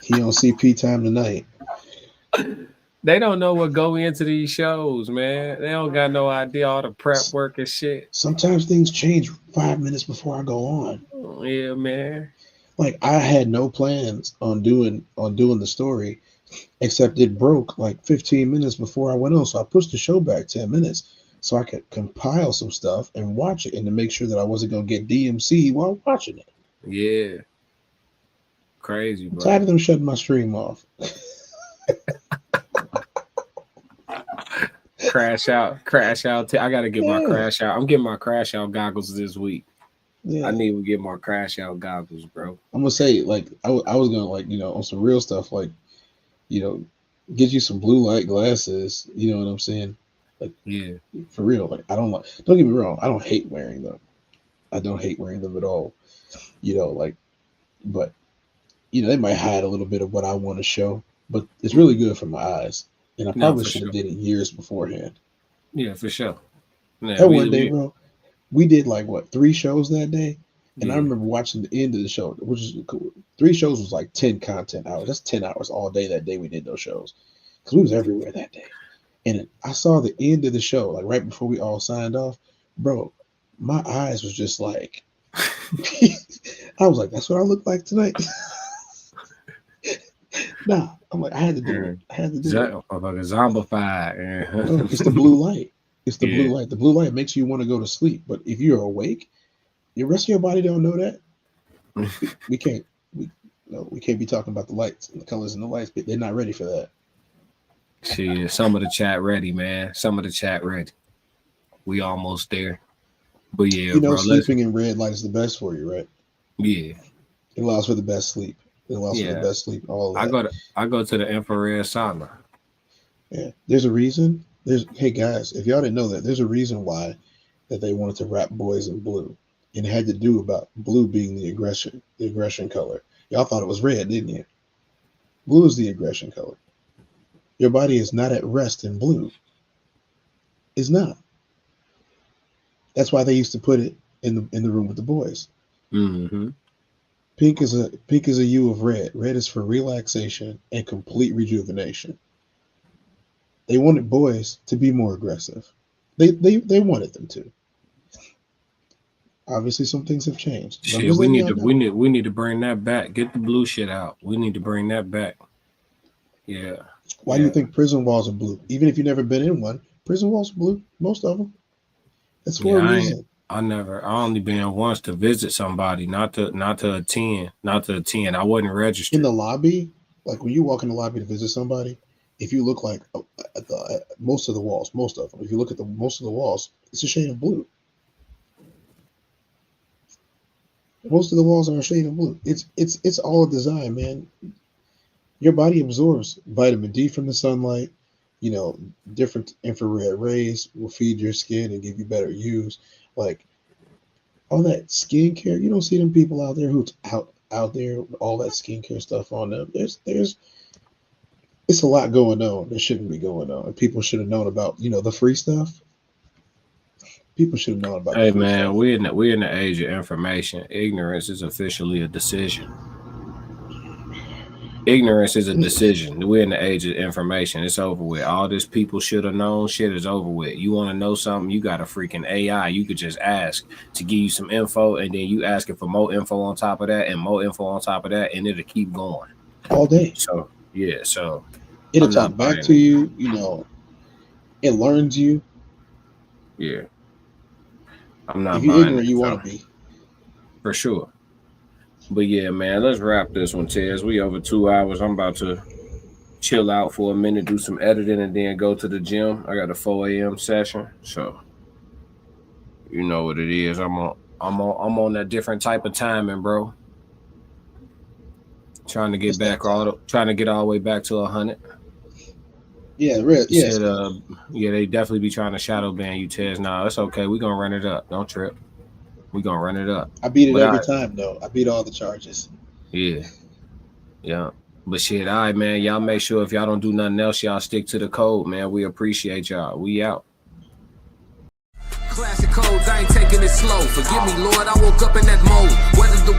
He on CP time tonight. They don't know what go into these shows, man. They don't got no idea all the prep work and shit. Sometimes things change 5 minutes before I go on. Yeah, man. Like I had no plans on doing the story, except it broke like 15 minutes before I went on. So I pushed the show back 10 minutes so I could compile some stuff and watch it, and to make sure that I wasn't gonna get DMC while watching it. Yeah. Crazy, bro. I'm tired of them shutting my stream off. Crash out. I gotta get my crash out. I'm getting my crash out goggles this week. I need to get my crash out goggles, bro. I'm gonna say, like, I was gonna, like, on some real stuff, like, get you some blue light glasses. You know what I'm saying? Like, yeah, for real. Like, don't get me wrong. I don't hate wearing them. I don't hate wearing them at all. But they might hide a little bit of what I want to show, but it's really good for my eyes. And I probably should have did it years beforehand. Yeah, for sure. Yeah, that one day, bro, we did like 3 shows that day. And I remember watching the end of the show, which is cool. 3 shows was like 10 content hours. That's 10 hours all day that day we did those shows. Because we was everywhere that day. And I saw the end of the show, like right before we all signed off. Bro, my eyes was just like, I was like, that's what I look like tonight. Nah, I'm like, I had to do it. I had to do it. Like a zombified. No, it's the blue light. It's the blue light. The blue light makes you want to go to sleep. But if you're awake, the rest of your body don't know that. We can't be talking about the lights and the colors and the lights, but they're not ready for that. See, some of the chat ready, man. Some of the chat ready. We almost there. But yeah, bro, sleeping in red light is the best for you, right? Yeah. It allows for the best sleep. It allows for the best sleep. All that. I go to the infrared sauna. Yeah. There's a reason. Hey guys, if y'all didn't know that, there's a reason why that they wanted to wrap boys in blue. And it had to do about blue being the aggression color. Y'all thought it was red, didn't you? Blue is the aggression color. Your body is not at rest in blue. It's not. That's why they used to put it in the room with the boys. Mm-hmm. Pink is a hue of red. Red is for relaxation and complete rejuvenation. They wanted boys to be more aggressive. They wanted them to. Obviously, some things have changed. Shit, we need to bring that back. Get the blue shit out. We need to bring that back. Yeah. Why do you think prison walls are blue? Even if you've never been in one, prison walls are blue. Most of them. That's for a reason. I only been once to visit somebody, not to attend. I wasn't registered. In the lobby, like when you walk in the lobby to visit somebody, if you look like at most of them, if you look at most of the walls, it's a shade of blue. Most of the walls are a shade of blue. It's all design, man. Your body absorbs vitamin D from the sunlight. Different infrared rays will feed your skin and give you better hues. Like all that skincare, you don't see them people out there who's out there with all that skincare stuff on them. It's a lot going on that shouldn't be going on. And people should have known about, the free stuff. People should have known about. Hey man, we're in the age of information. Ignorance is officially a decision. Ignorance is a decision. We're in the age of information. It's over with. All this people should have known shit is over with. You want to know something, you got a freaking AI. You could just ask to give you some info, and then you asking for more info on top of that, and more info on top of that, and it'll keep going all day. So yeah, it'll talk back to you. It learns you. Yeah, I'm not. If you're ignorant, you want to be. For sure. But yeah, man, let's wrap this one, Tez. We over 2 hours. I'm about to chill out for a minute, do some editing, and then go to the gym. I got a 4 a.m. session, so you know what it is. I'm on that different type of timing, bro. Trying to get all the way back to 100. Yeah, really. Yeah. They definitely be trying to shadow ban you, Tez. Nah, it's okay. We gonna run it up. Don't trip. We gonna run it up. I beat it every time, though. I beat all the charges. Yeah. But shit, all right, man. Y'all make sure if y'all don't do nothing else, y'all stick to the code, man. We appreciate y'all. We out. Classic codes, I ain't taking it slow. Forgive me, Lord, I woke up in that mode. What is the